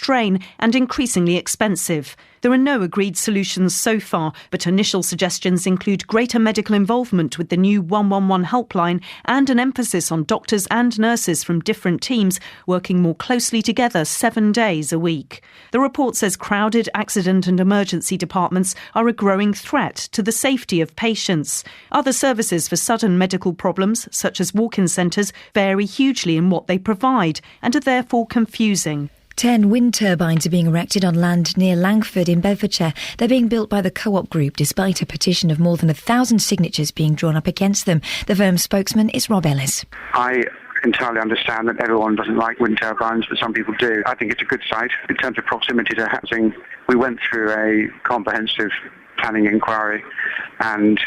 strain and increasingly expensive. There are no agreed solutions so far, but initial suggestions include greater medical involvement with the new 111 helpline and an emphasis on doctors and nurses from different teams working more closely together 7 days a week. The report says crowded accident and emergency departments are a growing threat to the safety of patients. Other services for sudden medical problems, such as walk-in centres, vary hugely in what they provide and are therefore confusing. 10 wind turbines are being erected on land near Langford in Bedfordshire. They're being built by the Co-op Group despite a petition of more than 1,000 signatures being drawn up against them. The firm's spokesman is Rob Ellis. I entirely understand that everyone doesn't like wind turbines, but some people do. I think it's a good site. In terms of proximity to housing, we went through a comprehensive planning inquiry and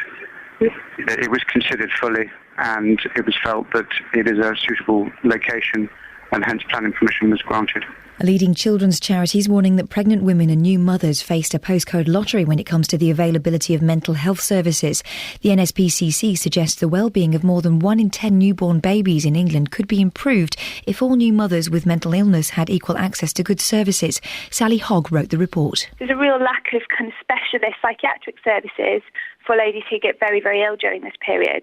it was considered fully, and it was felt that it is a suitable location, and hence planning permission was granted. A leading children's charity is warning that pregnant women and new mothers faced a postcode lottery when it comes to the availability of mental health services. The NSPCC suggests the well-being of more than 1 in 10 newborn babies in England could be improved if all new mothers with mental illness had equal access to good services. Sally Hogg wrote the report. There's a real lack of kind of specialist psychiatric services for ladies who get very, very ill during this period.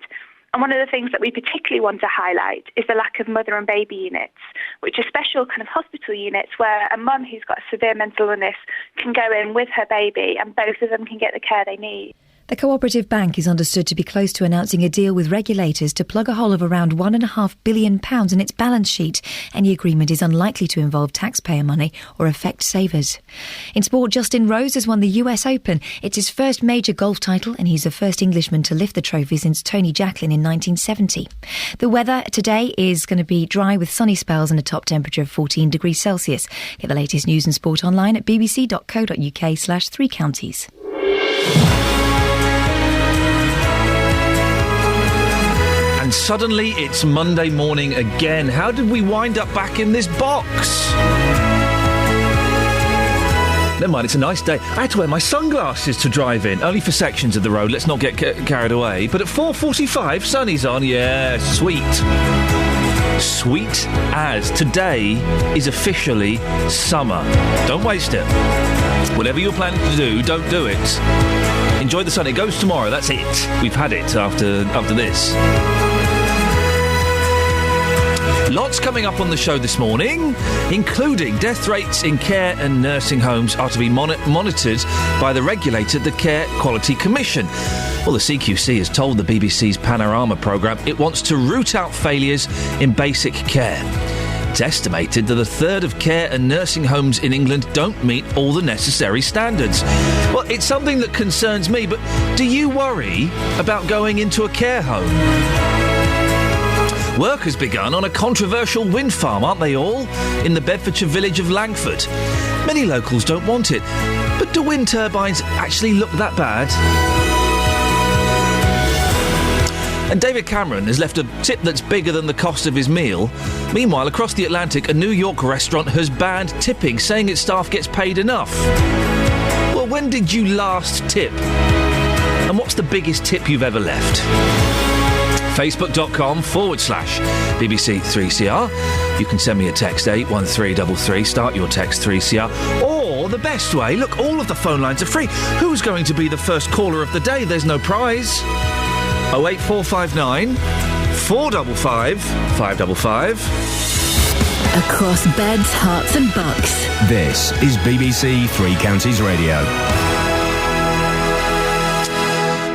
And one of the things that we particularly want to highlight is the lack of mother and baby units, which are special kind of hospital units where a mum who's got a severe mental illness can go in with her baby and both of them can get the care they need. The Cooperative Bank is understood to be close to announcing a deal with regulators to plug a hole of around £1.5 billion in its balance sheet. Any agreement is unlikely to involve taxpayer money or affect savers. In sport, Justin Rose has won the US Open. It's his first major golf title and he's the first Englishman to lift the trophy since Tony Jacklin in 1970. The weather today is going to be dry with sunny spells and a top temperature of 14 degrees Celsius. Get the latest news and sport online at bbc.co.uk/3 counties. And suddenly it's Monday morning again. How did we wind up back in this box? Never mind, it's a nice day. I had to wear my sunglasses to drive in, only for sections of the road. Let's not get carried away. But at 4:45, sunny's on. Yeah, sweet. Sweet as. Today is officially summer. Don't waste it. Whatever you're planning to do, don't do it. Enjoy the sun. It goes tomorrow. That's it. We've had it after this. Lots coming up on the show this morning, including death rates in care and nursing homes are to be monitored by the regulator, the Care Quality Commission. Well, the CQC has told the BBC's Panorama programme it wants to root out failures in basic care. It's estimated that a third of care and nursing homes in England don't meet all the necessary standards. Well, it's something that concerns me, but do you worry about going into a care home? Work has begun on a controversial wind farm, aren't they all? In the Bedfordshire village of Langford. Many locals don't want it. But do wind turbines actually look that bad? And David Cameron has left a tip that's bigger than the cost of his meal. Meanwhile, across the Atlantic, a New York restaurant has banned tipping, saying its staff gets paid enough. Well, when did you last tip? And what's the biggest tip you've ever left? Facebook.com/BBC3CR. You can send me a text 81333. Start your text 3CR. Or the best way, look, all of the phone lines are free. Who's going to be the first caller of the day? There's no prize. 08459 455 555. Across beds, hearts and bucks. This is BBC Three Counties Radio.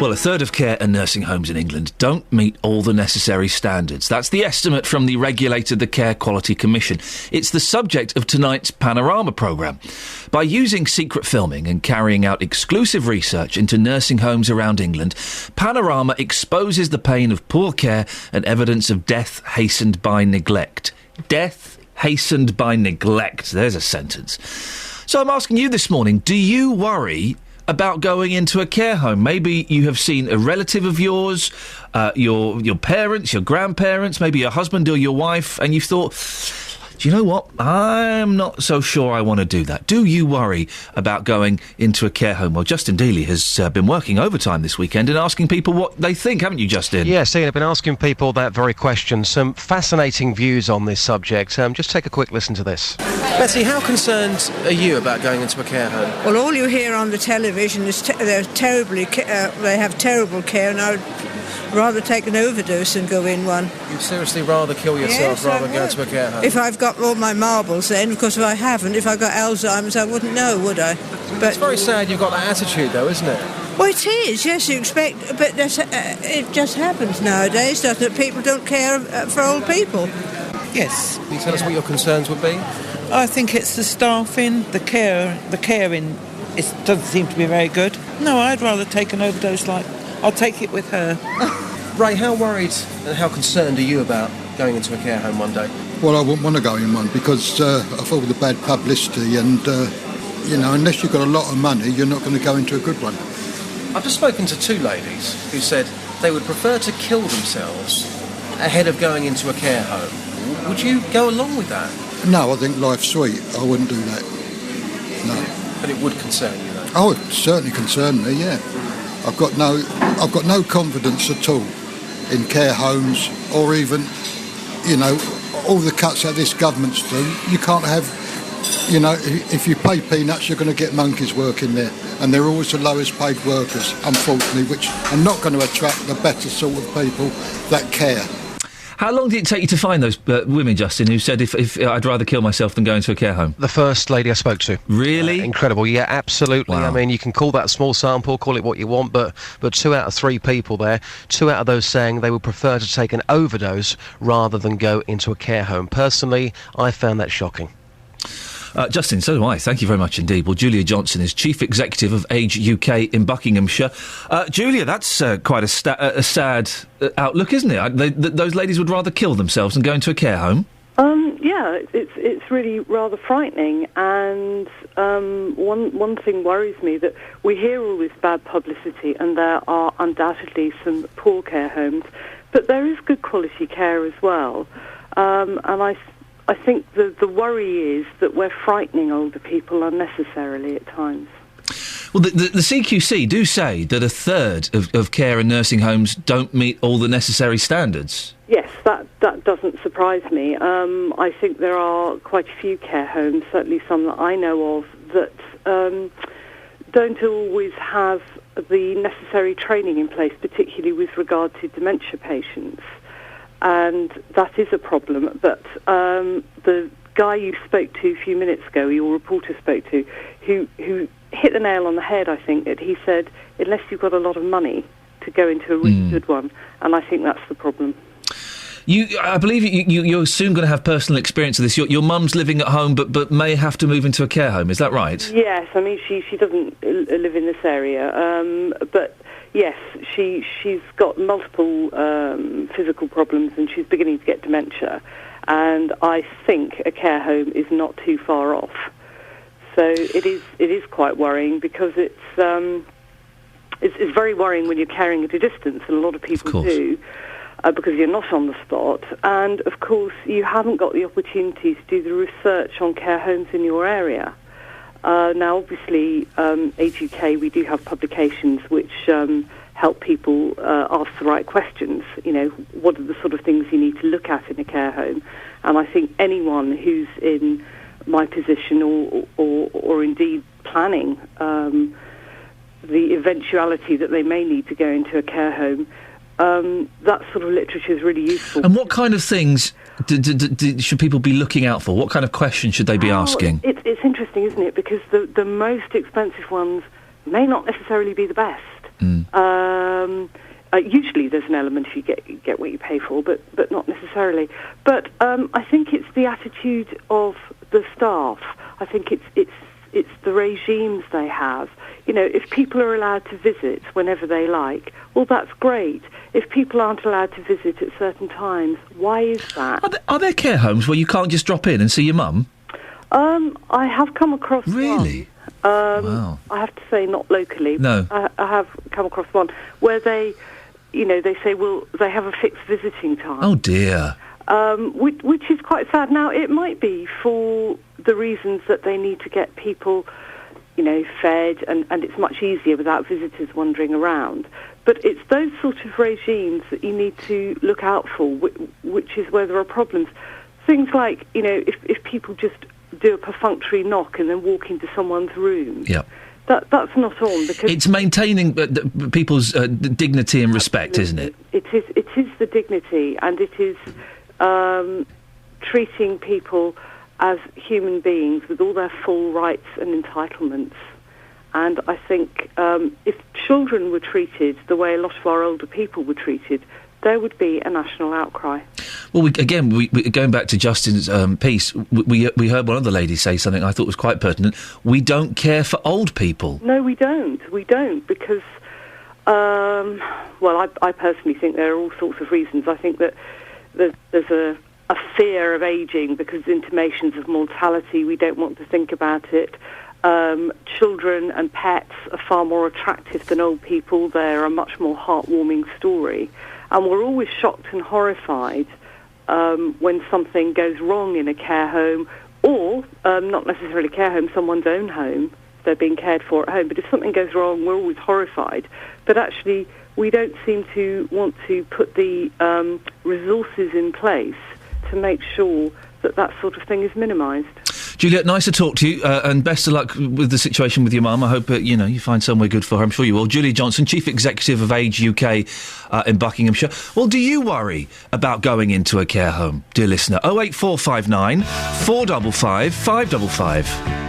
Well, a third of care and nursing homes in England don't meet all the necessary standards. That's the estimate from the regulator, the Care Quality Commission. It's the subject of tonight's Panorama programme. By using secret filming and carrying out exclusive research into nursing homes around England, Panorama exposes the pain of poor care and evidence of death hastened by neglect. Death hastened by neglect. There's a sentence. So I'm asking you this morning, do you worry about going into a care home? Maybe you have seen a relative of yours, your parents, your grandparents, maybe your husband or your wife, and you've thought, Do you know what? I'm not so sure I want to do that. Do you worry about going into a care home? Well, Justin Dealey has been working overtime this weekend and asking people what they think, haven't you, Justin? Yes, Ian, I've been asking people that very question. Some fascinating views on this subject. Just take a quick listen to this. Betsy, how concerned are you about going into a care home? Well, all you hear on the television is they have terrible care, and I would rather take an overdose than go in one. You'd seriously rather kill yourself rather than go to a care home? If I've got all my marbles then, because if I haven't, if I got Alzheimer's, I wouldn't know, would I? But it's very sad you've got that attitude, though, isn't it? Well, it is, yes, you expect, but it just happens nowadays, doesn't it? People don't care for old people. Yes. Can you tell us what your concerns would be? I think it's the staffing, the caring. It doesn't seem to be very good. No, I'd rather take an overdose. I'll take it with her. Ray, how worried and how concerned are you about going into a care home one day? Well, I wouldn't want to go in one because of all the bad publicity and, unless you've got a lot of money, you're not going to go into a good one. I've just spoken to two ladies who said they would prefer to kill themselves ahead of going into a care home. Would you go along with that? No, I think life's sweet. I wouldn't do that. No. But it would concern you, though? Oh, it certainly concerned me, yeah. I've got no confidence at all in care homes or even, all the cuts that this government's do. You can't have, if you pay peanuts, you're going to get monkeys working there. And they're always the lowest paid workers, unfortunately, which are not going to attract the better sort of people that care. How long did it take you to find those women, Justin, who said if I'd rather kill myself than go into a care home? The first lady I spoke to. Really? Incredible, yeah, absolutely. Wow. I mean, you can call that a small sample, call it what you want, but 2 out of 3 people there, 2 out of those saying they would prefer to take an overdose rather than go into a care home. Personally, I found that shocking. Justin, so do I. Thank you very much indeed. Well, Julia Johnson is Chief Executive of Age UK in Buckinghamshire. Julia, that's quite a sad outlook, isn't it? Those ladies would rather kill themselves than go into a care home. Yeah, it's really rather frightening, and one thing worries me, that we hear all this bad publicity, and there are undoubtedly some poor care homes, but there is good quality care as well, and I think the worry is that we're frightening older people unnecessarily at times. Well, the CQC do say that a third of care and nursing homes don't meet all the necessary standards. Yes, that doesn't surprise me. I think there are quite a few care homes, certainly some that I know of, that don't always have the necessary training in place, particularly with regard to dementia patients. And that is a problem. But the guy you spoke to a few minutes ago, your reporter spoke to, who hit the nail on the head, I think, that he said, unless you've got a lot of money to go into a really good one, and I think that's the problem. I believe you're soon going to have personal experience of this. Your mum's living at home, but may have to move into a care home. Is that right? Yes, I mean she doesn't live in this area, but yes, she's got multiple physical problems, and she's beginning to get dementia. And I think a care home is not too far off. So it is quite worrying, because it's very worrying when you're caring at a distance, and a lot of people do. Because you're not on the spot, and of course you haven't got the opportunity to do the research on care homes in your area. Now, obviously, Age UK, we do have publications which help people ask the right questions. You know, what are the sort of things you need to look at in a care home? And I think anyone who's in my position or indeed planning the eventuality that they may need to go into a care home, that sort of literature is really useful. And what kind of things should people be looking out for? What kind of questions should they be asking? It's interesting, isn't it? Because the most expensive ones may not necessarily be the best. Usually there's an element you get what you pay for, but not necessarily. But I think it's the attitude of the staff. I think it's the regimes they have. You know, if people are allowed to visit whenever they like, well, that's great. If people aren't allowed to visit at certain times, why is that? Are there care homes where you can't just drop in and see your mum? I have come across Really? one. Wow. I have to say, not locally. No. I have come across one where they say, well, they have a fixed visiting time. Oh, dear. which is quite sad. Now, it might be for the reasons that they need to get people, fed, and it's much easier without visitors wandering around. But it's those sort of regimes that you need to look out for, which is where there are problems. Things like, if people just do a perfunctory knock and then walk into someone's room. Yeah. That's not on, because it's maintaining people's dignity and respect, isn't it? It is the dignity, and it is treating people as human beings with all their full rights and entitlements. And I think if children were treated the way a lot of our older people were treated, there would be a national outcry. Well, going back to Justin's piece, we heard one of the ladies say something I thought was quite pertinent. We don't care for old people. No, we don't. We don't, because, I personally think there are all sorts of reasons. I think that there's a fear of ageing because intimations of mortality. We don't want to think about it. Children and pets are far more attractive than old people. They're a much more heartwarming story. And we're always shocked and horrified when something goes wrong in a care home, or not necessarily care home, someone's own home. They're being cared for at home. But if something goes wrong, we're always horrified. But actually, we don't seem to want to put the resources in place to make sure that sort of thing is minimised. Juliet, nice to talk to you, and best of luck with the situation with your mum. I hope, you find somewhere good for her. I'm sure you will. Julia Johnson, Chief Executive of Age UK in Buckinghamshire. Well, do you worry about going into a care home, dear listener? 08459 455 555.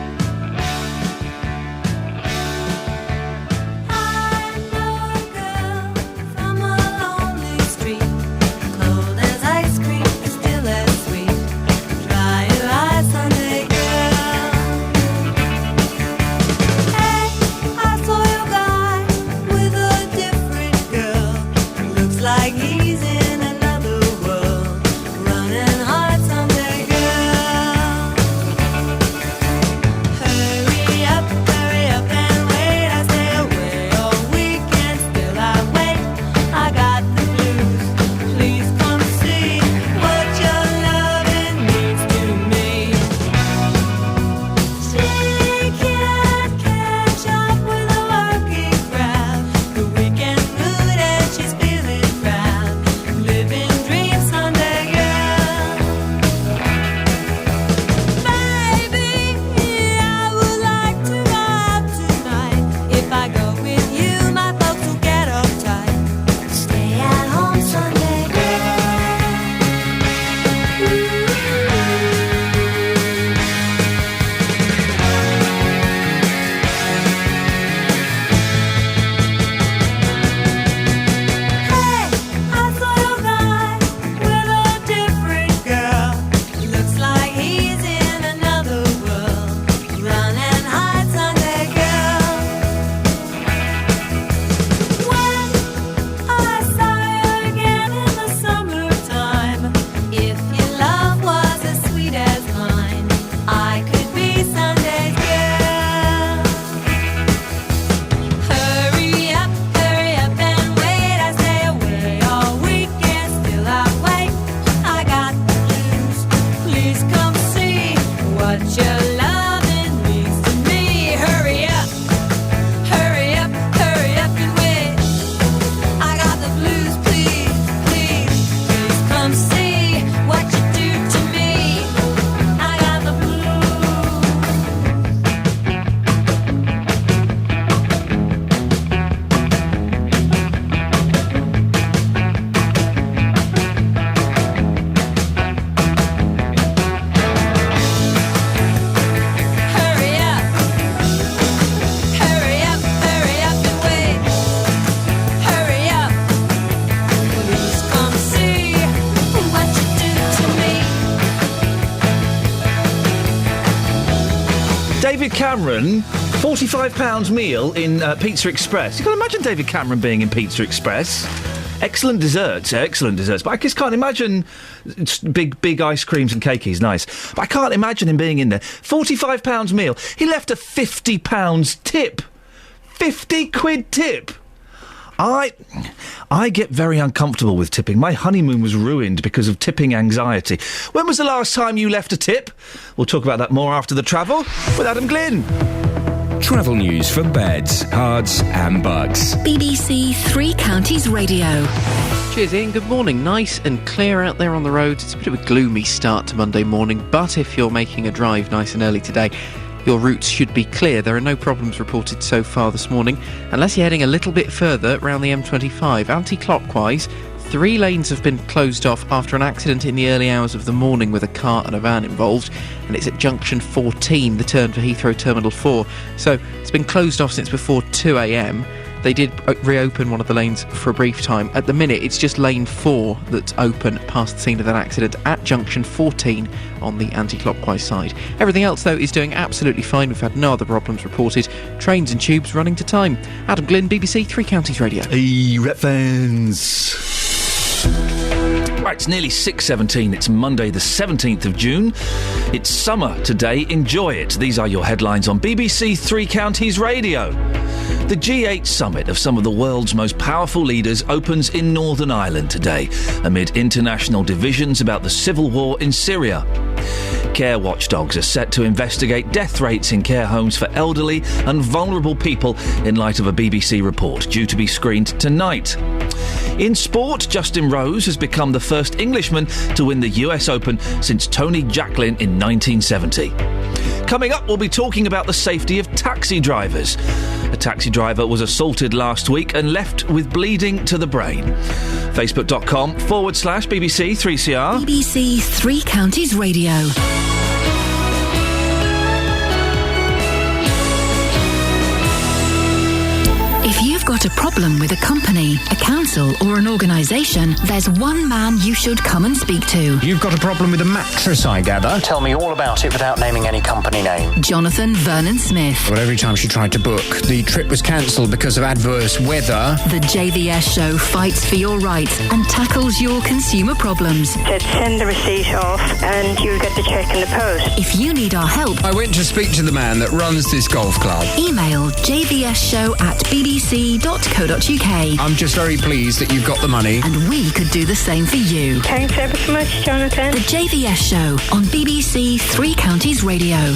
David Cameron, £45 meal in Pizza Express. You can imagine David Cameron being in Pizza Express. Excellent desserts. But I just can't imagine big ice creams and cakeys, nice. But I can't imagine him being in there. £45 meal. He left a £50 tip. 50 quid tip. I get very uncomfortable with tipping. My honeymoon was ruined because of tipping anxiety. When was the last time you left a tip? We'll talk about that more after the travel with Adam Glynn. Travel news for beds, cards and bugs. BBC Three Counties Radio. Cheers, Ian. Good morning. Nice and clear out there on the roads. It's a bit of a gloomy start to Monday morning, but if you're making a drive nice and early today, your routes should be clear. There are no problems reported so far this morning, unless you're heading a little bit further around the M25. Anti-clockwise, 3 lanes have been closed off after an accident in the early hours of the morning with a car and a van involved, and it's at junction 14, the turn for Heathrow Terminal 4. So it's been closed off since before 2 a.m. They did reopen one of the lanes for a brief time. At the minute, it's just lane 4 that's open past the scene of that accident at junction 14 on the anti-clockwise side. Everything else, though, is doing absolutely fine. We've had no other problems reported. Trains and tubes running to time. Adam Glynn, BBC Three Counties Radio. Hey, Rep fans. Right, it's nearly 6:17. It's Monday the 17th of June. It's summer today. Enjoy it. These are your headlines on BBC Three Counties Radio. The G8 summit of some of the world's most powerful leaders opens in Northern Ireland today, amid international divisions about the civil war in Syria. Care watchdogs are set to investigate death rates in care homes for elderly and vulnerable people in light of a BBC report due to be screened tonight. In sport, Justin Rose has become the first Englishman to win the US Open since Tony Jacklin in 1970. Coming up, we'll be talking about the safety of taxi drivers. A taxi driver was assaulted last week and left with bleeding to the brain. Facebook.com/BBC 3CR. BBC Three Counties Radio. If you've got a problem with a company, a council or an organisation, there's one man you should come and speak to. You've got a problem with a mattress, I gather. Tell me all about it without naming any company name. Jonathan Vernon Smith. Well, every time she tried to book, the trip was cancelled because of adverse weather. The JVS show fights for your rights and tackles your consumer problems. Said send the receipt off and you'll get the cheque in the post. If you need our help, I went to speak to the man that runs this golf club. Email jvsshow@bbc.co.uk. I'm just very pleased that you've got the money. And we could do the same for you. Thanks ever so much, Jonathan. The JVS show on BBC Three Counties Radio.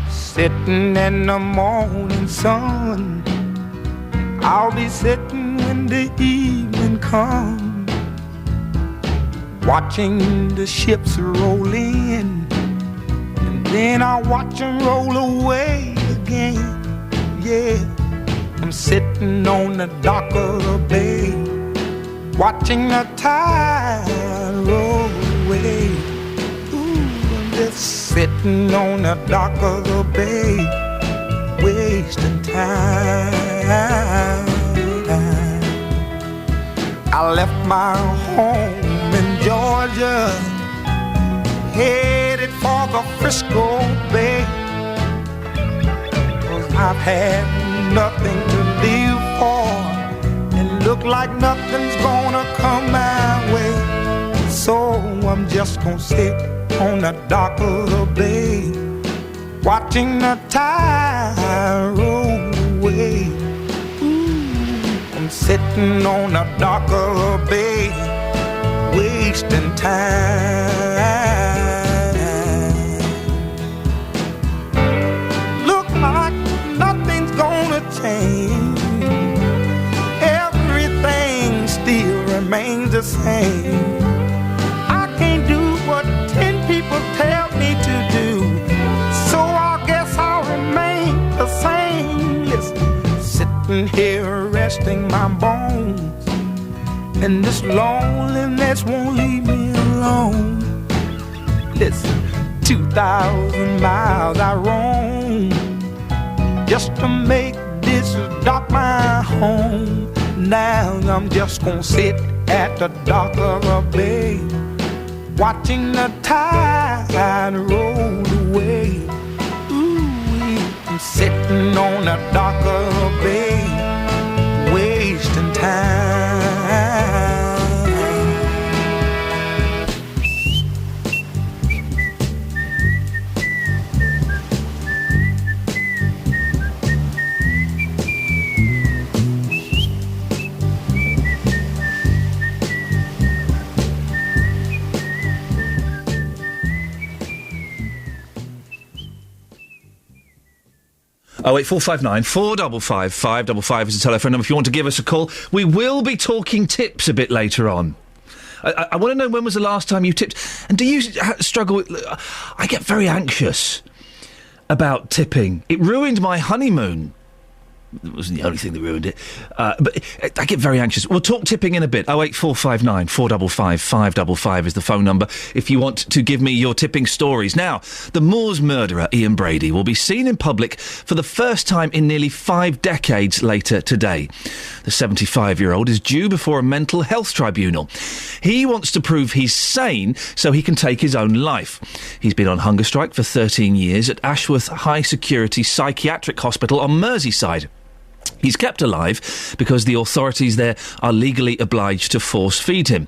Sitting in the morning sun, I'll be sitting when the evening comes, watching the ships roll in, and then I'll watch them roll away again. Yeah, I'm sitting on the dock of the bay, watching the tide roll away. Ooh, I'm just sitting on the dock of the bay, wasting time. I left my home in Georgia, headed for the Frisco Bay, 'cause I've had nothing to live for, and look like nothing's gonna come my way. So I'm just gonna sit on the dock of the bay, watching the tide roll away. I'm sitting on the dock of the bay, wasting time. Look like nothing's gonna change, everything still remains the same. I can't do what 10 people tell me to do, so I guess I'll remain the same. Listen, sitting here resting my bones, and this loneliness won't leave me alone. Listen, 2,000 miles I roam just to make this dock my home. Now I'm just gonna sit at the dock of the bay, watching the tide roll away. Ooh, I'm sitting on the dock of the bay, wasting time. 08459 455 555 is the telephone number if you want to give us a call. We will be talking tips a bit later on. I want to know, when was the last time you tipped? And do you struggle with... I get very anxious about tipping. It ruined my honeymoon. It wasn't the only thing that ruined it. But I get very anxious. We'll talk tipping in a bit. 08459 455 555 is the phone number if you want to give me your tipping stories. Now, the Moors murderer, Iain Brady, will be seen in public for the first time in nearly 5 decades later today. The 75-year-old is due before a mental health tribunal. He wants to prove he's sane so he can take his own life. He's been on hunger strike for 13 years at Ashworth High Security Psychiatric Hospital on Merseyside. He's kept alive because the authorities there are legally obliged to force-feed him.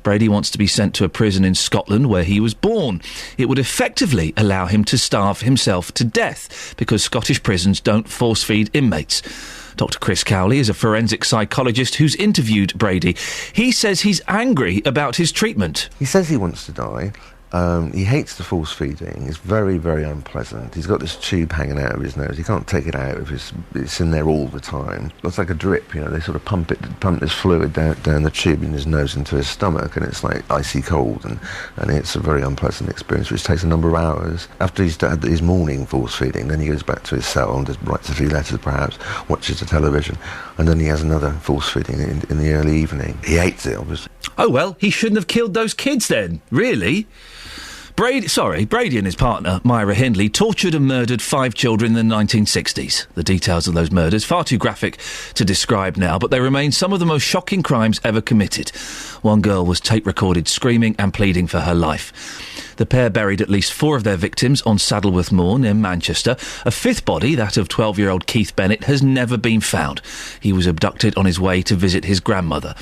Brady wants to be sent to a prison in Scotland where he was born. It would effectively allow him to starve himself to death because Scottish prisons don't force-feed inmates. Dr. Chris Cowley is a forensic psychologist who's interviewed Brady. He says he's angry about his treatment. He says he wants to die. He hates the force feeding. It's very, very unpleasant. He's got this tube hanging out of his nose. He can't take it out. It's in there all the time. It's like a drip, you know. They sort of pump this fluid down the tube in his nose into his stomach, and it's like icy cold, and it's a very unpleasant experience, which takes a number of hours. After he's had his morning force feeding, then he goes back to his cell and just writes a few letters, perhaps, watches the television, and then he has another force feeding in the early evening. He hates it, obviously. Oh, well, he shouldn't have killed those kids then, really. Brady and his partner, Myra Hindley, tortured and murdered 5 children in the 1960s. The details of those murders, far too graphic to describe now, but they remain some of the most shocking crimes ever committed. One girl was tape-recorded screaming and pleading for her life. The pair buried at least 4 of their victims on Saddleworth Moor near Manchester. A 5th body, that of 12-year-old Keith Bennett, has never been found. He was abducted on his way to visit his grandmother.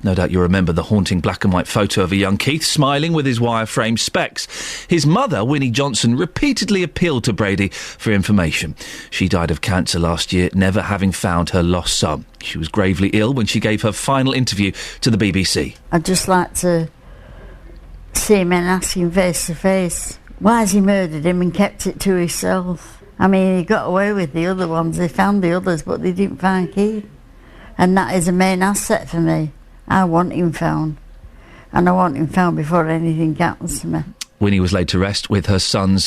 No doubt you remember the haunting black and white photo of a young Keith smiling with his wire-frame specs. His mother, Winnie Johnson, repeatedly appealed to Brady for information. She died of cancer last year, never having found her lost son. She was gravely ill when she gave her final interview to the BBC. I'd just like to see him and ask him face to face, why has he murdered him and kept it to himself? I mean, he got away with the other ones. They found the others, but they didn't find Keith. And that is a main asset for me. I want him found. And I want him found before anything happens to me. Winnie was laid to rest with her son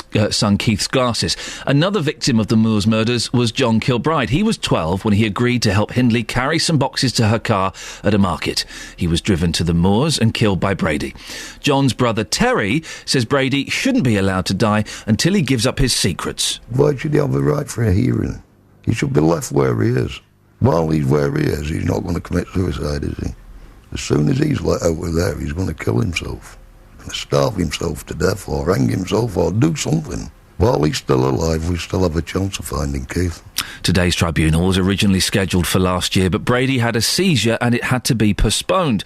Keith's glasses. Another victim of the Moors murders was John Kilbride. He was 12 when he agreed to help Hindley carry some boxes to her car at a market. He was driven to the Moors and killed by Brady. John's brother Terry says Brady shouldn't be allowed to die until he gives up his secrets. Why should he have a right for a hearing? He should be left where he is. While he's where he is, he's not going to commit suicide, is he? As soon as he's let out of there, he's going to kill himself. Starve himself to death or hang himself or do something. While he's still alive, we still have a chance of finding Keith. Today's tribunal was originally scheduled for last year, but Brady had a seizure and it had to be postponed.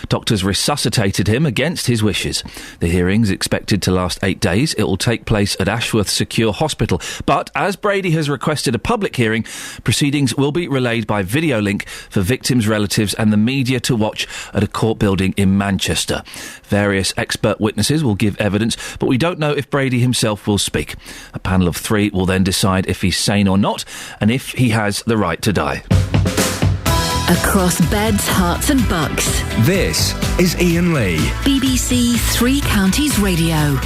Doctors resuscitated him against his wishes. The hearing's expected to last 8 days. It will take place at Ashworth Secure Hospital. But as Brady has requested a public hearing, proceedings will be relayed by video link for victims' relatives and the media to watch at a court building in Manchester. Various expert witnesses will give evidence, but we don't know if Brady himself will speak. A panel of 3 will then decide if he's sane or not, and if he has the right to die. Across beds, hearts and bucks. This is Iain Lee. BBC Three Counties Radio.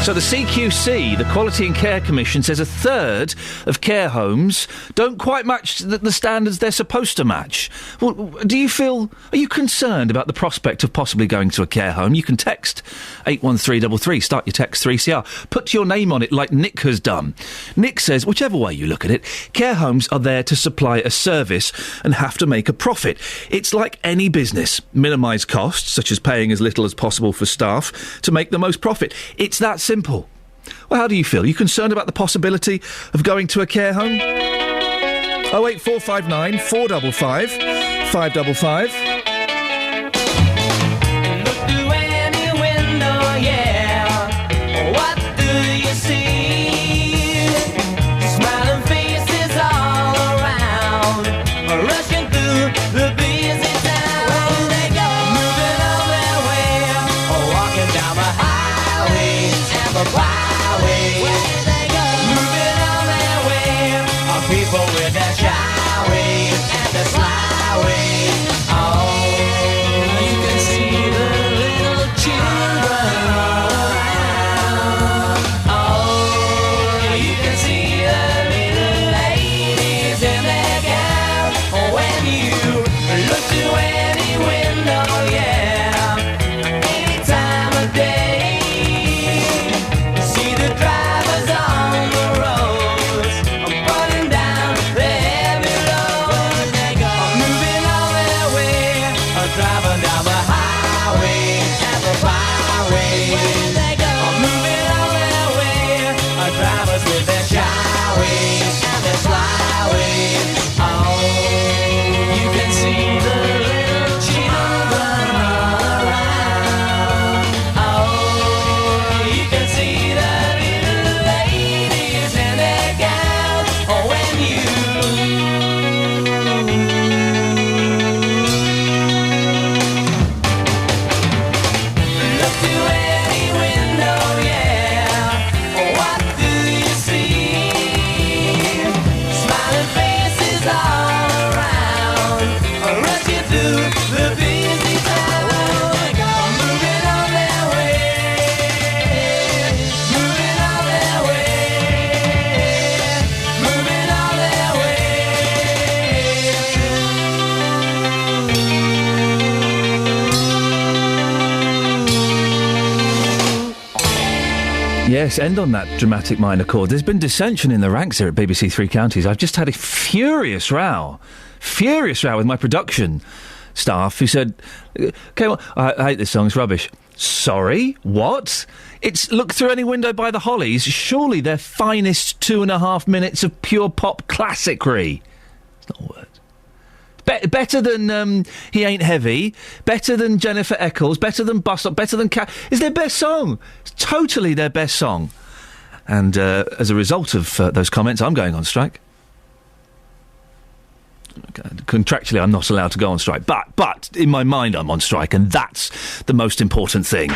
So the CQC, the Quality and Care Commission, says a third of care homes don't quite match the standards they're supposed to match. Well, are you concerned about the prospect of possibly going to a care home? You can text 81333, start your text 3CR. Put your name on it like Nick has done. Nick says, whichever way you look at it, care homes are there to supply a service and have to make a profit. It's like any business. Minimise costs, such as paying as little as possible for staff, to make the most profit. It's that simple. Well, how do you feel? Are you concerned about the possibility of going to a care home? 08459 455 555. Where they go? Yes, end on that dramatic minor chord. There's been dissension in the ranks here at BBC Three Counties. I've just had a furious row with my production staff who said, okay, well, I hate this song, it's rubbish. Sorry, what? It's Look Through Any Window by the Hollies, surely their finest 2.5 minutes of pure pop classicry. It's not a word. Better than He Ain't Heavy, better than Jennifer Eccles, better than Bus Stop, better than It's their best song. It's totally their best song. And as a result of those comments, I'm going on strike. Contractually, I'm not allowed to go on strike, but in my mind, I'm on strike, and that's the most important thing.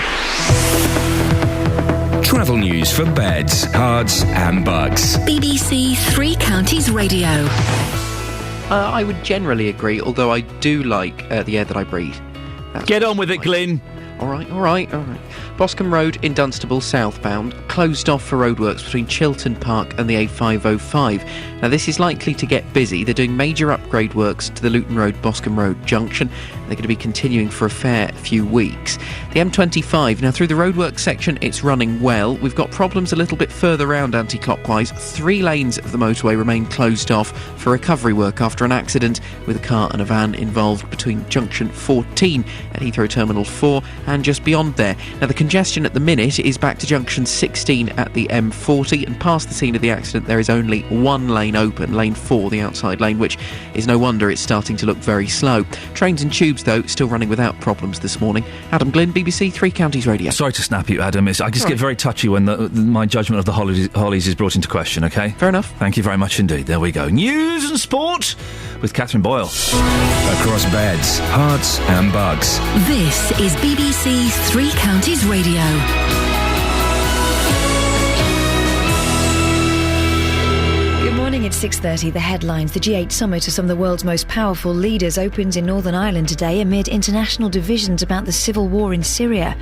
Travel news for beds, cards and bugs. BBC Three Counties Radio. I would generally agree, although I do like the air that I breathe. Get on with it, Glyn. All right. Boscombe Road in Dunstable southbound, closed off for roadworks between Chiltern Park and the A505. Now, this is likely to get busy. They're doing major upgrade works to the Luton Road, Boscombe Road junction. They're going to be continuing for a fair few weeks. The M25, now through the roadworks section, it's running well. We've got problems a little bit further round anti-clockwise. 3 lanes of the motorway remain closed off for recovery work after an accident with a car and a van involved between junction 14 at Heathrow Terminal 4 and just beyond there. Now, the congestion at the minute is back to junction 16 at the M40, and past the scene of the accident there is only 1 lane open, lane 4, the outside lane, which is no wonder it's starting to look very slow. Trains and tubes, though, still running without problems this morning. Adam Glynn, BBC Three Counties Radio. Sorry to snap you, Adam. I just get very touchy when my judgment of the Hollies is brought into question, OK? Fair enough. Thank you very much indeed. There we go. News and sport with Catherine Boyle. Across beds, hearts and bugs. This is BBC Three Counties Radio. Good morning, it's 6:30. The headlines. The G8 summit of some of the world's most powerful leaders opens in Northern Ireland today amid international divisions about the civil war in Syria.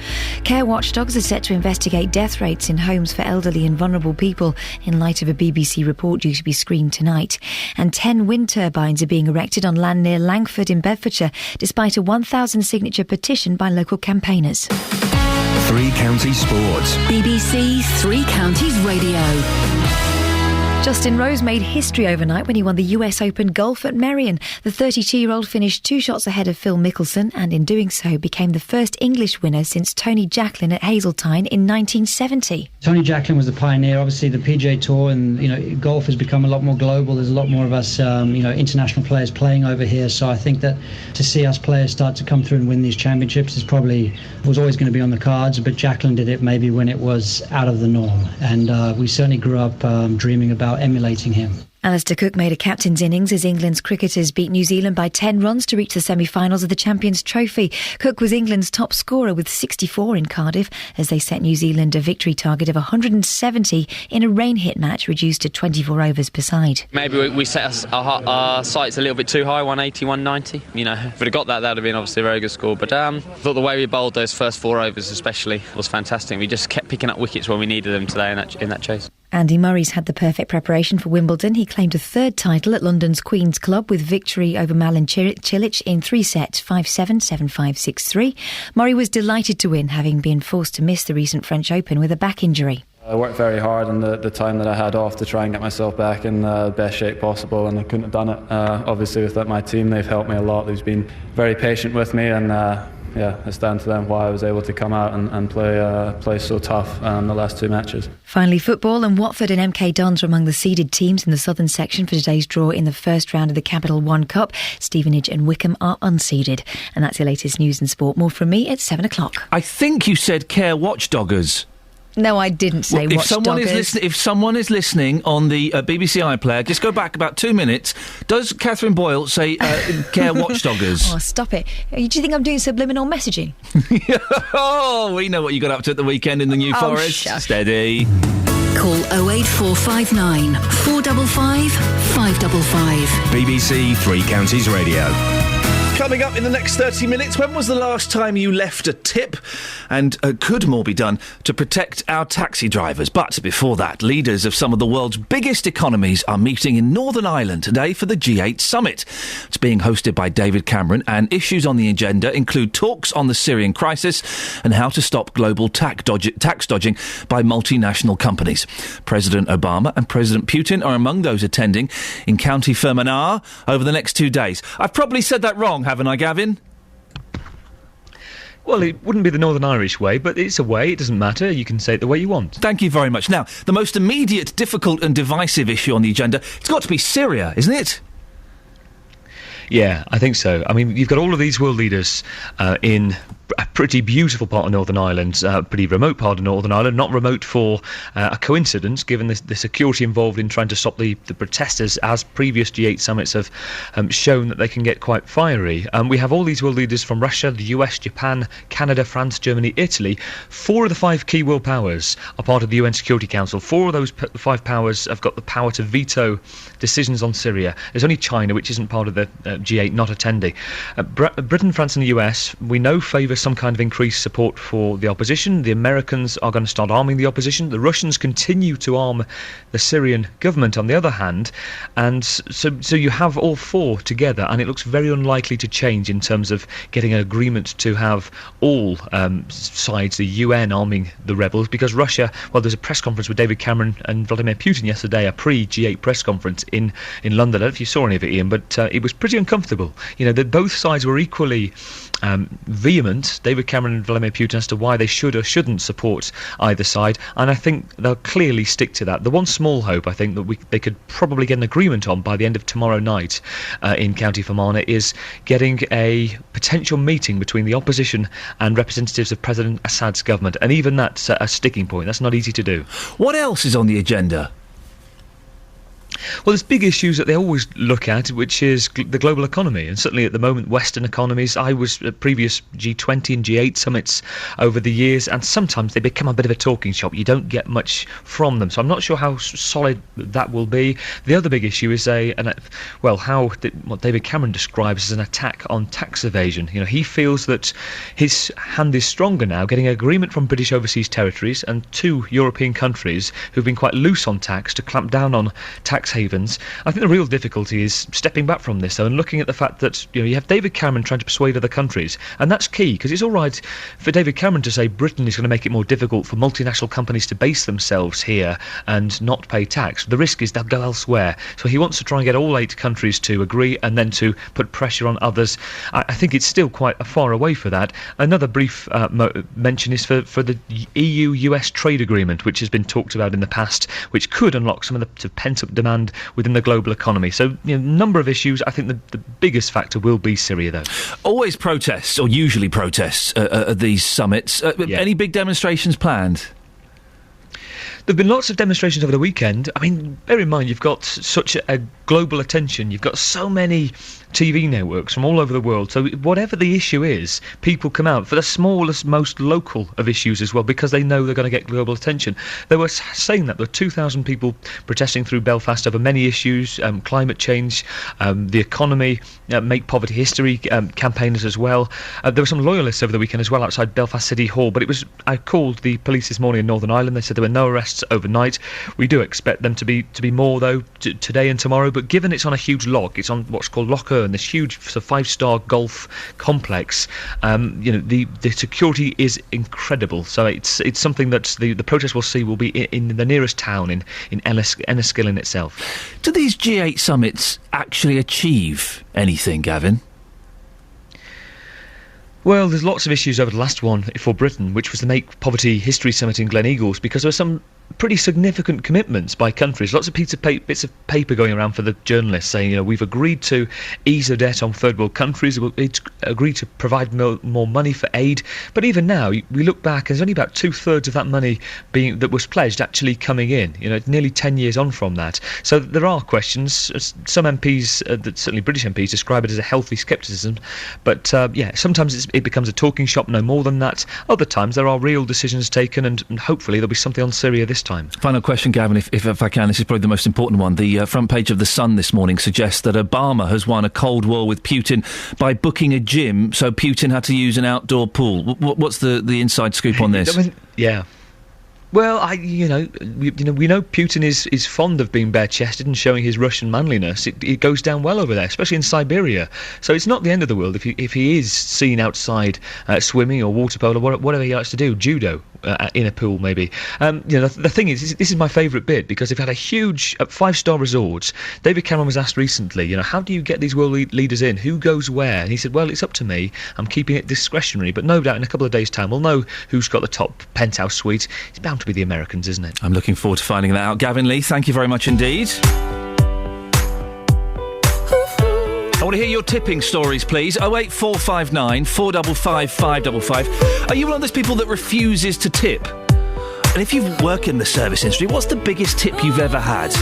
Care watchdogs are set to investigate death rates in homes for elderly and vulnerable people in light of a BBC report due to be screened tonight. And 10 wind turbines are being erected on land near Langford in Bedfordshire, despite a 1,000 signature petition by local campaigners. Three Counties Sports. BBC Three Counties Radio. Justin Rose made history overnight when he won the US Open golf at Merion. The 32-year-old finished 2 shots ahead of Phil Mickelson and in doing so became the first English winner since Tony Jacklin at Hazeltine in 1970. Tony Jacklin was the pioneer. Obviously the PGA Tour and golf has become a lot more global. There's a lot more of us international players playing over here, so I think that to see us players start to come through and win these championships was always going to be on the cards, but Jacklin did it maybe when it was out of the norm, and we certainly grew up dreaming about emulating him. Alistair Cook made a captain's innings as England's cricketers beat New Zealand by 10 runs to reach the semi-finals of the Champions Trophy. Cook was England's top scorer with 64 in Cardiff as they set New Zealand a victory target of 170 in a rain-hit match reduced to 24 overs per side. Maybe we set our sights a little bit too high, 180, 190. If we'd have got that would have been obviously a very good score. But I thought the way we bowled those first 4 overs especially was fantastic. We just kept picking up wickets when we needed them today in that chase. Andy Murray's had the perfect preparation for Wimbledon. He claimed a 3rd title at London's Queen's Club with victory over Malin Cilic in 3 sets, 5-7, 7-5, 6-3. Murray was delighted to win, having been forced to miss the recent French Open with a back injury. I worked very hard in the time that I had off to try and get myself back in the best shape possible, and I couldn't have done it. Obviously with my team, they've helped me a lot. They've been very patient with me, and it's down to them why I was able to come out and play so tough the last 2 matches. Finally, football, and Watford and MK Dons are among the seeded teams in the southern section for today's draw in the first round of the Capital One Cup. Stevenage and Wickham are unseeded. And that's your latest news and sport. More from me at 7 o'clock. I think you said care watchdoggers. No, I didn't say watchdoggers. If someone is listening on the BBC iPlayer, just go back about 2 minutes. Does Catherine Boyle say care watchdoggers? Oh, stop it. Do you think I'm doing subliminal messaging? Oh, we know what you got up to at the weekend in the New Forest. Shush. Steady. Call 08459 455 555. BBC Three Counties Radio. Come Coming up in the next 30 minutes, when was the last time you left a tip? And could more be done to protect our taxi drivers? But before that, leaders of some of the world's biggest economies are meeting in Northern Ireland today for the G8 summit. It's being hosted by David Cameron, and issues on the agenda include talks on the Syrian crisis and how to stop global tax dodging by multinational companies. President Obama and President Putin are among those attending in County Fermanagh over the next 2 days. I've probably said that wrong, haven't I, Gavin? Well, it wouldn't be the Northern Irish way, but it's a way. It doesn't matter. You can say it the way you want. Thank you very much. Now, the most immediate, difficult and divisive issue on the agenda, it's got to be Syria, isn't it? Yeah, I think so. I mean, you've got all of these world leaders in a pretty beautiful part of Northern Ireland, pretty remote part of Northern Ireland, not remote for a coincidence, given the security involved in trying to stop the protesters, as previous G8 summits have shown that they can get quite fiery. We have all these world leaders from Russia, the US, Japan, Canada, France, Germany, Italy. 4 of the 5 key world powers are part of the UN Security Council. 4 of those 5 powers have got the power to veto decisions on Syria. There's only China, which isn't part of the G8, not attending. Britain, France and the US, we know, favour some kind of increased support for the opposition. The Americans are going to start arming the opposition. The Russians continue to arm the Syrian government, on the other hand. And so you have all 4 together, and it looks very unlikely to change in terms of getting an agreement to have all sides, the UN arming the rebels, because Russia, well, there's a press conference with David Cameron and Vladimir Putin yesterday, a pre-G8 press conference in London. I don't know if you saw any of it, Iain, but it was pretty uncomfortable. You know, that both sides were equally vehement, David Cameron and Vladimir Putin, as to why they should or shouldn't support either side, and I think they'll clearly stick to that. The one small hope, I think, that they could probably get an agreement on by the end of tomorrow night in County Fermanagh is getting a potential meeting between the opposition and representatives of President Assad's government, and even that's a sticking point. That's not easy to do. What else is on the agenda? Well, there's big issues that they always look at, which is the global economy, and certainly at the moment Western economies. I was at previous G20 and G8 summits over the years, and sometimes they become a bit of a talking shop. You don't get much from them, so I'm not sure how solid that will be. The other big issue is what David Cameron describes as an attack on tax evasion. You know, he feels that his hand is stronger now, getting an agreement from British overseas territories and 2 European countries who've been quite loose on tax to clamp down on tax havens. I think the real difficulty is stepping back from this, though, and looking at the fact that, you know, you have David Cameron trying to persuade other countries, and that's key, because it's all right for David Cameron to say Britain is going to make it more difficult for multinational companies to base themselves here and not pay tax. The risk is they'll go elsewhere. So he wants to try and get all 8 countries to agree, and then to put pressure on others. I think it's still quite far away for that. Another brief mention is for the EU-US trade agreement, which has been talked about in the past, which could unlock some of the pent-up demand within the global economy. So, you know, number of issues. I think the biggest factor will be Syria, though. Always protests, or usually protests, at these summits. Yeah. Any big demonstrations planned? There have been lots of demonstrations over the weekend. I mean, bear in mind, you've got such a global attention. You've got so many TV networks from all over the world. So whatever the issue is, people come out for the smallest, most local of issues as well, because they know they're going to get global attention. They were saying that there were 2,000 people protesting through Belfast over many issues, climate change, the economy, Make Poverty History campaigners as well. There were some loyalists over the weekend as well outside Belfast City Hall, but I called the police this morning in Northern Ireland. They said there were no arrests overnight. We do expect them to be more, though, today and tomorrow, but given it's on a huge loch, it's on what's called Loch Earn, this huge sort of 5-star golf complex, the security is incredible. So it's something that the protest we'll see will be in the nearest town, in Enniskillen itself. Do these G8 summits actually achieve anything, Gavin? Well, there's lots of issues over the last one for Britain, which was the Make Poverty History Summit in Gleneagles, because there were some pretty significant commitments by countries. Lots of bits of paper going around for the journalists saying, you know, we've agreed to ease the debt on third world countries, we've agreed to provide more money for aid. But even now, we look back, and there's only about 2/3 of that money that was pledged actually coming in. You know, nearly 10 years on from that. So there are questions. Some MPs, certainly British MPs, describe it as a healthy scepticism. But sometimes it becomes a talking shop, no more than that. Other times there are real decisions taken, and hopefully there'll be something on Syria this this time. Final question, Gavin, if I can. This is probably the most important one. The front page of The Sun this morning suggests that Obama has won a Cold War with Putin by booking a gym, so Putin had to use an outdoor pool. What's the inside scoop on this? Yeah. Well, we know Putin is fond of being bare-chested and showing his Russian manliness. It goes down well over there, especially in Siberia. So it's not the end of the world if he is seen outside swimming or water polo, whatever he likes to do, judo. In a pool, maybe. The thing is, this is my favourite bit, because they've had a huge 5-star resorts. David Cameron was asked recently, how do you get these world leaders in? Who goes where? And he said, well, it's up to me. I'm keeping it discretionary, but no doubt in a couple of days' time we'll know who's got the top penthouse suite. It's bound to be the Americans, isn't it? I'm looking forward to finding that out. Gavin Lee, thank you very much indeed. I want to hear your tipping stories, please. 08459 455 555. Are you one of those people that refuses to tip? And if you work in the service industry, what's the biggest tip you've ever had?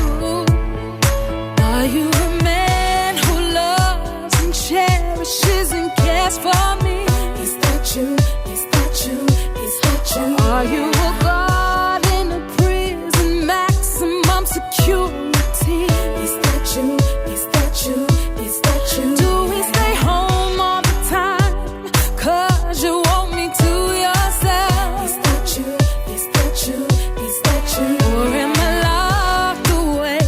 Are you a man who loves and cherishes and cares for me? Is that you? Is that you? Is that you? Are you a guard in a prison, maximum security? Is that you? Is that you? Do we stay home all the time? 'Cause you want me to yourself. Is that you? Is that you? Is that you? Or am I locked away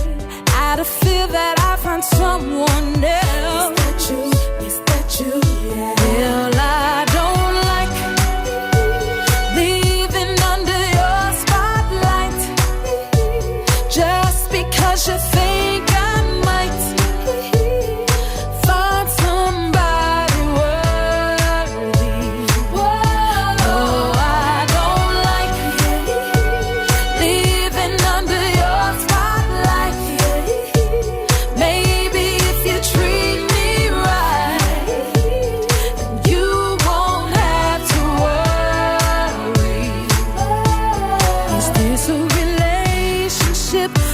out of fear that I find someone else? Is that you? Is that you? Yeah. Well, I don't like leaving under your spotlight just because you think I might.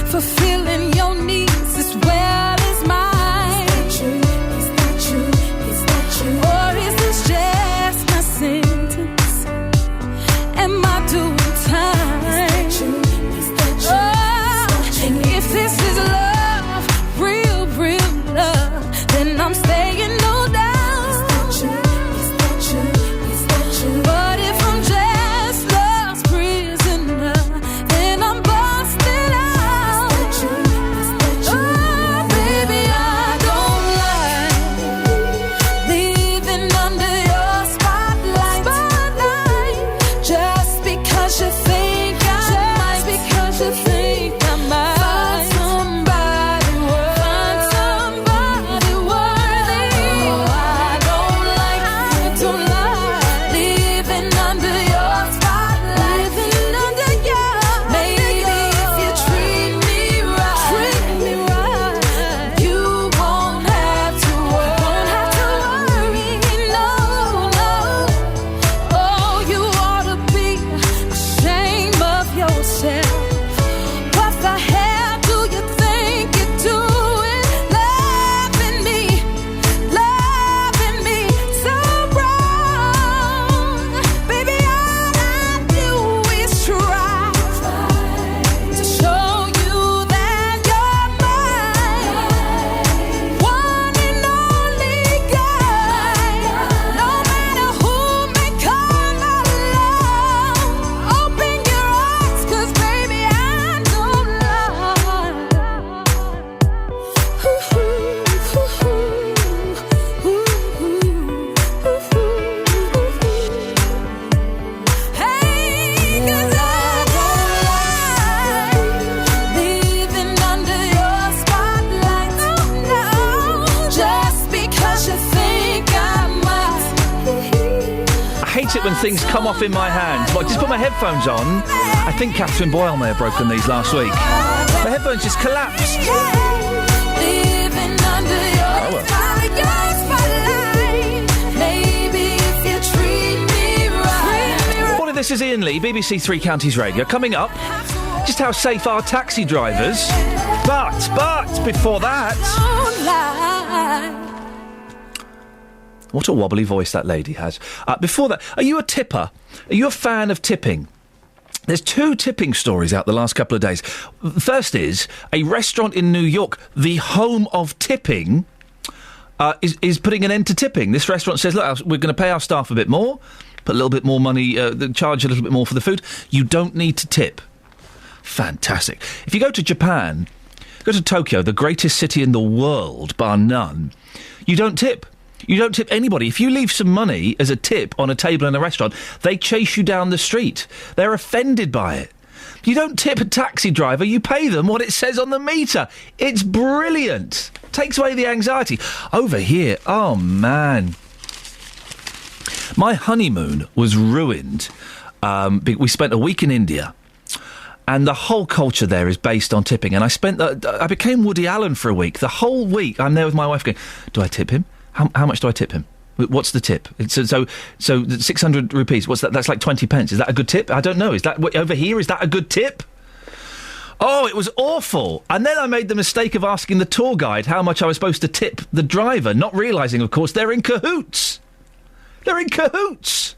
Fulfilling your needs as well as mine. Is that you? Is that you? Is that you? Or is this just my sentence? Am I doing time? Is that you? Is that you? Oh, and if this is love, real love, then I'm staying no doubt. Is that you? Is that you? Is that you? But if I'm just love's prisoner, then I'm busted out. When things come off in my hands. Well, I just put my headphones on. I think Catherine Boyle may have broken these last week. The headphones just collapsed. Morning, this is Iain Lee, BBC Three Counties Radio. Coming up, just how safe are taxi drivers? But, before that... What a wobbly voice that lady has. Before that, are you a tipper? Are you a fan of tipping? There's 2 tipping stories out the last couple of days. First is a restaurant in New York, the home of tipping, is putting an end to tipping. This restaurant says, look, we're going to pay our staff a bit more, put a little bit more money, charge a little bit more for the food. You don't need to tip. Fantastic. If you go to Japan, go to Tokyo, the greatest city in the world, bar none, you don't tip. You don't tip anybody. If you leave some money as a tip on a table in a restaurant, they chase you down the street. They're offended by it. You don't tip a taxi driver, you pay them what it says on the meter. It's brilliant. Takes away the anxiety. Over here, oh man. My honeymoon was ruined. We spent a week in India. And the whole culture there is based on tipping. And I became Woody Allen for a week. The whole week, I'm there with my wife going, do I tip him? How much do I tip him? What's the tip? So 600 rupees. What's that? That's like 20 pence. Is that a good tip? I don't know. Is that over here? Is that a good tip? Oh, it was awful. And then I made the mistake of asking the tour guide how much I was supposed to tip the driver, not realising, of course, they're in cahoots. They're in cahoots.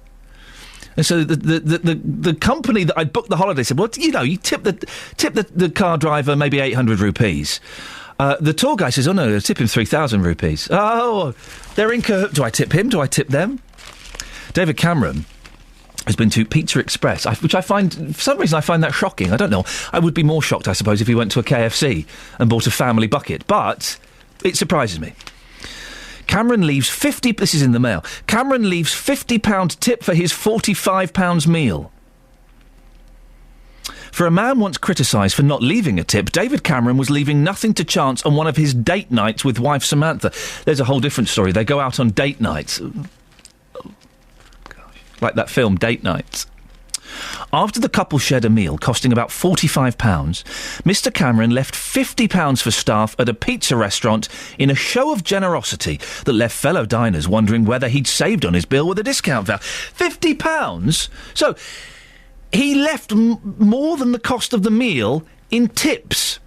And so the company that I'd booked the holiday said, well, you tip the car driver maybe 800 rupees. The tour guy says, oh no, tip him 3,000 rupees. Oh, they're in cahoots. Do I tip him? Do I tip them? David Cameron has been to Pizza Express, which I find, for some reason I find that shocking. I don't know. I would be more shocked, I suppose, if he went to a KFC and bought a family bucket. But it surprises me. Cameron leaves this is in the Mail, Cameron leaves £50 tip for his £45 meal. For a man once criticised for not leaving a tip, David Cameron was leaving nothing to chance on one of his date nights with wife Samantha. There's a whole different story. They go out on date nights. Oh, gosh. Like that film, Date Nights. After the couple shared a meal costing about £45, Mr Cameron left £50 for staff at a pizza restaurant in a show of generosity that left fellow diners wondering whether he'd saved on his bill with a discount voucher. £50? So he left more than the cost of the meal in tips.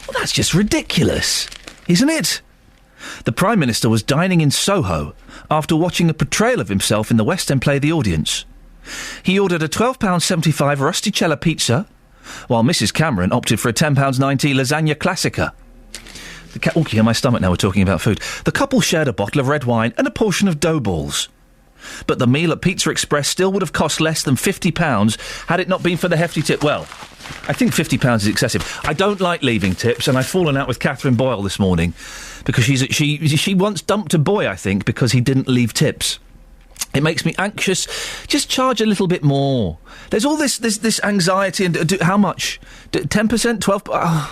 Well, that's just ridiculous, isn't it? The Prime Minister was dining in Soho after watching a portrayal of himself in the West End play The Audience. He ordered a £12.75 Rusticella pizza, while Mrs Cameron opted for a £10.90 lasagna classica. In my stomach now we're talking about food. The couple shared a bottle of red wine and a portion of dough balls. But the meal at Pizza Express still would have cost less than £50 had it not been for the hefty tip. Well, I think £50 is excessive. I don't like leaving tips, and I've fallen out with Catherine Boyle this morning because she once dumped a boy, I think, because he didn't leave tips. It makes me anxious. Just charge a little bit more. There's all this anxiety and how much? 10%? 12%?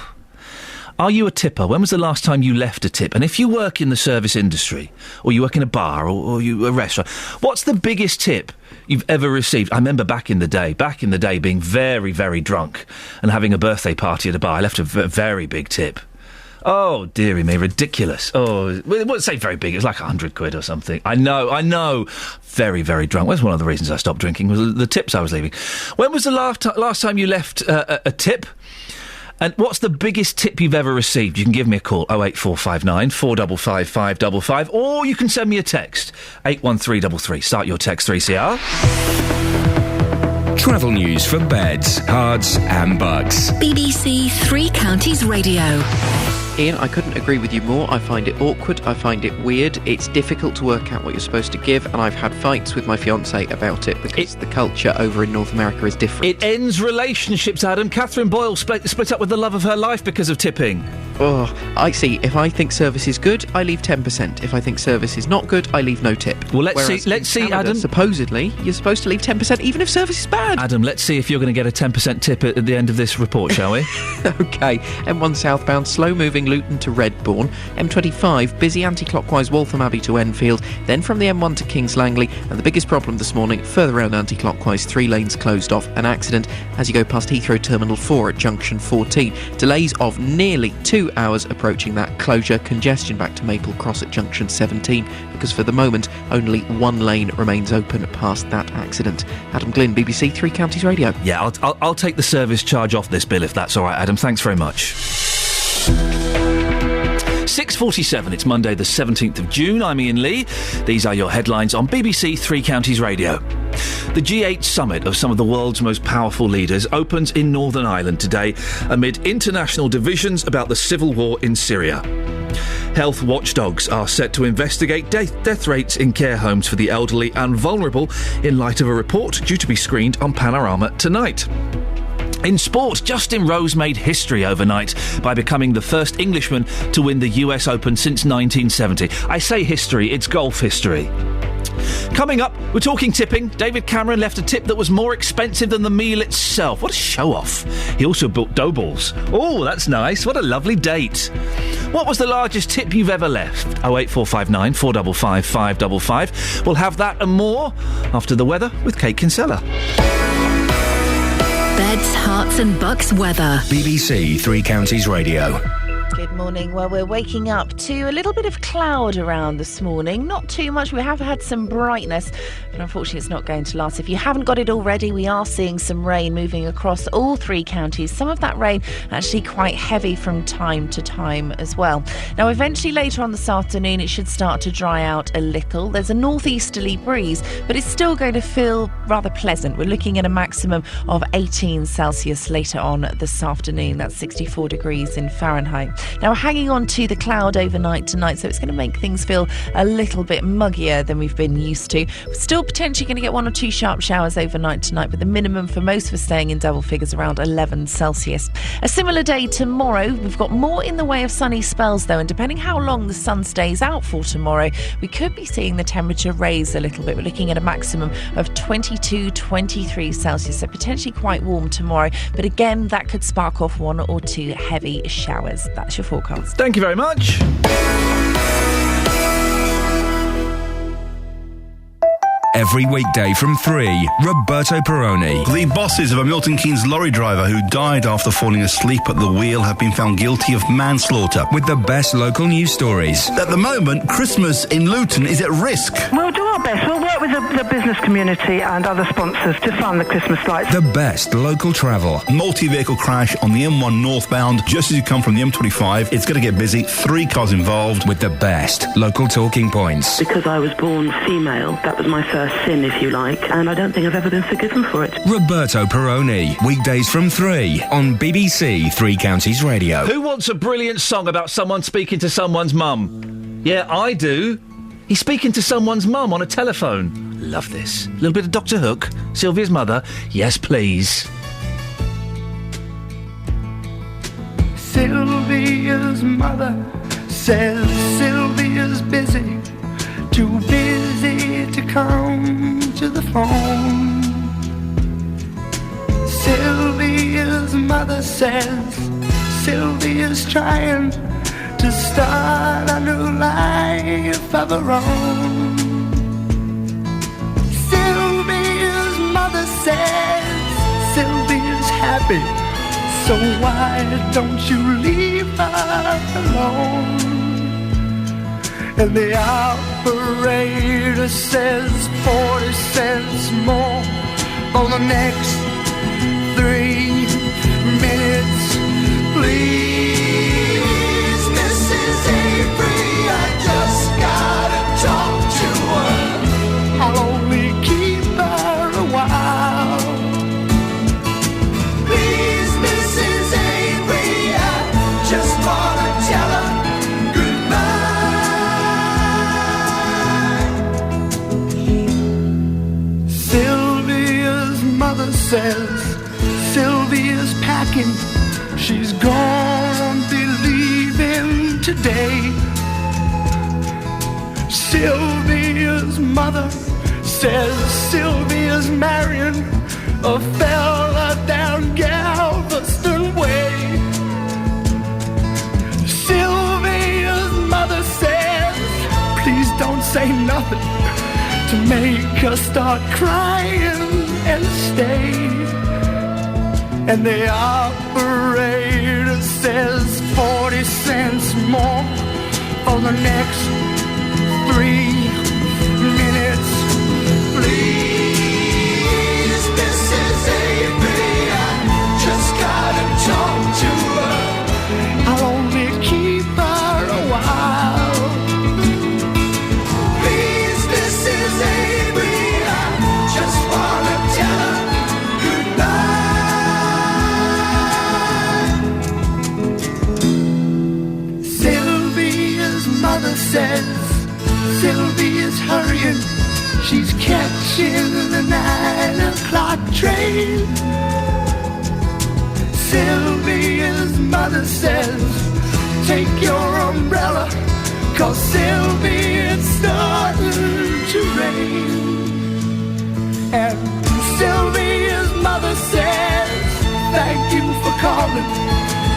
Are you a tipper? When was the last time you left a tip? And if you work in the service industry, or you work in a bar, or a restaurant, what's the biggest tip you've ever received? I remember back in the day being very, very drunk and having a birthday party at a bar. I left a very big tip. Oh, dearie me, ridiculous. Oh, I wouldn't say very big. It was like £100 or something. I know. Very, very drunk. That's one of the reasons I stopped drinking, was the tips I was leaving. When was the last time you left a tip? And what's the biggest tip you've ever received? You can give me a call, 08459 455 555, or you can send me a text, 81333. Start your text 3CR. Travel news for beds, cards and bugs. BBC Three Counties Radio. Iain, I couldn't agree with you more. I find it awkward. I find it weird. It's difficult to work out what you're supposed to give, and I've had fights with my fiancé about it because the culture over in North America is different. It ends relationships, Adam. Catherine Boyle split up with the love of her life because of tipping. Oh, I see. If I think service is good, I leave 10%. If I think service is not good, I leave no tip. Well, let's see, Canada, Adam. Supposedly, you're supposed to leave 10% even if service is bad. Adam, let's see if you're going to get a 10% tip at the end of this report, shall we? OK. M1 southbound, slow-moving Luton to Redbourne. M25, busy anti-clockwise Waltham Abbey to Enfield. Then from the M1 to Kings Langley. And the biggest problem this morning, further around anti-clockwise, 3 lanes closed off. An accident as you go past Heathrow Terminal 4 at junction 14. Delays of nearly 2 hours approaching that closure. Congestion back to Maple Cross at junction 17 because for the moment only 1 lane remains open past that accident. Adam Glynn, BBC Three Counties Radio. Yeah, I'll take the service charge off this bill if that's all right, Adam. Thanks very much. 6:47, it's Monday the 17th of June. I'm Iain Lee. These are your headlines on BBC Three Counties Radio. The G8 summit of some of the world's most powerful leaders opens in Northern Ireland today amid international divisions about the civil war in Syria. Health watchdogs are set to investigate death rates in care homes for the elderly and vulnerable in light of a report due to be screened on Panorama tonight. In sport, Justin Rose made history overnight by becoming the first Englishman to win the US Open since 1970. I say history, it's golf history. Coming up, we're talking tipping. David Cameron left a tip that was more expensive than the meal itself. What a show-off. He also built dough balls. Oh, that's nice. What a lovely date. What was the largest tip you've ever left? 08459 455 555. We'll have that and more after the weather with Kate Kinsella. Beds, Hearts and Bucks weather. BBC Three Counties Radio. Good morning. Well, we're waking up to a little bit of cloud around this morning. Not too much. We have had some brightness, but unfortunately it's not going to last. If you haven't got it already, we are seeing some rain moving across all three counties. Some of that rain actually quite heavy from time to time as well. Now, eventually later on this afternoon, it should start to dry out a little. There's a northeasterly breeze, but it's still going to feel rather pleasant. We're looking at a maximum of 18 Celsius later on this afternoon. That's 64 degrees in Fahrenheit. Now, we're hanging on to the cloud overnight tonight, so it's going to make things feel a little bit muggier than we've been used to. We're still potentially going to get 1 or 2 sharp showers overnight tonight, but the minimum for most of us staying in double figures around 11 Celsius. A similar day tomorrow. We've got more in the way of sunny spells, though, and depending how long the sun stays out for tomorrow, we could be seeing the temperature raise a little bit. We're looking at a maximum of 22, 23 Celsius, so potentially quite warm tomorrow. But again, that could spark off 1 or 2 heavy showers. That's your forecast. Thank you very much. Every weekday from 3, Roberto Perrone. The bosses of a Milton Keynes lorry driver who died after falling asleep at the wheel have been found guilty of manslaughter. With the best local news stories. At the moment, Christmas in Luton is at risk. We'll do our best. We'll work with the business community and other sponsors to fund the Christmas lights. The best local travel. Multi-vehicle crash on the M1 northbound just as you come from the M25. It's going to get busy. 3 cars involved. With the best local talking points. Because I was born female, that was my first sin, if you like, and I don't think I've ever been forgiven for it. Roberto Perrone, weekdays from 3 on BBC Three Counties Radio. Who wants a brilliant song about someone speaking to someone's mum? Yeah, I do. He's speaking to someone's mum on a telephone. Love this. A little bit of Dr. Hook, Sylvia's mother. Yes, please. Sylvia's mother says Sylvia's busy. Too busy to come to the phone. Sylvia's mother says Sylvia's trying to start a new life of her own. Sylvia's mother says Sylvia's happy, so why don't you leave her alone? And the operator says 40 cents more for the next 3 minutes. Please, Mrs. Avery, I just gotta talk to her. I'll only keep her a while. Please, Mrs. Avery, I just wanna tell her says Sylvia's packing. She's gonna be leaving today. Sylvia's mother says Sylvia's marrying a fella down Galveston Way. Sylvia's mother says, please don't say nothing to make her start crying and stay. And the operator says 40 cents more for the next 3 minutes. Please, Mrs. Avery, I just gotta talk to her. I'll only keep her a while. Please, Mrs. Avery, I just wanna Sylvia's hurrying. She's catching the 9 o'clock train. Sylvia's mother says, take your umbrella, 'cause Sylvia, it's starting to rain. And Sylvia's mother says, thank you for calling,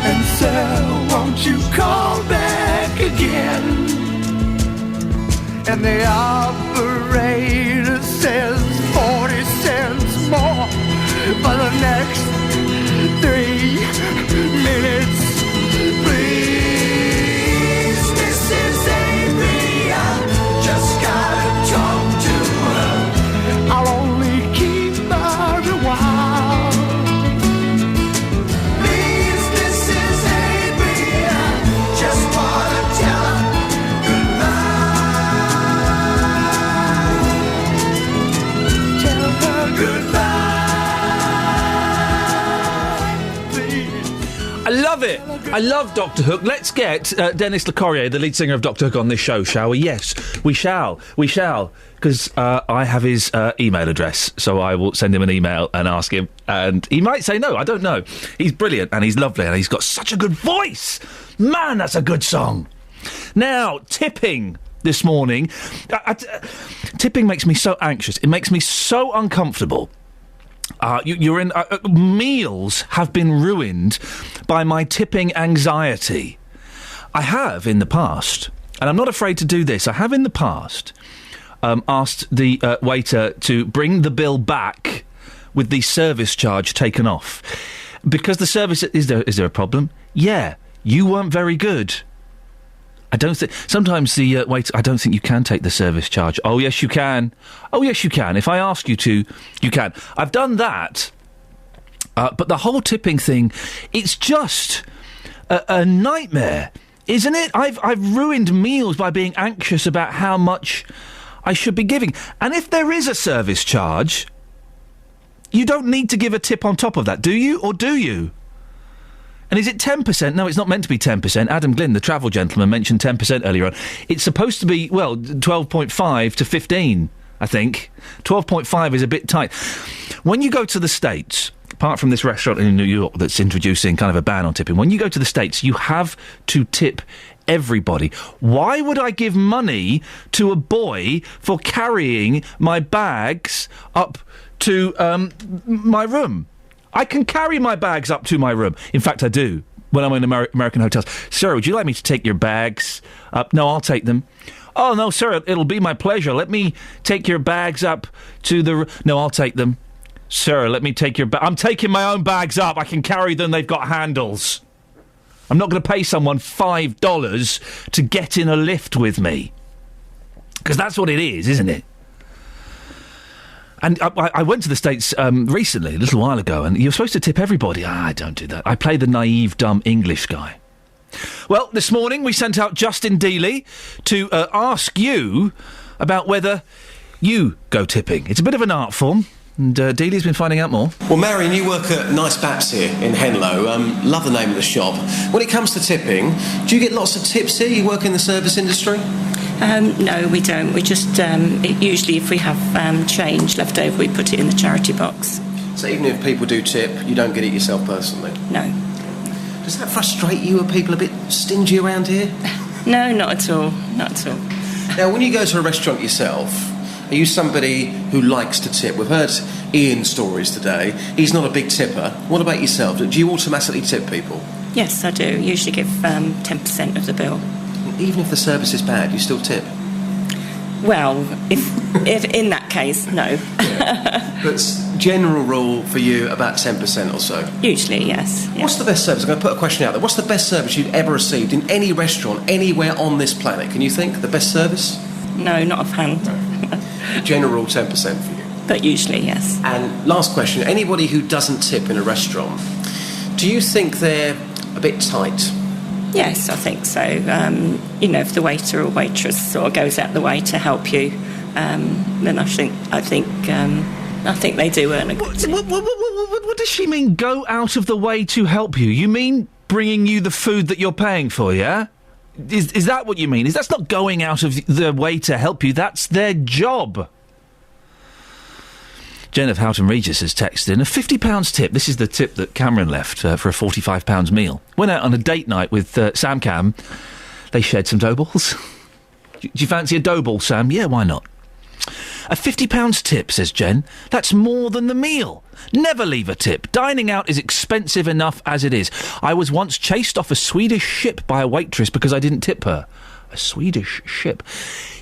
and sir, won't you call back again? And the operator says 40 cents more for the next 3 minutes. Please, Mrs. Avery, I just gotta talk to her. I'll only keep her a while. Please, Mrs. Avery, I just wanna tell her goodbye. Tell her goodbye, please. I love it. I love Doctor Hook. Let's get Dennis Le Corrier, the lead singer of Doctor Hook, on this show, shall we? Yes, we shall. We shall. Because I have his email address, so I will send him an email and ask him. And he might say no, I don't know. He's brilliant and he's lovely and he's got such a good voice. Man, that's a good song. Now, tipping this morning. Tipping makes me so anxious. It makes me so uncomfortable. You're in meals have been ruined by my tipping anxiety. I have in the past, and I'm not afraid to do this. I have in the past asked the waiter to bring the bill back with the service charge taken off, because the service is there a problem? Yeah, you weren't very good. I don't think... Sometimes the waiter... I don't think you can take the service charge. Oh, yes, you can. Oh, yes, you can. If I ask you to, you can. I've done that. But the whole tipping thing, it's just a nightmare, isn't it? I've ruined meals by being anxious about how much I should be giving. And if there is a service charge, you don't need to give a tip on top of that, do you? Or do you? And is it 10%? No, it's not meant to be 10%. Adam Glynn, the travel gentleman, mentioned 10% earlier on. It's supposed to be, well, 12.5 to 15, I think. 12.5 is a bit tight. When you go to the States, apart from this restaurant in New York that's introducing kind of a ban on tipping, when you go to the States, you have to tip everybody. Why would I give money to a boy for carrying my bags up to my room? I can carry my bags up to my room. In fact, I do, when I'm in American hotels. Sir, would you like me to take your bags up? No, I'll take them. Oh, no, sir, it'll be my pleasure. Let me take your bags up to the... No, I'll take them. Sir, let me take your... I'm taking my own bags up. I can carry them. They've got handles. I'm not going to pay someone $5 to get in a lift with me. Because that's what it is, isn't it? And I went to the States recently, a little while ago, and you're supposed to tip everybody. I don't do that. I play the naive, dumb English guy. Well, this morning we sent out Justin Dealey to ask you about whether you go tipping. It's a bit of an art form, and Dealey's been finding out more. Well, Marion, you work at Nice Baps here in Henlow. Love the name of the shop. When it comes to tipping, do you get lots of tips here? You work in the service industry? No, we don't. We just, usually if we have change left over, we put it in the charity box. So even if people do tip, you don't get it yourself personally? No. Does that frustrate you? Are people a bit stingy around here? No, not at all. Not at all. Now, when you go to a restaurant yourself, are you somebody who likes to tip? We've heard Iain's stories today. He's not a big tipper. What about yourself? Do you automatically tip people? Yes, I do. Usually give 10% of the bill. Even if the service is bad, you still tip? Well, if in that case, no. Yeah. But general rule for you, about 10% or so? Usually, yes. Yeah. What's the best service? I'm going to put a question out there. What's the best service you've ever received in any restaurant, anywhere on this planet? Can you think? The best service? No, not offhand. No. General rule, 10% for you? But usually, yes. And last question. Anybody who doesn't tip in a restaurant, do you think they're a bit tight? Yes, I think so. If the waiter or waitress sort of goes out the way to help you, then I think they do earn a good tip. What does she mean, go out of the way to help you? You mean bringing you the food that you're paying for, yeah? Is that what you mean? That's not going out of their way to help you. That's their job. Jen of Houghton Regis has texted in a £50 tip. This is the tip that Cameron left for a £45 meal. Went out on a date night with Sam Cam. They shared some dough balls. Do you fancy a dough ball, Sam? Yeah, why not? A £50 tip, says Jen. That's more than the meal. Never leave a tip. Dining out is expensive enough as it is. I was once chased off a Swedish ship by a waitress because I didn't tip her. A Swedish ship.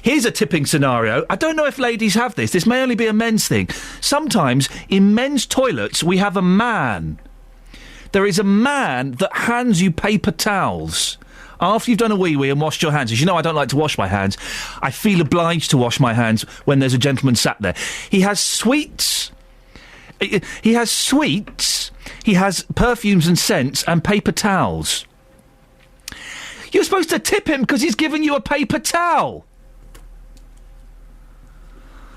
Here's a tipping scenario. I don't know if ladies have this. This may only be a men's thing. Sometimes in men's toilets we have a man. There is a man that hands you paper towels. After you've done a wee-wee and washed your hands, as you know I don't like to wash my hands, I feel obliged to wash my hands when there's a gentleman sat there. He has sweets. He has sweets. He has perfumes and scents and paper towels. You're supposed to tip him because he's given you a paper towel.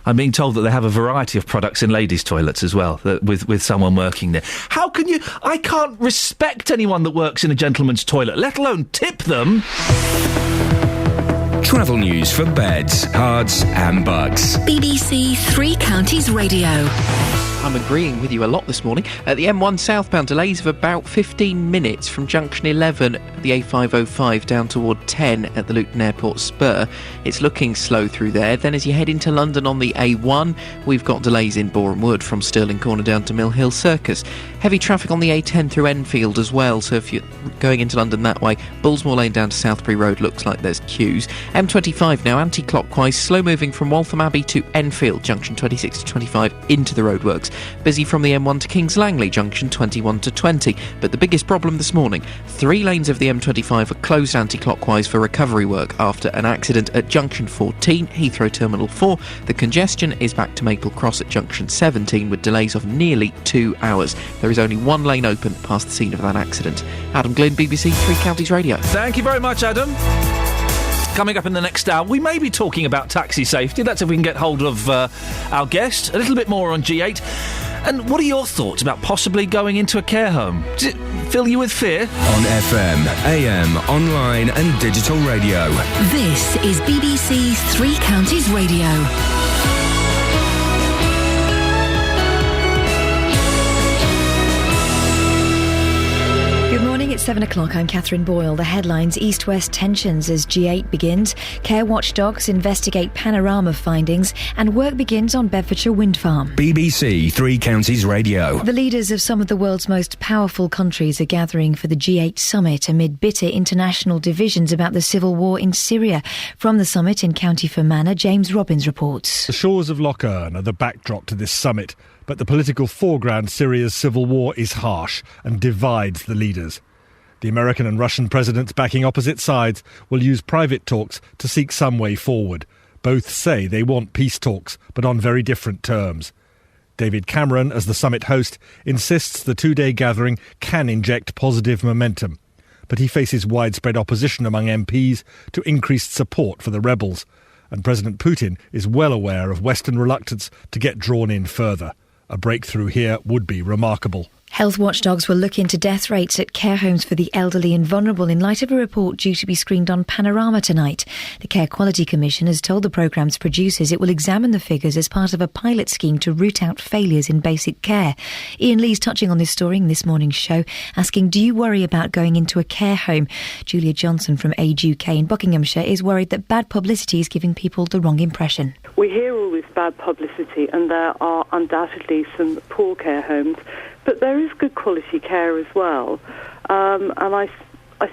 I'm being told that they have a variety of products in ladies' toilets as well, with someone working there. How can you... I can't respect anyone that works in a gentleman's toilet, let alone tip them. Travel news for beds, cards and bugs. BBC Three Counties Radio. I'm agreeing with you a lot this morning. At the M1 southbound, delays of about 15 minutes from junction 11 at the A505 down toward 10 at the Luton Airport Spur. It's looking slow through there. Then as you head into London on the A1, we've got delays in Boreham Wood from Stirling Corner down to Mill Hill Circus. Heavy traffic on the A10 through Enfield as well, so if you're going into London that way, Bullsmore Lane down to Southbury Road looks like there's queues. M25 now anti-clockwise, slow moving from Waltham Abbey to Enfield, junction 26 to 25 into the roadworks. Busy from the M1 to Kings Langley, junction 21 to 20. But the biggest problem this morning, 3 lanes of the M25 are closed anti-clockwise for recovery work after an accident at junction 14, Heathrow Terminal 4. The congestion is back to Maple Cross at junction 17 with delays of nearly 2 hours. There is only 1 lane open past the scene of that accident. Adam Glynn, BBC Three Counties Radio. Thank you very much, Adam. Coming up in the next hour, we may be talking about taxi safety. That's if we can get hold of our guest. A little bit more on G8. And what are your thoughts about possibly going into a care home? Does it fill you with fear? On FM, AM, online and digital radio. This is BBC Three Counties Radio. Good morning, it's 7 o'clock. I'm Catherine Boyle. The headlines: East-West tensions as G8 begins, care watchdogs investigate panorama findings, and work begins on Bedfordshire wind farm. BBC Three Counties Radio. The leaders of some of the world's most powerful countries are gathering for the G8 summit amid bitter international divisions about the civil war in Syria. From the summit in County Fermanagh, James Robbins reports. The shores of Loch Earn are the backdrop to this summit, but the political foreground, Syria's civil war, is harsh and divides the leaders. The American and Russian presidents, backing opposite sides, will use private talks to seek some way forward. Both say they want peace talks, but on very different terms. David Cameron, as the summit host, insists the 2-day gathering can inject positive momentum. But he faces widespread opposition among MPs to increased support for the rebels. And President Putin is well aware of Western reluctance to get drawn in further. A breakthrough here would be remarkable. Health watchdogs will look into death rates at care homes for the elderly and vulnerable in light of a report due to be screened on Panorama tonight. The Care Quality Commission has told the programme's producers it will examine the figures as part of a pilot scheme to root out failures in basic care. Iain Lee's touching on this story in this morning's show, asking, do you worry about going into a care home? Julia Johnson from Age UK in Buckinghamshire is worried that bad publicity is giving people the wrong impression. We hear all this bad publicity, and there are undoubtedly some poor care homes, but there is good quality care as well. And I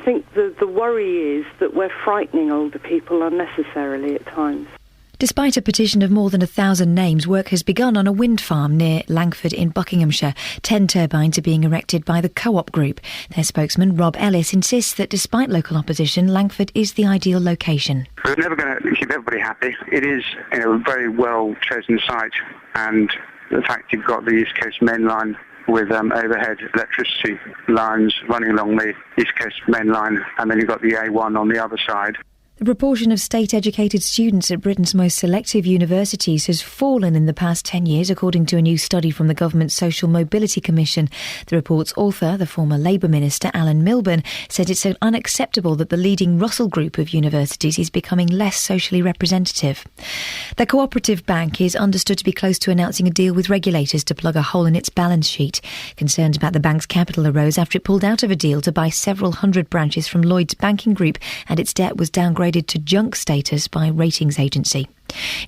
think the worry is that we're frightening older people unnecessarily at times. Despite a petition of more than 1,000 names, work has begun on a wind farm near Langford in Buckinghamshire. 10 turbines are being erected by the Co-op Group. Their spokesman, Rob Ellis, insists that despite local opposition, Langford is the ideal location. We're never going to keep everybody happy. It is a very well-chosen site, and the fact you've got the East Coast Main Line with overhead electricity lines running along the East Coast Main Line, and then you've got the A1 on the other side. The proportion of state-educated students at Britain's most selective universities has fallen in the past 10 years, according to a new study from the Government Social Mobility Commission. The report's author, the former Labour Minister Alan Milburn, said it's unacceptable that the leading Russell Group of universities is becoming less socially representative. The Cooperative Bank is understood to be close to announcing a deal with regulators to plug a hole in its balance sheet. Concerns about the bank's capital arose after it pulled out of a deal to buy several hundred branches from Lloyds Banking Group, and its debt was downgraded to junk status by a ratings agency.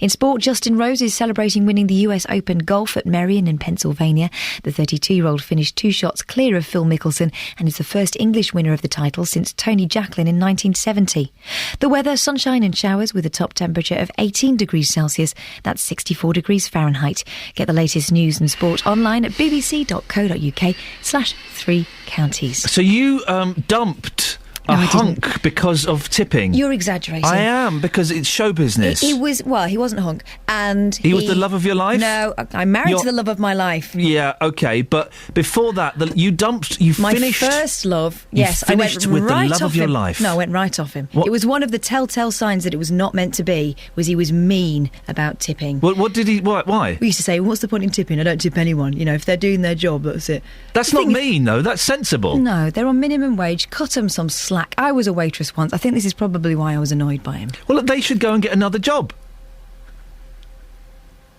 In sport, Justin Rose is celebrating winning the US Open golf at Merion in Pennsylvania. The 32-year-old finished 2 shots clear of Phil Mickelson and is the first English winner of the title since Tony Jacklin in 1970. The weather, sunshine and showers with a top temperature of 18 degrees Celsius. That's 64 degrees Fahrenheit. Get the latest news and sport online at bbc.co.uk/3counties. So you dumped a hunk because of tipping. You're exaggerating. I am, because it's show business. He wasn't a hunk. And he was the love of your life? No, I'm married to the love of my life. Yeah, OK, but before that, you finished... My first love, yes. I went with right the love off of your him. life. No, I went right off him. What? It was one of the telltale signs that it was not meant to be, was he was mean about tipping. What did he... Why? We used to say, what's the point in tipping? I don't tip anyone. You know, if they're doing their job, that's it. That's not mean, though. That's sensible. No, they're on minimum wage. Cut them some slack. I was a waitress once. I think this is probably why I was annoyed by him. Well, they should go and get another job.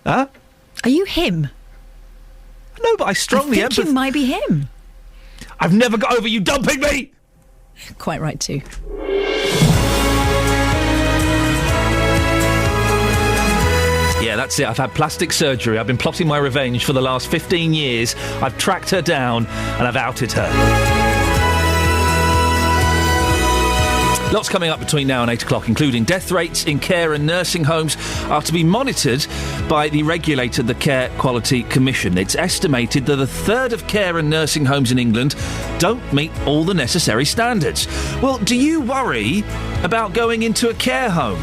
Huh? Are you him? No, but I strongly I think you might be him. I've never got over you dumping me! Quite right, too. Yeah, that's it. I've had plastic surgery. I've been plotting my revenge for the last 15 years. I've tracked her down and I've outed her. Lots coming up between now and 8 o'clock, including death rates in care and nursing homes are to be monitored by the regulator, the Care Quality Commission. It's estimated that a third of care and nursing homes in England don't meet all the necessary standards. Well, do you worry about going into a care home?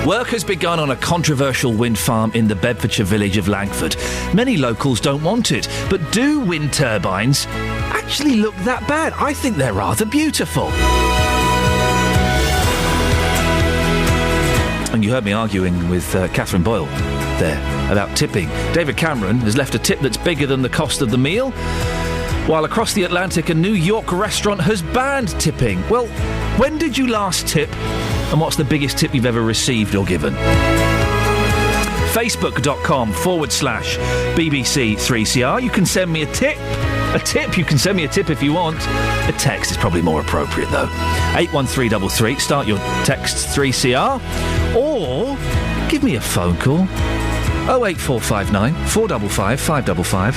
Work has begun on a controversial wind farm in the Bedfordshire village of Langford. Many locals don't want it, but do wind turbines actually look that bad? I think they're rather beautiful. And you heard me arguing with Catherine Boyle there about tipping. David Cameron has left a tip that's bigger than the cost of the meal, while across the Atlantic a New York restaurant has banned tipping. Well, when did you last tip? And what's the biggest tip you've ever received or given? Facebook.com/BBC3CR. You can send me a tip. You can send me a tip if you want. A text is probably more appropriate, though. 81333. Start your text 3CR. Or give me a phone call. 08459 455 555.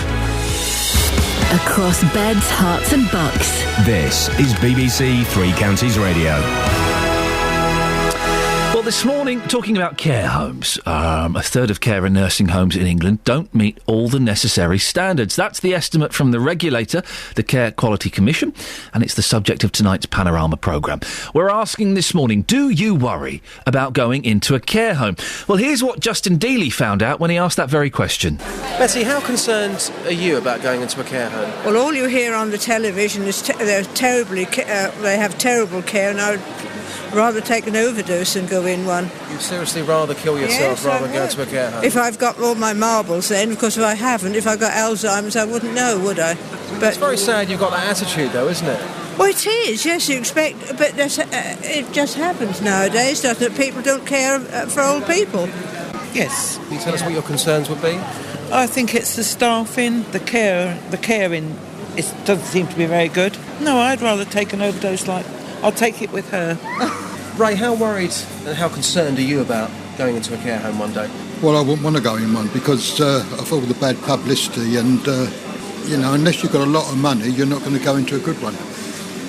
Across beds, hearts and bucks. This is BBC Three Counties Radio. Well, this morning, talking about care homes. A third of care and nursing homes in England don't meet all the necessary standards. That's the estimate from the regulator, the Care Quality Commission, and it's the subject of tonight's Panorama programme. We're asking this morning, do you worry about going into a care home? Well, here's what Justin Dealey found out when he asked that very question. Betty, how concerned are you about going into a care home? Well, all you hear on the television is they have terrible care, and I would rather take an overdose than go in one. You'd seriously rather kill yourself rather than go to a care home? If I've got all my marbles then, because if I haven't, if I got Alzheimer's, I wouldn't know, would I? But it's very sad you've got that attitude, though, isn't it? Well, it is, yes, you expect, but it just happens nowadays, doesn't it? People don't care for old people. Yes. Can you tell us what your concerns would be? I think it's the staffing, the caring, it doesn't seem to be very good. No, I'd rather take an overdose I'll take it with her. Ray, how worried and how concerned are you about going into a care home one day? Well, I wouldn't want to go in one because of all the bad publicity and, unless you've got a lot of money, you're not going to go into a good one.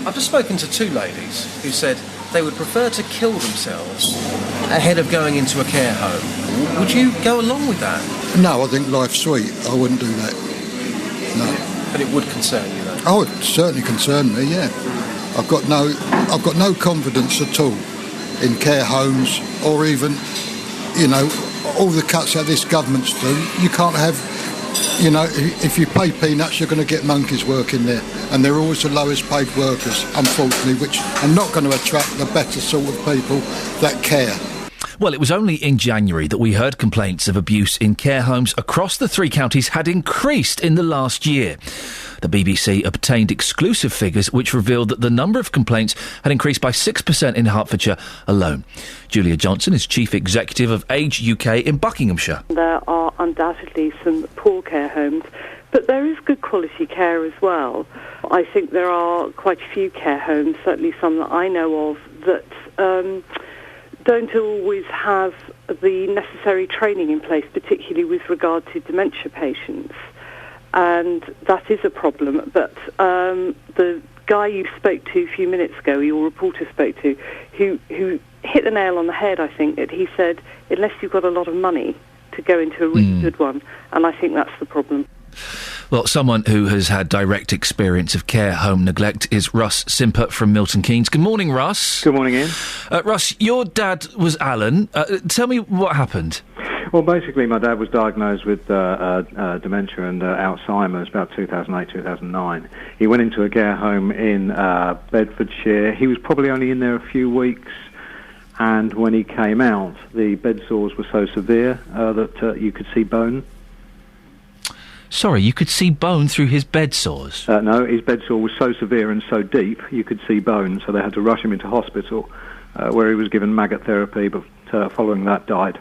I've just spoken to 2 ladies who said they would prefer to kill themselves ahead of going into a care home. Would you go along with that? No, I think life's sweet. I wouldn't do that. No. But it would concern you, though? Oh, it certainly concern me, yeah. I've got no confidence at all in care homes or even, all the cuts that this government's do. You can't have You know, if you pay peanuts, you're going to get monkeys working there. And they're always the lowest paid workers, unfortunately, which are not going to attract the better sort of people that care. Well, it was only in January that we heard complaints of abuse in care homes across the 3 counties had increased in the last year. The BBC obtained exclusive figures which revealed that the number of complaints had increased by 6% in Hertfordshire alone. Julia Johnson is Chief Executive of Age UK in Buckinghamshire. There are undoubtedly some poor care homes, but there is good quality care as well. I think there are quite a few care homes, certainly some that I know of, that don't always have the necessary training in place, particularly with regard to dementia patients. And that is a problem. But the guy you spoke to a few minutes ago, your reporter spoke to, who hit the nail on the head, I think, that he said, unless you've got a lot of money to go into a really good one, and I think that's the problem. Well, someone who has had direct experience of care home neglect is Russ Simper from Milton Keynes. Good morning, Russ. Good morning, Ian. Russ, your dad was Alan. Tell me what happened. Well, basically, my dad was diagnosed with dementia and Alzheimer's about 2008, 2009. He went into a care home in Bedfordshire. He was probably only in there a few weeks, and when he came out, the bed sores were so severe that you could see bone. Sorry, you could see bone through his bed sores? No, his bed sore was so severe and so deep, you could see bone, so they had to rush him into hospital, where he was given maggot therapy, but following that died.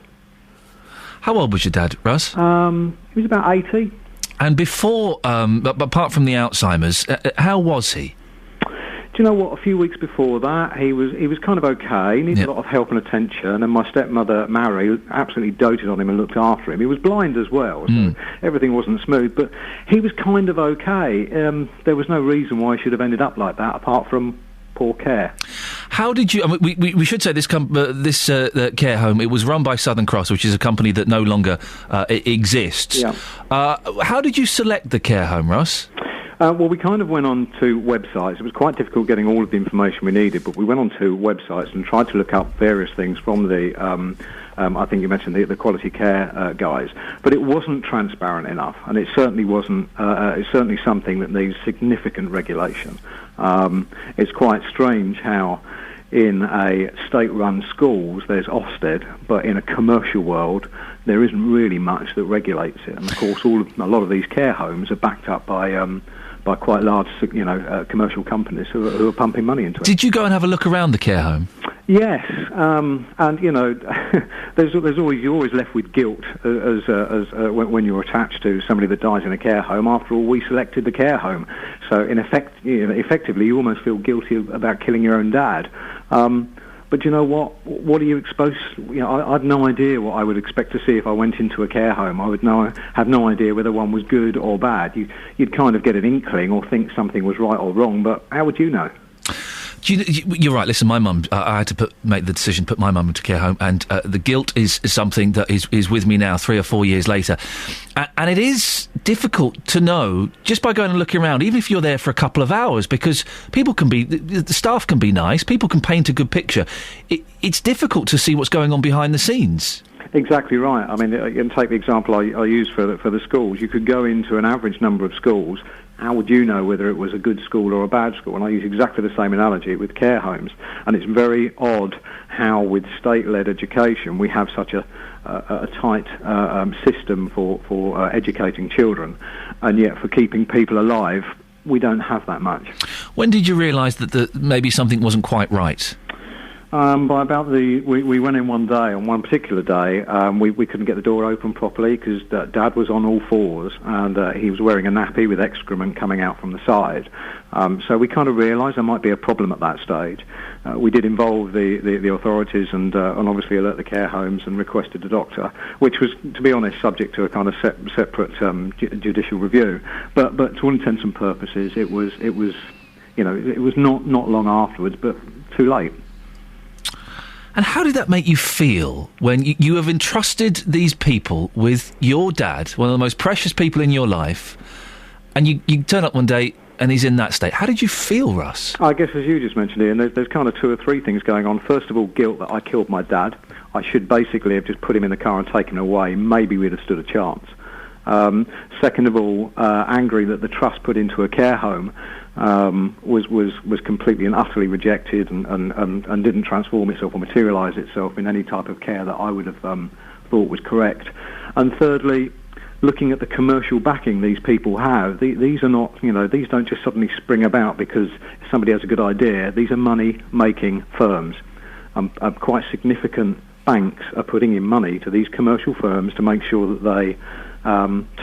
How old was your dad, Russ? He was about 80. And before, apart from the Alzheimer's, how was he? Do you know what? A few weeks before that, he was kind of okay. He needed a lot of help and attention. And my stepmother, Mary, absolutely doted on him and looked after him. He was blind as well, so everything wasn't smooth. But he was kind of okay. There was no reason why he should have ended up like that, apart from poor care. How did you... I mean, we should say this care home, it was run by Southern Cross, which is a company that no longer exists. Yeah. How did you select the care home, Russ? Well, we kind of went on to websites. It was quite difficult getting all of the information we needed, but we went on to websites and tried to look up various things from the... I think you mentioned the quality care guys, but it wasn't transparent enough, and it certainly wasn't. It's certainly something that needs significant regulation. It's quite strange how in a state-run schools there's Ofsted, but in a commercial world there isn't really much that regulates it. And of course, a lot of these care homes are backed up by quite large, commercial companies who are pumping money into it. Did you go and have a look around the care home? Yes, and you're always left with guilt when you're attached to somebody that dies in a care home. After all, we selected the care home, so in effect, effectively, you almost feel guilty about killing your own dad. But you know what? What are you exposed? I had no idea what I would expect to see if I went into a care home. I would have no idea whether one was good or bad. You'd kind of get an inkling or think something was right or wrong, but how would you know? You're right. Listen, my mum, I had to make the decision to put my mum into care home, and the guilt is something that is with me now 3 or 4 years later. And it is difficult to know just by going and looking around, even if you're there for a couple of hours, because the staff can be nice, people can paint a good picture. It's difficult to see what's going on behind the scenes. Exactly right. I mean, and take the example I use for the schools. You could go into an average number of schools. How would you know whether it was a good school or a bad school? And I use exactly the same analogy with care homes. And it's very odd how with state-led education we have such a tight system for educating children, and yet for keeping people alive we don't have that much. When did you realise that maybe something wasn't quite right? By about we went in one day, on one particular day, we couldn't get the door open properly because Dad was on all fours and he was wearing a nappy with excrement coming out from the side. So we kind of realised there might be a problem at that stage. We did involve the authorities and obviously alert the care homes and requested a doctor, which was, to be honest, subject to a kind of separate judicial review. But to all intents and purposes, it was not long afterwards, but too late. And how did that make you feel when you have entrusted these people with your dad, one of the most precious people in your life, and you turn up one day and he's in that state? How did you feel, Russ? I guess, as you just mentioned, Ian, there's kind of 2 or 3 things going on. First of all, guilt that I killed my dad. I should basically have just put him in the car and taken him away. Maybe we'd have stood a chance. Second of all, angry that the trust put into a care home was completely and utterly rejected and didn't transform itself or materialise itself in any type of care that I would have thought was correct. And thirdly, looking at the commercial backing these people have, these are not, these don't just suddenly spring about because somebody has a good idea. These are money-making firms. Quite significant banks are putting in money to these commercial firms to make sure that they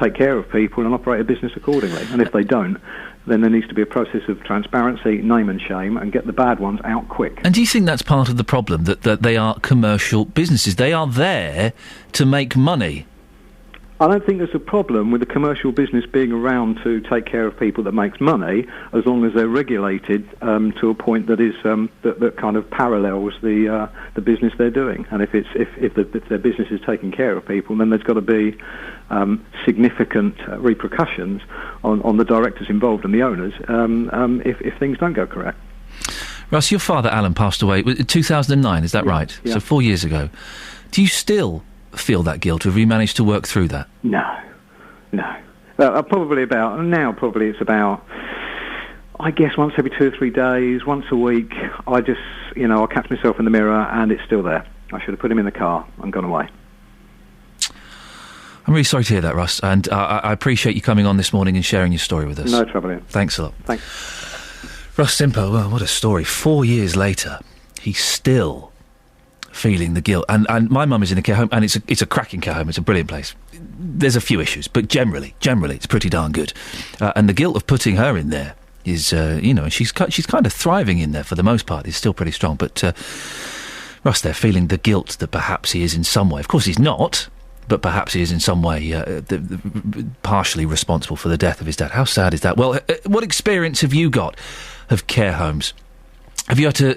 take care of people and operate a business accordingly. And if they don't, then there needs to be a process of transparency, name and shame, and get the bad ones out quick. And do you think that's part of the problem, that they are commercial businesses? They are there to make money. I don't think there's a problem with a commercial business being around to take care of people that makes money, as long as they're regulated to a point that is that kind of parallels the business they're doing. And if their business is taking care of people, then there's got to be significant repercussions on the directors involved and the owners if things don't go correct. Russ, your father Alan passed away in 2009. Is that right? Yeah. So 4 years ago. Do you still feel that guilt? Have you managed to work through that? No. Probably it's about, I guess, once every 2 or 3 days, once a week. I just, I catch myself in the mirror and it's still there. I should have put him in the car and gone away. I'm really sorry to hear that, Russ, and I appreciate you coming on this morning and sharing your story with us. No trouble, Iain. Thanks a lot. Thanks. Russ Simpo, well, what a story. 4 years later, he's still feeling the guilt. And my mum is in a care home, and it's a cracking care home. It's a brilliant place. There's a few issues, but generally, it's pretty darn good. And the guilt of putting her in there is, and she's kind of thriving in there for the most part. It's still pretty strong. But Russ there feeling the guilt that perhaps he is in some way. Of course, he's not, but perhaps he is in some way partially responsible for the death of his dad. How sad is that? Well, what experience have you got of care homes? Have you had to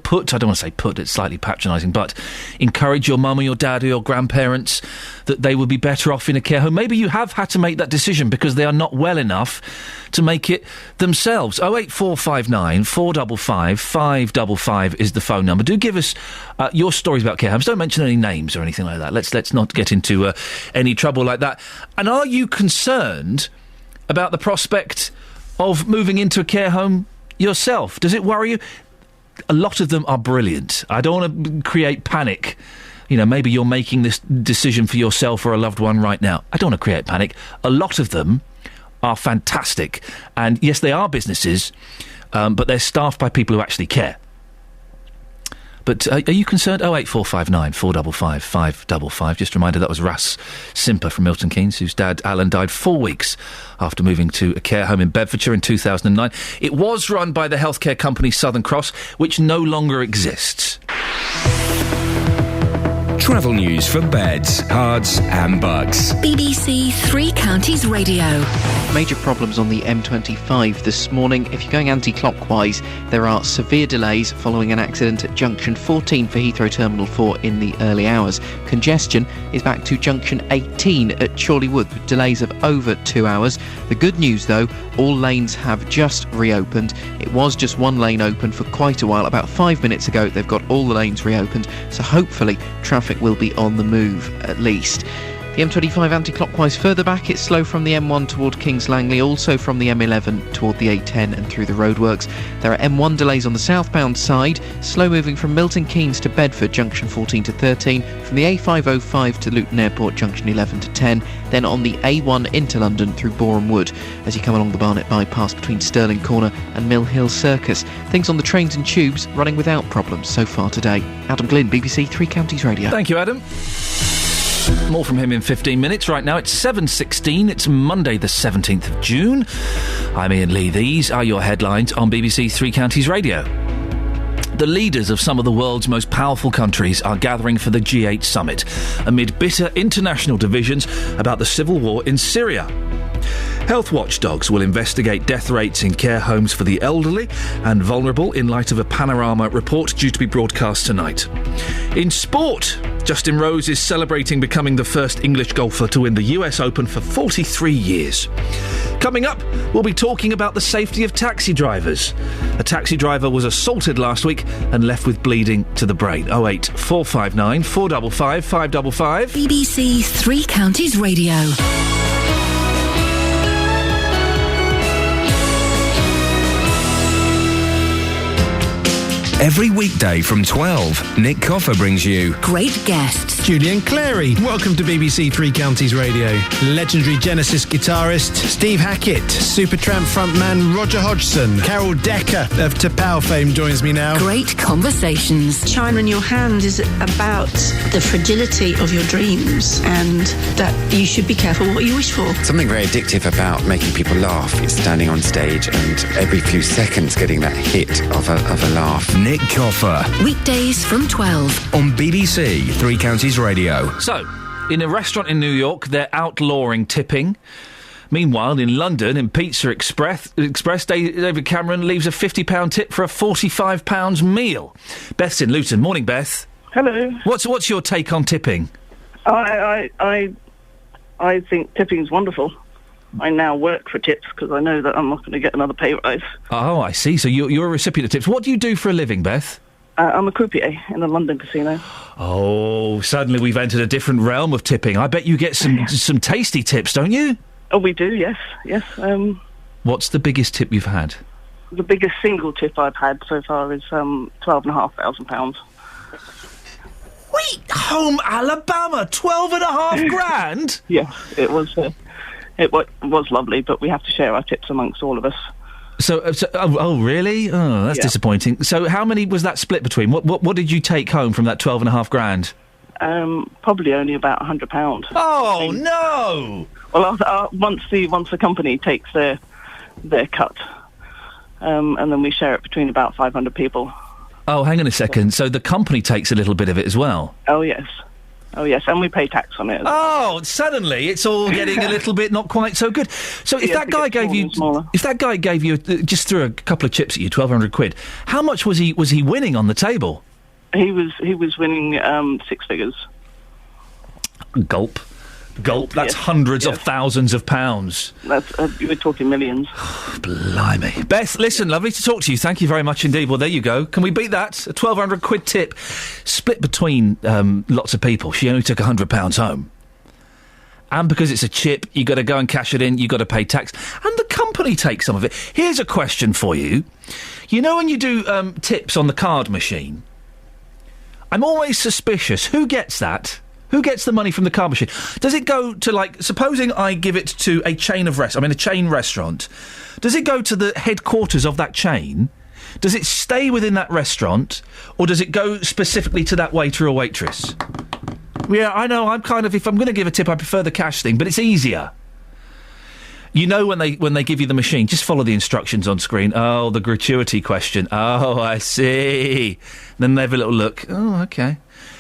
put, I don't want to say put, it's slightly patronising, but encourage your mum or your dad or your grandparents that they would be better off in a care home? Maybe you have had to make that decision because they are not well enough to make it themselves. 08459 455 555 is the phone number. Do give us your stories about care homes. Don't mention any names or anything like that. Let's not get into any trouble like that. And are you concerned about the prospect of moving into a care home yourself? Does it worry you? A lot of them are brilliant. I don't want to create panic. Maybe you're making this decision for yourself or a loved one right now. I don't want to create panic. A lot of them are fantastic. And yes, they are businesses, but they're staffed by people who actually care. But are you concerned? 08459 455 555. Just a reminder, that was Russ Simper from Milton Keynes, whose dad, Alan, died 4 weeks after moving to a care home in Bedfordshire in 2009. It was run by the healthcare company Southern Cross, which no longer exists. Travel news for beds, cards and bugs. BBC Three Counties Radio. Major problems on the M25 this morning. If you're going anti-clockwise, there are severe delays following an accident at junction 14 for Heathrow Terminal 4 in the early hours. Congestion is back to junction 18 at Chorleywood with delays of over 2 hours. The good news, though, all lanes have just reopened. It was just one lane open for quite a while. About 5 minutes ago, they've got all the lanes reopened, so hopefully traffic will be on the move at least. The M25 anti-clockwise further back, it's slow from the M1 toward Kings Langley, also from the M11 toward the A10 and through the roadworks. There are M1 delays on the southbound side, slow moving from Milton Keynes to Bedford, junction 14 to 13, from the A505 to Luton Airport, junction 11 to 10, then on the A1 into London through Boreham Wood as you come along the Barnet bypass between Stirling Corner and Mill Hill Circus. Things on the trains and tubes running without problems so far today. Adam Glynn, BBC Three Counties Radio. Thank you, Adam. More from him in 15 minutes. Right now it's 7:16. It's Monday the 17th of June. I'm Iain Lee. These are your headlines on BBC Three Counties Radio. The leaders of some of the world's most powerful countries are gathering for the G8 summit amid bitter international divisions about the civil war in Syria. Health watchdogs will investigate death rates in care homes for the elderly and vulnerable in light of a Panorama report due to be broadcast tonight. In sport, Justin Rose is celebrating becoming the first English golfer to win the US Open for 43 years. Coming up, we'll be talking about the safety of taxi drivers. A taxi driver was assaulted last week and left with bleeding to the brain. 08 459 455 555. BBC Three Counties Radio. Every weekday from 12, Nick Coffer brings you great guests. Julian Clary, welcome to BBC Three Counties Radio. Legendary Genesis guitarist Steve Hackett, Supertramp frontman Roger Hodgson, Carol Decker of Tapao fame joins me now. Great conversations. China in your hand is about the fragility of your dreams and that you should be careful what you wish for. Something very addictive about making people laugh is standing on stage and every few seconds getting that hit of a laugh. Nick Coffer. Weekdays from 12 on BBC Three Counties Radio. So, in a restaurant in New York, they're outlawing tipping. Meanwhile, in London, in Pizza Express, David Cameron leaves a £50 tip for a £45 meal. Beth's in Luton. Morning, Beth. Hello. What's your take on tipping? I think tipping's wonderful. I now work for tips because I know that I'm not going to get another pay rise. Oh, I see. So you're a recipient of tips. What do you do for a living, Beth? I'm a croupier in a London casino. Oh, suddenly we've entered a different realm of tipping. I bet you get some tasty tips, don't you? Oh, we do, yes. What's the biggest tip you've had? The biggest single tip I've had so far is £12,500. Sweet home Alabama, 12.5 grand? Yes, it was. It was lovely, but we have to share our tips amongst all of us. So really? Oh, that's disappointing. So how many was that split between? What did you take home from that 12.5 grand? Probably only about £100. Oh no! Well, once the company takes their cut, and then we share it between about 500 people. Oh, hang on a second. So the company takes a little bit of it as well? Oh yes, and we pay tax on it. Oh, suddenly it's all getting a little bit not quite so good. So if that guy gave you, just threw a couple of chips at you, 1,200 quid, how much was he winning on the table? He was winning 6 figures. Gulp. That's hundreds of thousands of pounds. That's we're talking millions. Blimey. Beth, listen, lovely to talk to you. Thank you very much indeed. Well, there you go. Can we beat that? A 1,200 quid tip split between lots of people. She only took £100 home. And because it's a chip, you got to go and cash it in. You got to pay tax, and the company takes some of it. Here's a question for you. You know when you do tips on the card machine, I'm always suspicious. Who gets that? Who gets the money from the card machine? Does it go to, like, supposing I give it to a chain of a chain restaurant, does it go to the headquarters of that chain? Does it stay within that restaurant? Or does it go specifically to that waiter or waitress? Yeah, I know, if I'm going to give a tip, I prefer the cash thing, but it's easier. You know when they give you the machine, just follow the instructions on screen. Oh, the gratuity question. Oh, I see. Then they have a little look. Oh, okay.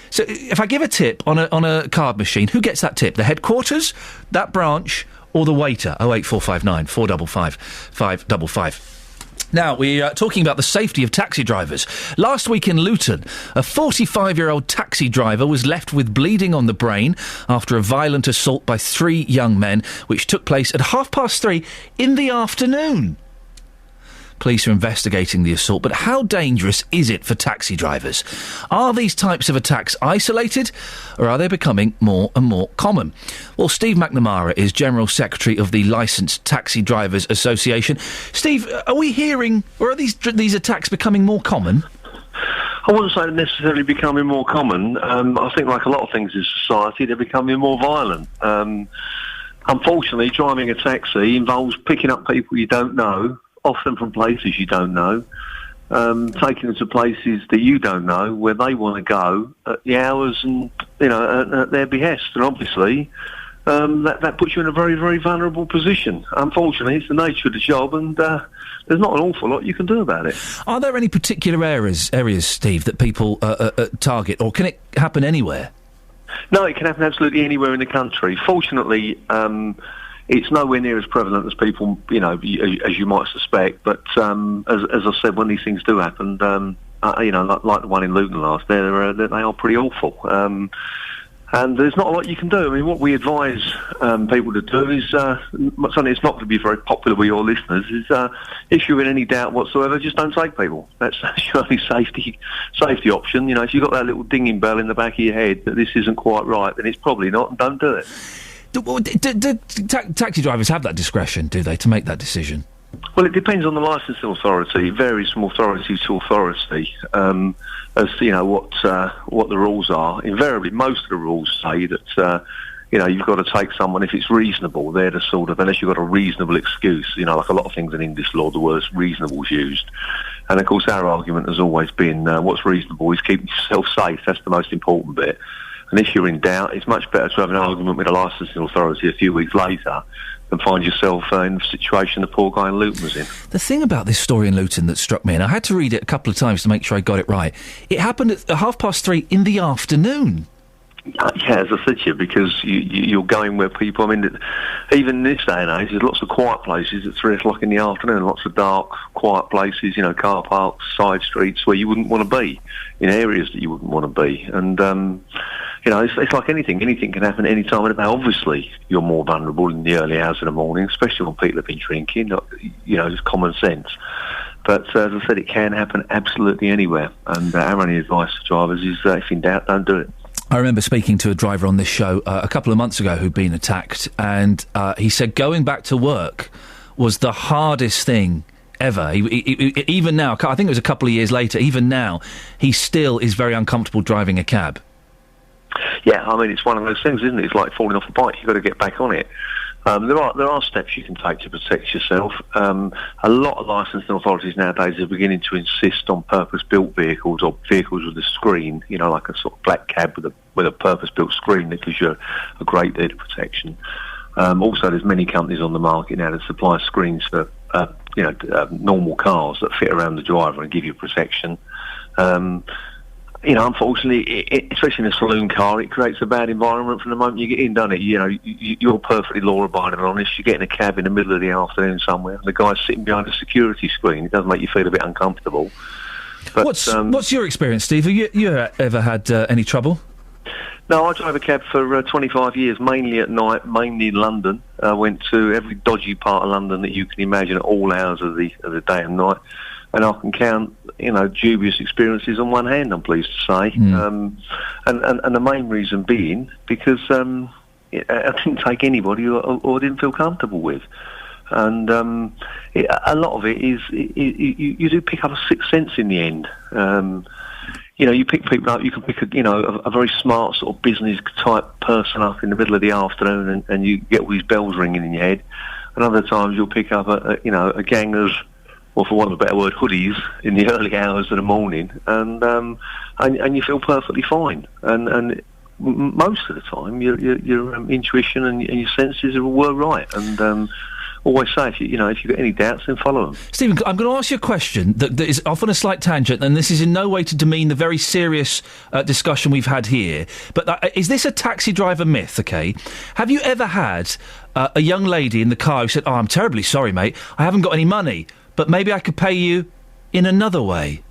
So if I give a tip on a card machine, who gets that tip? The headquarters, that branch, or the waiter? 08459 455 555. Now, we are talking about the safety of taxi drivers. Last week in Luton, a 45-year-old taxi driver was left with bleeding on the brain after a violent assault by 3 young men, which took place at 3:30 in the afternoon. Police are investigating the assault, but how dangerous is it for taxi drivers? Are these types of attacks isolated, or are they becoming more and more common? Well, Steve McNamara is General Secretary of the Licensed Taxi Drivers Association. Steve, are we hearing, or are these attacks becoming more common? I wouldn't say they're necessarily becoming more common. I think, like a lot of things in society, they're becoming more violent. Unfortunately, driving a taxi involves picking up people you don't know, often from places you don't know, taking them to places that you don't know, where they want to go at the hours and, at their behest. And obviously, that puts you in a very, very vulnerable position. Unfortunately, it's the nature of the job, and there's not an awful lot you can do about it. Are there any particular areas, Steve, that people target, or can it happen anywhere? No, it can happen absolutely anywhere in the country. Fortunately, It's nowhere near as prevalent as people, as you might suspect. But as I said, when these things do happen, like the one in Luton last, they are pretty awful. And there's not a lot you can do. I mean, what we advise people to do is something that's not going to be very popular with your listeners. Is if you're in any doubt whatsoever, just don't take people. That's your only safety option. If you've got that little dinging bell in the back of your head that this isn't quite right, then it's probably not, and don't do it. Do taxi drivers have that discretion, do they, to make that decision? Well, it depends on the licensing authority. It varies from authority to authority as what the rules are. Invariably, most of the rules say that you've got to take someone if it's reasonable. They're the sort of, unless you've got a reasonable excuse. Like a lot of things in English law, the word reasonable is used. And of course, our argument has always been what's reasonable is keeping yourself safe. That's the most important bit. And if you're in doubt, it's much better to have an argument with a licensing authority a few weeks later than find yourself in the situation the poor guy in Luton was in. The thing about this story in Luton that struck me, and I had to read it a couple of times to make sure I got it right, it happened at 3:30 in the afternoon. Yeah, as I said to you, because you're going where people, even in this day and age, there's lots of quiet places at 3 o'clock in the afternoon, lots of dark, quiet places, car parks, side streets where you wouldn't want to be, in areas that you wouldn't want to be. And, it's like anything. Anything can happen any time of the day. Obviously, you're more vulnerable in the early hours of the morning, especially when people have been drinking. It's common sense. But as I said, it can happen absolutely anywhere. And our only advice to drivers is, if in doubt, don't do it. I remember speaking to a driver on this show a couple of months ago who'd been attacked, and he said going back to work was the hardest thing ever. Even now, I think it was a couple of years later, even now, he still is very uncomfortable driving a cab. Yeah, it's one of those things, isn't it? It's like falling off a bike. You've got to get back on it. There are steps you can take to protect yourself. A lot of licensing authorities nowadays are beginning to insist on purpose-built vehicles or vehicles with a screen, like a sort of black cab with a purpose-built screen that gives you a great deal of protection. Also, there's many companies on the market now that supply screens for normal cars that fit around the driver and give you protection. Unfortunately, especially in a saloon car, it creates a bad environment from the moment you get in, doesn't it? You're perfectly law-abiding and honest. You get in a cab in the middle of the afternoon somewhere, and the guy's sitting behind a security screen. It does make you feel a bit uncomfortable. But, what's your experience, Steve? Have you ever had any trouble? No, I drove a cab for 25 years, mainly at night, mainly in London. I went to every dodgy part of London that you can imagine at all hours of the day and night. And I can count, dubious experiences on one hand, I'm pleased to say. And the main reason being because I didn't take anybody or didn't feel comfortable with. And a lot of it is you do pick up a sixth sense in the end. You pick people up. You can pick a very smart sort of business type person up in the middle of the afternoon, and you get all these bells ringing in your head. And other times you'll pick up a gang of, or for want of a better word, hoodies in the early hours of the morning, and you feel perfectly fine. And most of the time, your intuition and your senses were right. And always say, if you've got any doubts, then follow them. Stephen, I'm going to ask you a question that is off on a slight tangent, and this is in no way to demean the very serious discussion we've had here. But is this a taxi driver myth, okay? Have you ever had a young lady in the car who said, "Oh, I'm terribly sorry, mate, I haven't got any money, but maybe I could pay you in another way"?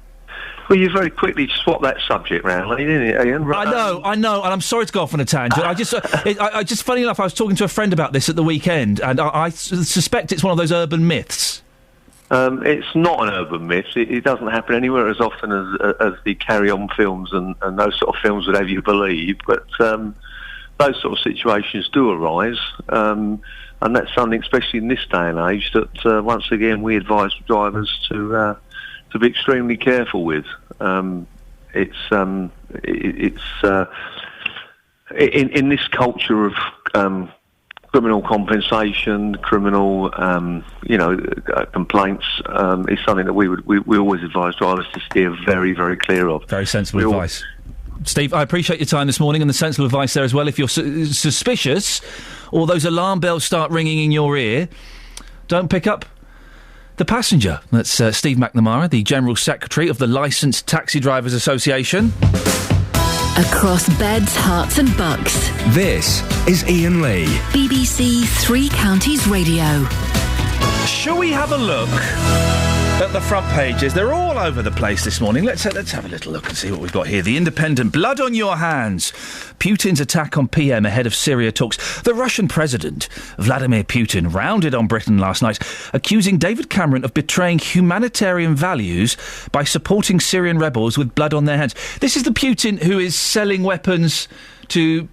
Well, you very quickly swapped that subject round, didn't you, Iain? I know, and I'm sorry to go off on a tangent. I just, funny enough, I was talking to a friend about this at the weekend, and I suspect it's one of those urban myths. It's not an urban myth. It doesn't happen anywhere as often as the carry-on films and those sort of films would have you believe, but those sort of situations do arise, and that's something, especially in this day and age, that once again we advise drivers to be extremely careful with. It's in this culture of criminal compensation, criminal complaints, is something that we always advise drivers to steer very, very clear of. Very sensible advice. Steve, I appreciate your time this morning and the sensible advice there as well. If you're suspicious or those alarm bells start ringing in your ear, don't pick up the passenger. That's Steve McNamara, the General Secretary of the Licensed Taxi Drivers Association. Across beds, hearts and bucks. This is Iain Lee. BBC Three Counties Radio. Shall we have a look at the front pages? They're all over the place this morning. Let's have a little look and see what we've got here. The Independent. Blood on your hands. Putin's attack on PM ahead of Syria talks. The Russian President, Vladimir Putin, rounded on Britain last night, accusing David Cameron of betraying humanitarian values by supporting Syrian rebels with blood on their hands. This is the Putin who is selling weapons to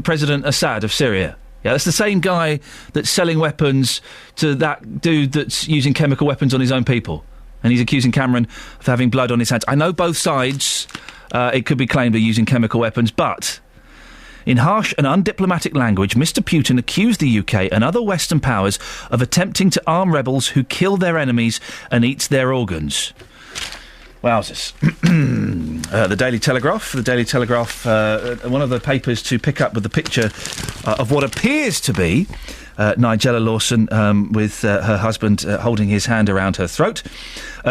President Assad of Syria. Yeah, that's the same guy that's selling weapons to that dude that's using chemical weapons on his own people. And he's accusing Cameron of having blood on his hands. I know both sides, it could be claimed, are using chemical weapons, but in harsh and undiplomatic language, Mr. Putin accused the UK and other Western powers of attempting to arm rebels who kill their enemies and eat their organs. Wowzers. The Daily Telegraph. The Daily Telegraph, one of the papers to pick up with the picture of what appears to be Nigella Lawson with her husband holding his hand around her throat.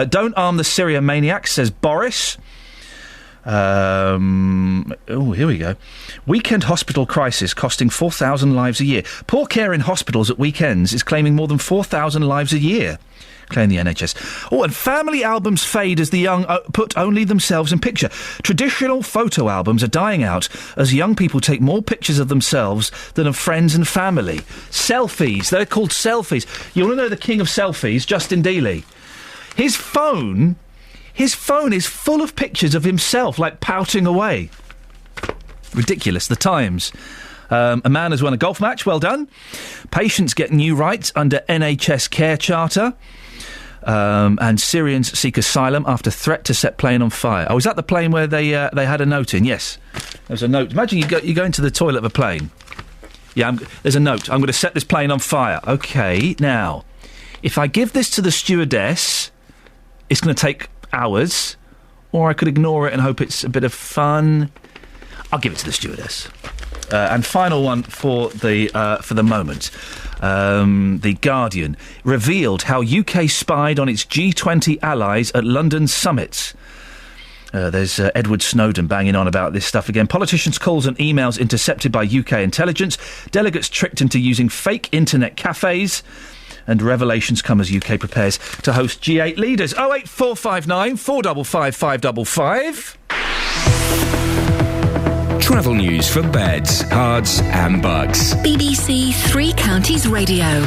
Don't arm the Syria maniacs, says Boris. Here we go. Weekend hospital crisis costing 4,000 lives a year. Poor care in hospitals at weekends is claiming more than 4,000 lives a year. Claim the NHS. Oh, and family albums fade as the young put only themselves in picture. Traditional photo albums are dying out as young people take more pictures of themselves than of friends and family. Selfies. They're called selfies. You want to know the king of selfies? Justin Dealey. His phone is full of pictures of himself, like pouting away. Ridiculous. The Times. A man has won a golf match. Well done. Patients get new rights under NHS care charter. And Syrians seek asylum after threat to set plane on fire. Oh, is that the plane where they had a note in? Yes. There's a note. Imagine you go into the toilet of a plane. Yeah, there's a note. I'm going to set this plane on fire. OK, now, if I give this to the stewardess, it's going to take hours, or I could ignore it and hope it's a bit of fun. I'll give it to the stewardess. And final one for the moment. The Guardian revealed how UK spied on its G20 allies at London summits. There's Edward Snowden banging on about this stuff again. Politicians' calls and emails intercepted by UK intelligence. Delegates tricked into using fake internet cafes. And revelations come as UK prepares to host G8 leaders. 08459 455 555. Travel news for beds, cards and bugs. BBC Three Counties Radio.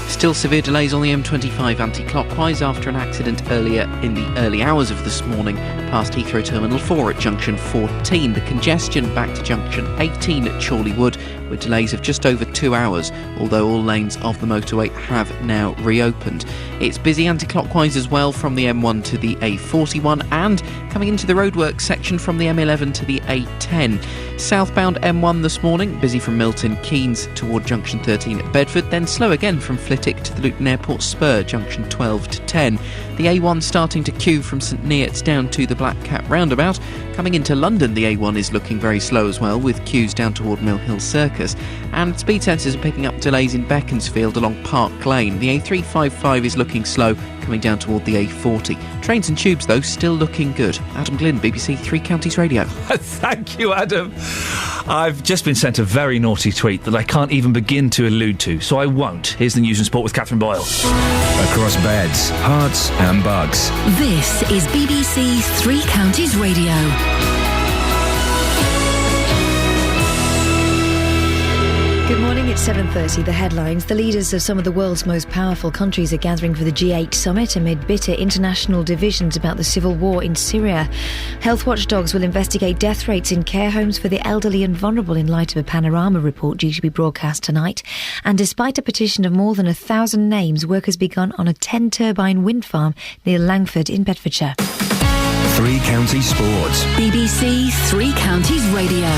Still severe delays on the M25 anti-clockwise after an accident earlier in the early hours of this morning past Heathrow Terminal 4 at Junction 14. The congestion back to Junction 18 at Chorley Wood, with delays of just over 2 hours, although all lanes of the motorway have now reopened. It's busy anti-clockwise as well from the M1 to the A41 and coming into the roadworks section from the M11 to the A10. Southbound M1 this morning, busy from Milton Keynes toward Junction 13 at Bedford, then slow again from Flitwick to the Luton Airport Spur, Junction 12 to 10. The A1 starting to queue from St Neots down to the Black Cat roundabout. Coming into London, the A1 is looking very slow as well, with queues down toward Mill Hill Circus. And speed sensors are picking up delays in Beaconsfield along Park Lane. The A355 is looking slow, coming down toward the A40. Trains and tubes, though, still looking good. Adam Glynn, BBC Three Counties Radio. Thank you, Adam. I've just been sent a very naughty tweet that I can't even begin to allude to, so I won't. Here's the news and sport with Catherine Boyle. Across beds, hearts and bugs. This is BBC Three Counties Radio. Good morning, it's 7:30. The headlines. The leaders of some of the world's most powerful countries are gathering for the G8 summit amid bitter international divisions about the civil war in Syria. Health watchdogs will investigate death rates in care homes for the elderly and vulnerable in light of a panorama report due to be broadcast tonight. And despite a petition of more than 1,000 names, work has begun on a 10-turbine wind farm near Langford in Bedfordshire. Three Counties Sports. BBC Three Counties Radio.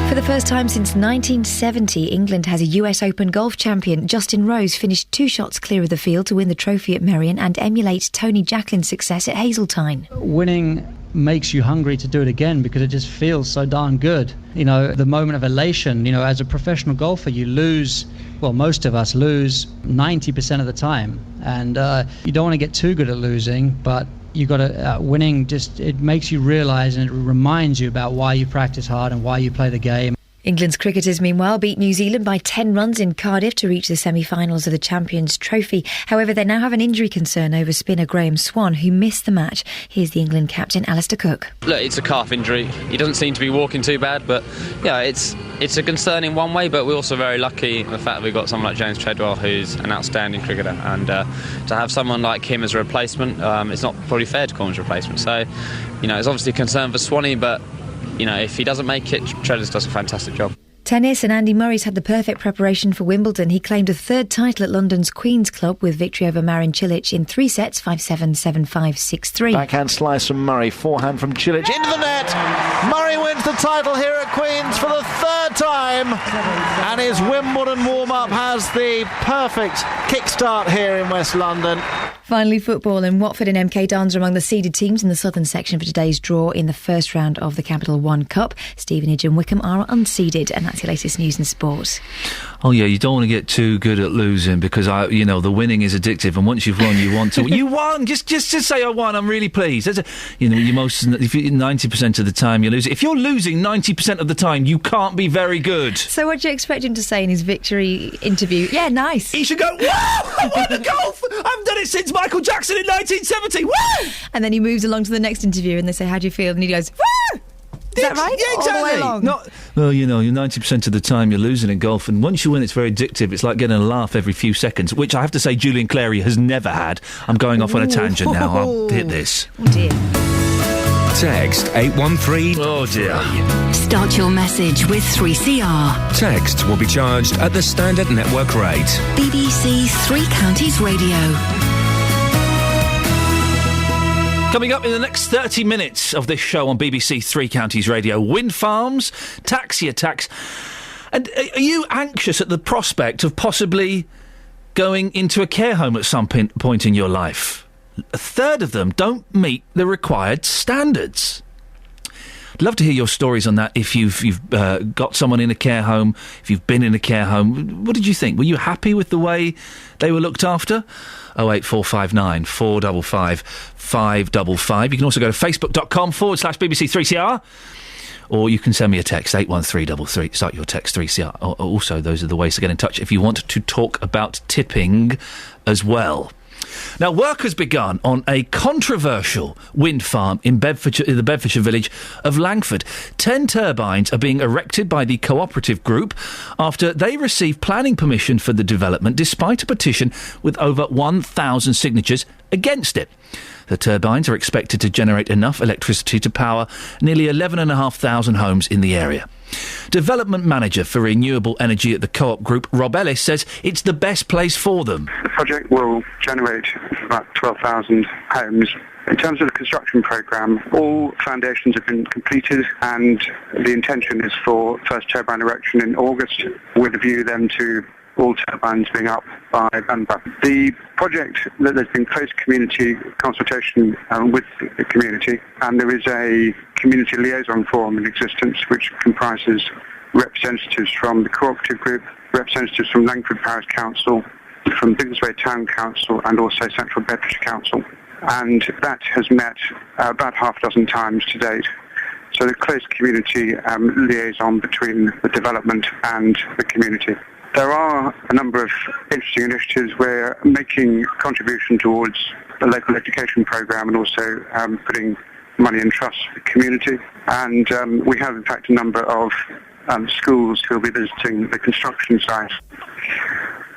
For the first time since 1970, England has a US Open golf champion. Justin Rose finished 2 shots clear of the field to win the trophy at Merion and emulate Tony Jacklin's success at Hazeltine. Winning makes you hungry to do it again because it just feels so darn good. You know, the moment of elation, as a professional golfer, you lose, well, most of us lose 90% of the time. And you don't want to get too good at losing, but You got to winning. Just it makes you realise and it reminds you about why you practice hard and why you play the game. England's cricketers, meanwhile, beat New Zealand by 10 runs in Cardiff to reach the semi-finals of the Champions Trophy. However, they now have an injury concern over spinner Graham Swan, who missed the match. Here's the England captain, Alistair Cook. Look, it's a calf injury. He doesn't seem to be walking too bad, but yeah, it's a concern in one way, but we're also very lucky in the fact that we've got someone like James Treadwell, who's an outstanding cricketer, and to have someone like him as a replacement, it's not probably fair to call him as a replacement. So, it's obviously a concern for Swanee, but if he doesn't make it, Treaders does a fantastic job. Tennis, and Andy Murray's had the perfect preparation for Wimbledon. He claimed a third title at London's Queen's Club with victory over Marin Cilic in 3 sets, 5-7, 7-5, 6-3. Backhand slice from Murray, forehand from Cilic into the net. Murray wins the title here at Queen's for the third time, and his Wimbledon warm-up has the perfect kickstart here in West London. Finally, football, and Watford and MK Dons are among the seeded teams in the southern section for today's draw in the first round of the Capital One Cup. Stevenage and Wickham are unseeded, and that's your latest news and sport. Oh yeah, you don't want to get too good at losing because the winning is addictive, and once you've won, you want to. You won. Just say I won. I'm really pleased. If 90% of the time you lose. If you're losing 90% of the time, you can't be very good. So what do you expect him to say in his victory interview? Yeah, nice. He should go, "Whoa! I won the golf. I haven't done it since Michael Jackson in 1970. Woo!" And then he moves along to the next interview, and they say, "How do you feel?" And he goes, "Woo!" Is that right? Yeah, exactly. All the way along. You're 90% of the time you're losing in golf, and once you win, it's very addictive. It's like getting a laugh every few seconds, which I have to say Julian Clary has never had. I'm going off on a tangent now. I'll hit this. Oh dear. Text 813. Oh dear. Start your message with 3CR. Text will be charged at the standard network rate. BBC Three Counties Radio. Coming up in the next 30 minutes of this show on BBC Three Counties Radio, wind farms, taxi attacks. And are you anxious at the prospect of possibly going into a care home at some point in your life? A third of them don't meet the required standards. I'd love to hear your stories on that. If you've got someone in a care home, if you've been in a care home, what did you think? Were you happy with the way they were looked after? 08459 455 555. You can also go to facebook.com/BBC3CR, or you can send me a text 81333. Start your text 3CR. Also, those are the ways to get in touch if you want to talk about tipping as well. Now, work has begun on a controversial wind farm in the Bedfordshire village of Langford. 10 turbines are being erected by the cooperative group after they received planning permission for the development, despite a petition with over 1,000 signatures against it. The turbines are expected to generate enough electricity to power nearly 11,500 homes in the area. Development manager for renewable energy at the Co-op Group, Rob Ellis, says it's the best place for them. The project will generate about 12,000 homes. In terms of the construction programme, all foundations have been completed, and the intention is for first turbine erection in August, with a view then to all turbines being up by November. The project, there's been close community consultation with the community, and there is a community liaison forum in existence which comprises representatives from the cooperative group, representatives from Langford Parish Council, from Biggleswade Town Council, and also Central Bedfordshire Council. And that has met about half a dozen times to date. So the close community liaison between the development and the community. There are a number of interesting initiatives. We're making contribution towards the local education programme and also putting money in trust for the community. And we have, in fact, a number of schools who will be visiting the construction site.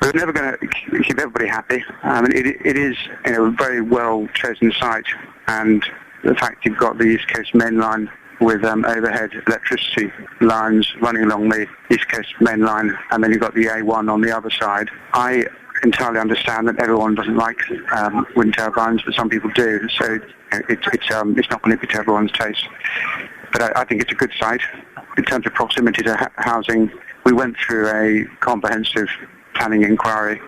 We're never going to keep everybody happy. It is a very well-chosen site, and the fact you've got the East Coast Main Line with overhead electricity lines running along the East Coast Main Line, and then you've got the A1 on the other side. I entirely understand that everyone doesn't like wind turbines, but some people do, so it's not going to be to everyone's taste. But I think it's a good site. In terms of proximity to housing, we went through a comprehensive planning inquiry,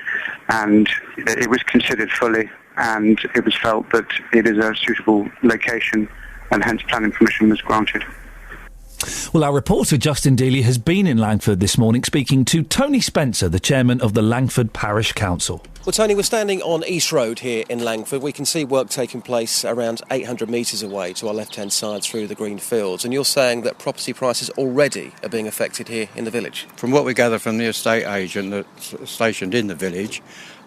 and it was considered fully, and it was felt that it is a suitable location, and hence planning permission was granted. Well, our reporter Justin Dealey has been in Langford this morning speaking to Tony Spencer, the chairman of the Langford Parish Council. Well, Tony, we're standing on East Road here in Langford. We can see work taking place around 800 metres away to our left-hand side through the green fields. And you're saying that property prices already are being affected here in the village? From what we gather from the estate agent that's stationed in the village,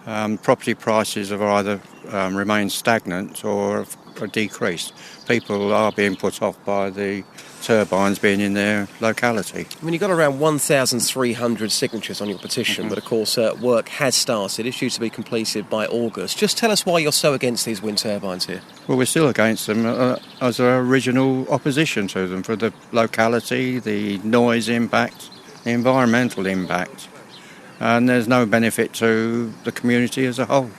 property prices have either remained stagnant or have decreased. People are being put off by the turbines being in their locality. I mean, you've got around 1,300 signatures on your petition, but of course work has started. It's due to be completed by August. Just tell us why you're so against these wind turbines here. Well, we're still against them as our original opposition to them for the locality, the noise impact, the environmental impact, and there's no benefit to the community as a whole.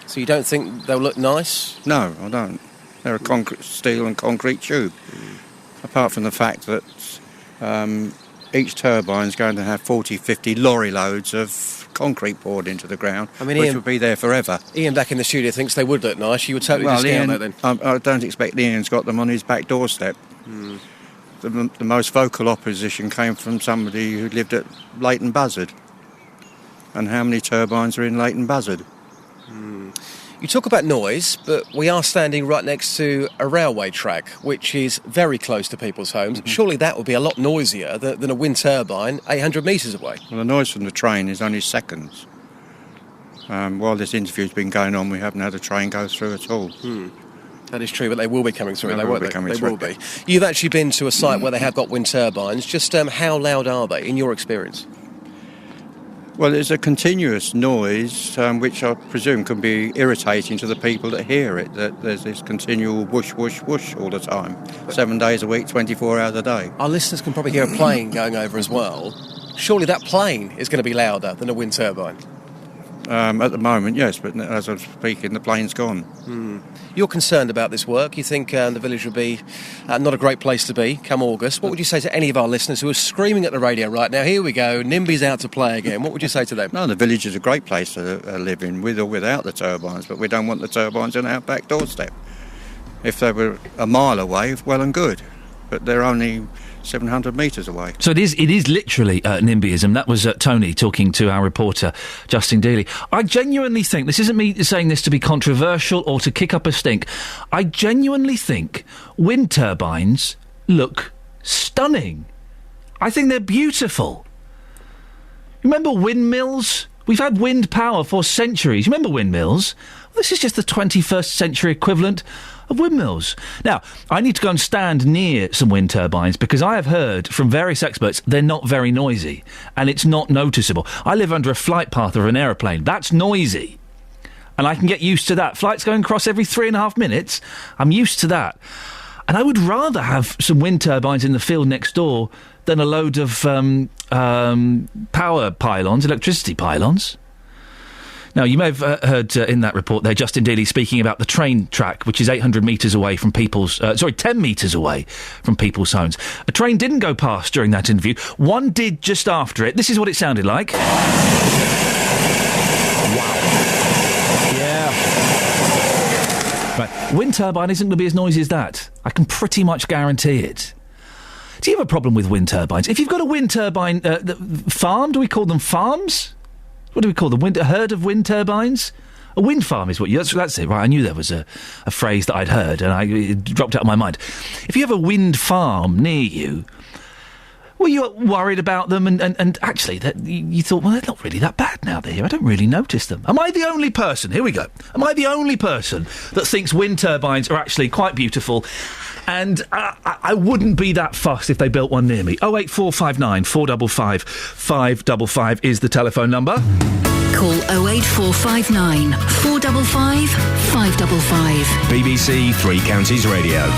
So you don't think they'll look nice? No, I don't. They're a steel and concrete tube. Apart from the fact that each turbine's going to have 40, 50 lorry loads of concrete poured into the ground, which Iain, will be there forever. Iain back in the studio thinks they would look nice. You would totally discount that then? I don't expect Ian's got them on his back doorstep. The most vocal opposition came from somebody who lived at Leighton Buzzard. And how many turbines are in Leighton Buzzard? You talk about noise, but we are standing right next to a railway track, which is very close to people's homes. Surely that would be a lot noisier than a wind turbine 800 metres away. Well, the noise from the train is only seconds. While this interview's been going on, we haven't had a train go through at all. That is true, but they will be coming through. They will be. You've actually been to a site where they have got wind turbines. Just how loud are they, in your experience? Well, it's a continuous noise, which I presume can be irritating to the people that hear it, that there's this continual whoosh, whoosh, whoosh all the time, 7 days a week, 24 hours a day. Our listeners can probably hear a plane going over as well. Surely that plane is going to be louder than a wind turbine? At the moment, yes, but as I'm speaking, the plane's gone. You're concerned about this work. You think the village will be not a great place to be come August. What would you say to any of our listeners who are screaming at the radio right now, here we go, NIMBY's out to play again? What would you say to them? No, the village is a great place to live in, with or without the turbines, but we don't want the turbines on our back doorstep. If they were a mile away, well and good, but they're only 700 metres away. So it is literally NIMBYism. That was Tony talking to our reporter, Justin Dealey. I genuinely think, this isn't me saying this to be controversial or to kick up a stink, I genuinely think wind turbines look stunning. I think they're beautiful. Remember windmills? We've had wind power for centuries. Remember windmills? This is just the 21st century equivalent of windmills. Now, I need to go and stand near some wind turbines because I have heard from various experts they're not very noisy and it's not noticeable. I live under a flight path of an aeroplane. That's noisy. And I can get used to that. Flights going across every 3.5 minutes. I'm used to that. And I would rather have some wind turbines in the field next door than a load of power pylons, electricity pylons. Now, you may have heard in that report there Justin Dealey speaking about the train track, which is 800 metres away from 10 metres away from people's homes. A train didn't go past during that interview. One did just after it. This is what it sounded like. Wow. Yeah. Right. Wind turbine isn't going to be as noisy as that. I can pretty much guarantee it. Do you have a problem with wind turbines? If you've got a wind turbine farm, do we call them farms? What do we call them? A herd of wind turbines? A wind farm is what you... That's it, right? I knew there was a phrase that I'd heard, and it dropped out of my mind. If you have a wind farm near you, were you worried about them? And actually, you thought, well, they're not really that bad now they're here. I don't really notice them. Am I the only person... Here we go. Am I the only person that thinks wind turbines are actually quite beautiful? And I wouldn't be that fussed if they built one near me. 08459 455 555 is the telephone number. Call 08459 455 555. BBC Three Counties Radio.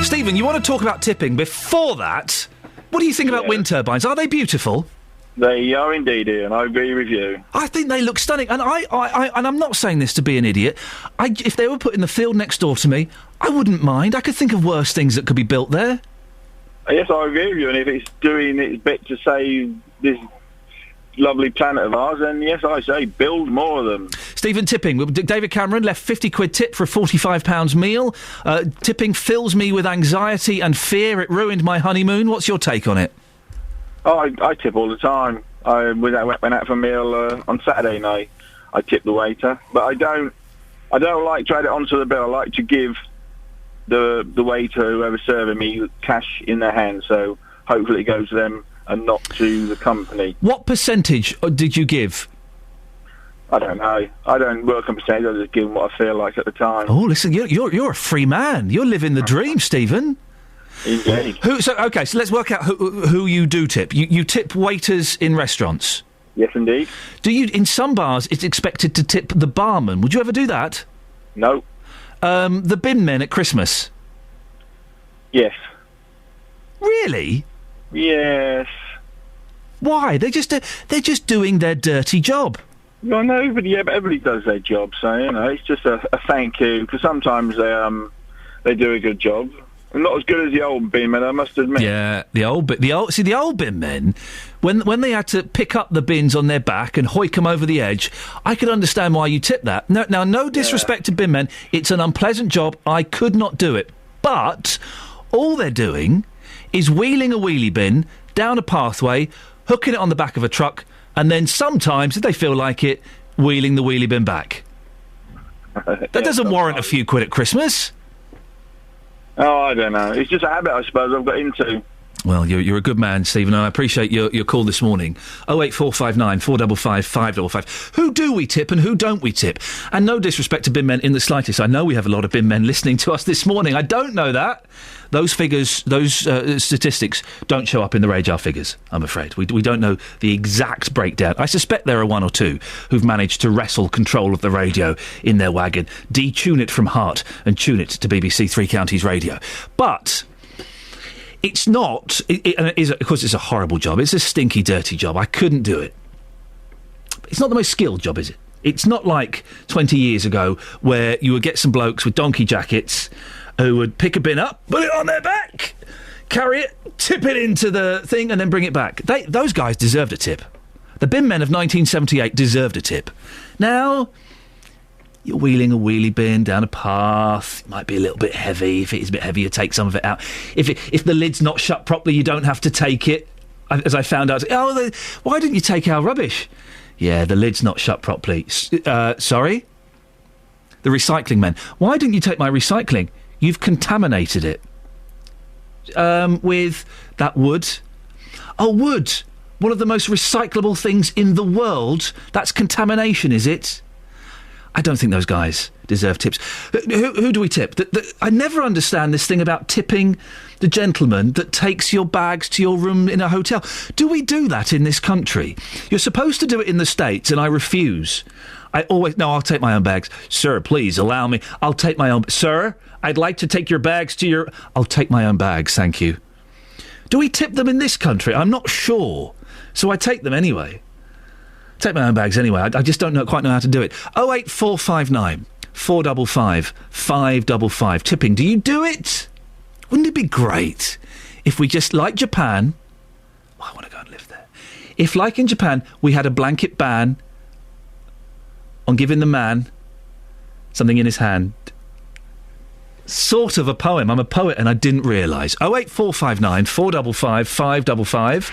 Stephen, you want to talk about tipping. Before that, what do you think about wind turbines? Are they beautiful? They are indeed, Ian. I agree with you. I think they look stunning, and I'm not saying this to be an idiot. If they were put in the field next door to me, I wouldn't mind. I could think of worse things that could be built there. Yes, I agree with you, and if it's doing its bit to save this lovely planet of ours, then yes, I say build more of them. Stephen, tipping. David Cameron left 50 quid tip for a £45 meal. Tipping fills me with anxiety and fear. It ruined my honeymoon. What's your take on it? Oh, I tip all the time. When I went out for a meal on Saturday night, I tip the waiter. But I don't like to add it onto the bill. I like to give the waiter, whoever's serving me, cash in their hand. So hopefully it goes to them and not to the company. What percentage did you give? I don't know. I don't work on percentage. I just give them what I feel like at the time. Oh, listen, you're a free man. You're living the dream, Stephen. Indeed. So let's work out who you do tip. You tip waiters in restaurants? Yes, indeed. Do you? In some bars, it's expected to tip the barman. Would you ever do that? No. The bin men at Christmas? Yes. Really? Yes. Why? They're just doing their dirty job. Well, no, everybody does their job, so, it's just a thank you, because sometimes they do a good job. Not as good as the old bin men, I must admit. Yeah, the old bin men, when they had to pick up the bins on their back and hoik them over the edge, I could understand why you tip that. Now, no disrespect to bin men, it's an unpleasant job. I could not do it. But all they're doing is wheeling a wheelie bin down a pathway, hooking it on the back of a truck, and then sometimes, if they feel like it, wheeling the wheelie bin back. That doesn't warrant a few quid at Christmas. Oh, I don't know. It's just a habit, I suppose, I've got into. Well, you're a good man, Stephen, and I appreciate your call this morning. 08459 455 555. Who do we tip and who don't we tip? And no disrespect to bin men in the slightest. I know we have a lot of bin men listening to us this morning. I don't know that. Those figures, those statistics don't show up in the radar figures, I'm afraid. We don't know the exact breakdown. I suspect there are one or two who've managed to wrestle control of the radio in their wagon, detune it from heart and tune it to BBC Three Counties Radio. But it's not, and it is, of course it's a horrible job, it's a stinky, dirty job. I couldn't do it. It's not the most skilled job, is it? It's not like 20 years ago where you would get some blokes with donkey jackets who would pick a bin up, put it on their back, carry it, tip it into the thing and then bring it back. Those guys deserved a tip. The bin men of 1978 deserved a tip. Now, you're wheeling a wheelie bin down a path. It might be a little bit heavy. If it is a bit heavy, you take some of it out. If the lid's not shut properly, you don't have to take it. As I found out, why didn't you take our rubbish? Yeah, the lid's not shut properly. Sorry? The recycling men. Why didn't you take my recycling? You've contaminated it. With that wood. Oh, wood. One of the most recyclable things in the world. That's contamination, is it? I don't think those guys deserve tips. Who do we tip? I never understand this thing about tipping the gentleman that takes your bags to your room in a hotel. Do we do that in this country? You're supposed to do it in the States, and I refuse. I'll take my own bags. Sir, please, allow me. I'll take my own... Sir, I'd like to take your bags to your... I'll take my own bags, thank you. Do we tip them in this country? I'm not sure. So I take them anyway. Take my own bags anyway. I just don't quite know how to do it. 08459 455 555. Tipping. Do you do it? Wouldn't it be great if we just, like Japan... I want to go and live there. If, like in Japan, we had a blanket ban on giving the man something in his hand. Sort of a poem. I'm a poet and I didn't realise. 08459 455 555.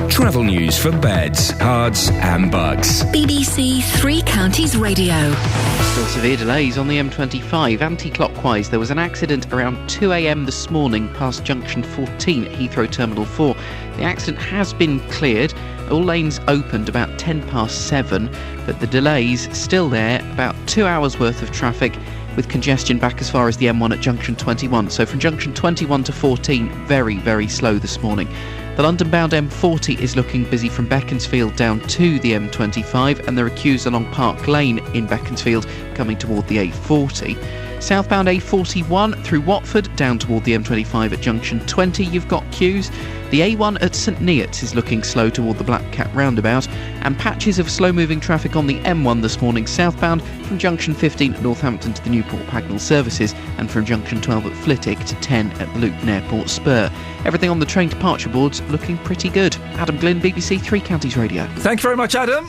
Travel news for beds, cards and bugs. BBC Three Counties Radio. Still severe delays on the M25. Anti-clockwise, there was an accident around 2 a.m. this morning past junction 14 at Heathrow Terminal 4. The accident has been cleared. All lanes opened about 10 past 7, but the delays still there, about 2 hours worth of traffic, with congestion back as far as the M1 at junction 21. So from junction 21 to 14, very, very slow this morning. The London-bound M40 is looking busy from Beaconsfield down to the M25, and there are queues along Park Lane in Beaconsfield coming toward the A40. Southbound A41 through Watford down toward the M25 at junction 20, you've got queues. The A1 at St Neots is looking slow toward the Black Cat roundabout, and patches of slow-moving traffic on the M1 this morning southbound from junction 15 at Northampton to the Newport Pagnell services, and from junction 12 at Flitwick to 10 at Luton Airport Spur. Everything on the train departure boards looking pretty good. Adam Glynn, BBC Three Counties Radio. Thank you very much, Adam.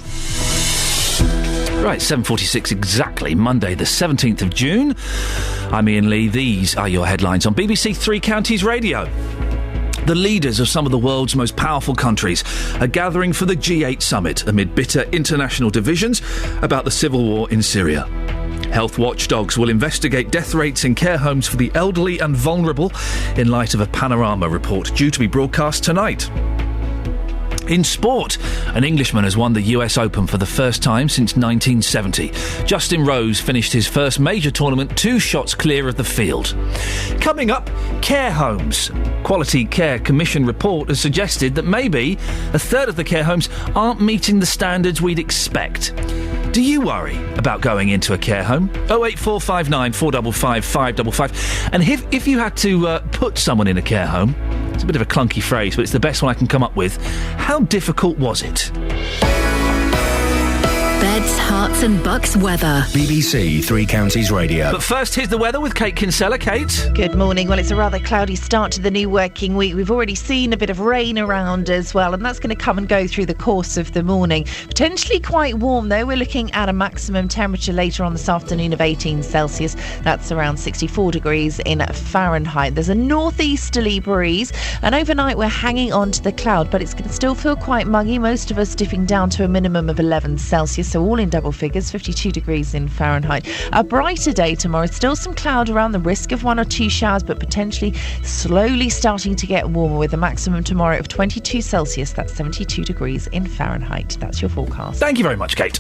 Right, 7:46 exactly, Monday the 17th of June. I'm Iain Lee. These are your headlines on BBC Three Counties Radio. The leaders of some of the world's most powerful countries are gathering for the G8 summit amid bitter international divisions about the civil war in Syria. Health watchdogs will investigate death rates in care homes for the elderly and vulnerable in light of a Panorama report due to be broadcast tonight. In sport, an Englishman has won the US Open for the first time since 1970. Justin Rose finished his first major tournament 2 shots clear of the field. Coming up, care homes. Quality Care Commission report has suggested that maybe a third of the care homes aren't meeting the standards we'd expect. Do you worry about going into a care home? 08459 455 555. And if you had to put someone in a care home, it's a bit of a clunky phrase, but it's the best one I can come up with. How difficult was it? Beds, Hearts and Bucks weather. BBC Three Counties Radio. But first, here's the weather with Kate Kinsella. Kate? Good morning. Well, it's a rather cloudy start to the new working week. We've already seen a bit of rain around as well, and that's going to come and go through the course of the morning. Potentially quite warm, though. We're looking at a maximum temperature later on this afternoon of 18 Celsius. That's around 64 degrees in Fahrenheit. There's a northeasterly breeze, and overnight we're hanging on to the cloud, but it's going to still feel quite muggy. Most of us dipping down to a minimum of 11 Celsius, so all in double figures, 52 degrees in Fahrenheit. A brighter day tomorrow. Still some cloud around, the risk of 1 or 2 showers, but potentially slowly starting to get warmer with a maximum tomorrow of 22 Celsius. That's 72 degrees in Fahrenheit. That's your forecast. Thank you very much, Kate.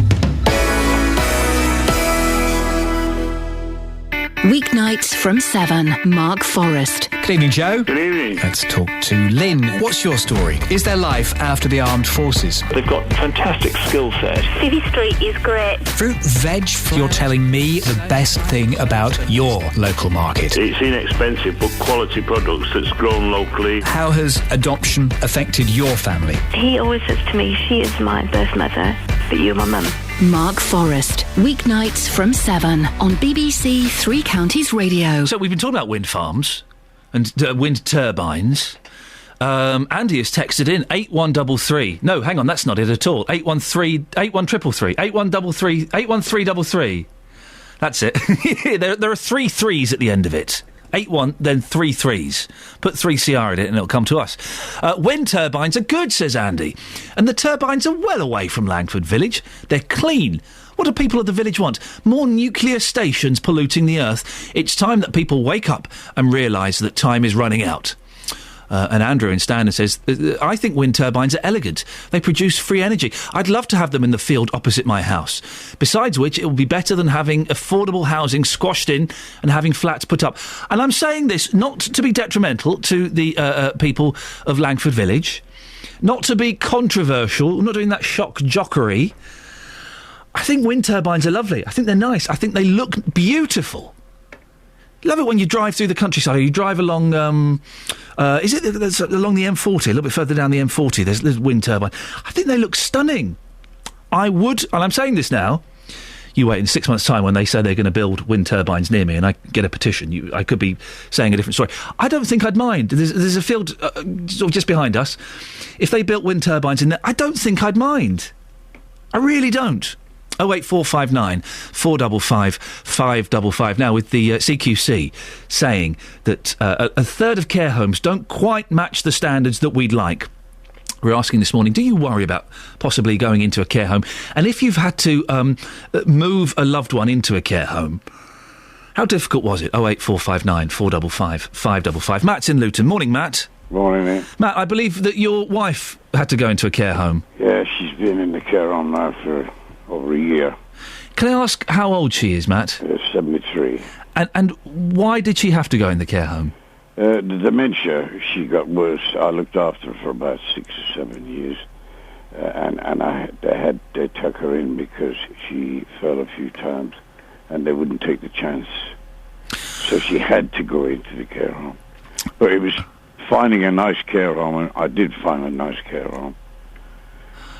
Weeknights from 7. Mark Forrest. Good evening, Joe. Good evening. Let's talk to Lynn. What's your story? Is there life after the armed forces? They've got fantastic skill set. City Street is great. Fruit, veg. You're telling me the best thing about your local market. It's inexpensive but quality products that's grown locally. How has adoption affected your family? He always says to me, she is my birth mother, but you're my mum. Mark Forrest. Weeknights from 7 on BBC Three Counties Radio. So we've been talking about wind farms and wind turbines. Andy has texted in 8133. No, hang on, that's not it at all. 81333. That's it. there are 3 threes at the end of it. 81, then 3 threes. Put 3CR in it and it'll come to us. Wind turbines are good, says Andy. And the turbines are well away from Langford Village. They're clean. What do people of the village want? More nuclear stations polluting the earth. It's time that people wake up and realise that time is running out. And Andrew in Standon says, I think wind turbines are elegant. They produce free energy. I'd love to have them in the field opposite my house. Besides which, it will be better than having affordable housing squashed in and having flats put up. And I'm saying this not to be detrimental to the people of Langford Village, not to be controversial, not doing that shock jockery. I think wind turbines are lovely. I think they're nice. I think they look beautiful. Love it when you drive through the countryside or you drive along, along the M40, a little bit further down the M40, there's wind turbine. I think they look stunning. I would, and I'm saying this now, you wait in 6 months' time when they say they're going to build wind turbines near me and I get a petition, I could be saying a different story. I don't think I'd mind. There's a field sort of just behind us. If they built wind turbines in there, I don't think I'd mind. I really don't. 08459 455 555. Now, with the CQC saying that a third of care homes don't quite match the standards that we'd like, we're asking this morning, do you worry about possibly going into a care home? And if you've had to move a loved one into a care home, how difficult was it? 08459 455 555. Matt's in Luton. Morning, Matt. Morning, Ian. Matt, I believe that your wife had to go into a care home. Yeah, she's been in the care home now for over a year. Can I ask how old she is, Matt? 73. And why did she have to go in the care home? The dementia, she got worse. I looked after her for about 6 or 7 years. And they took her in because she fell a few times and they wouldn't take the chance. So she had to go into the care home. But it was finding a nice care home, and I did find a nice care home.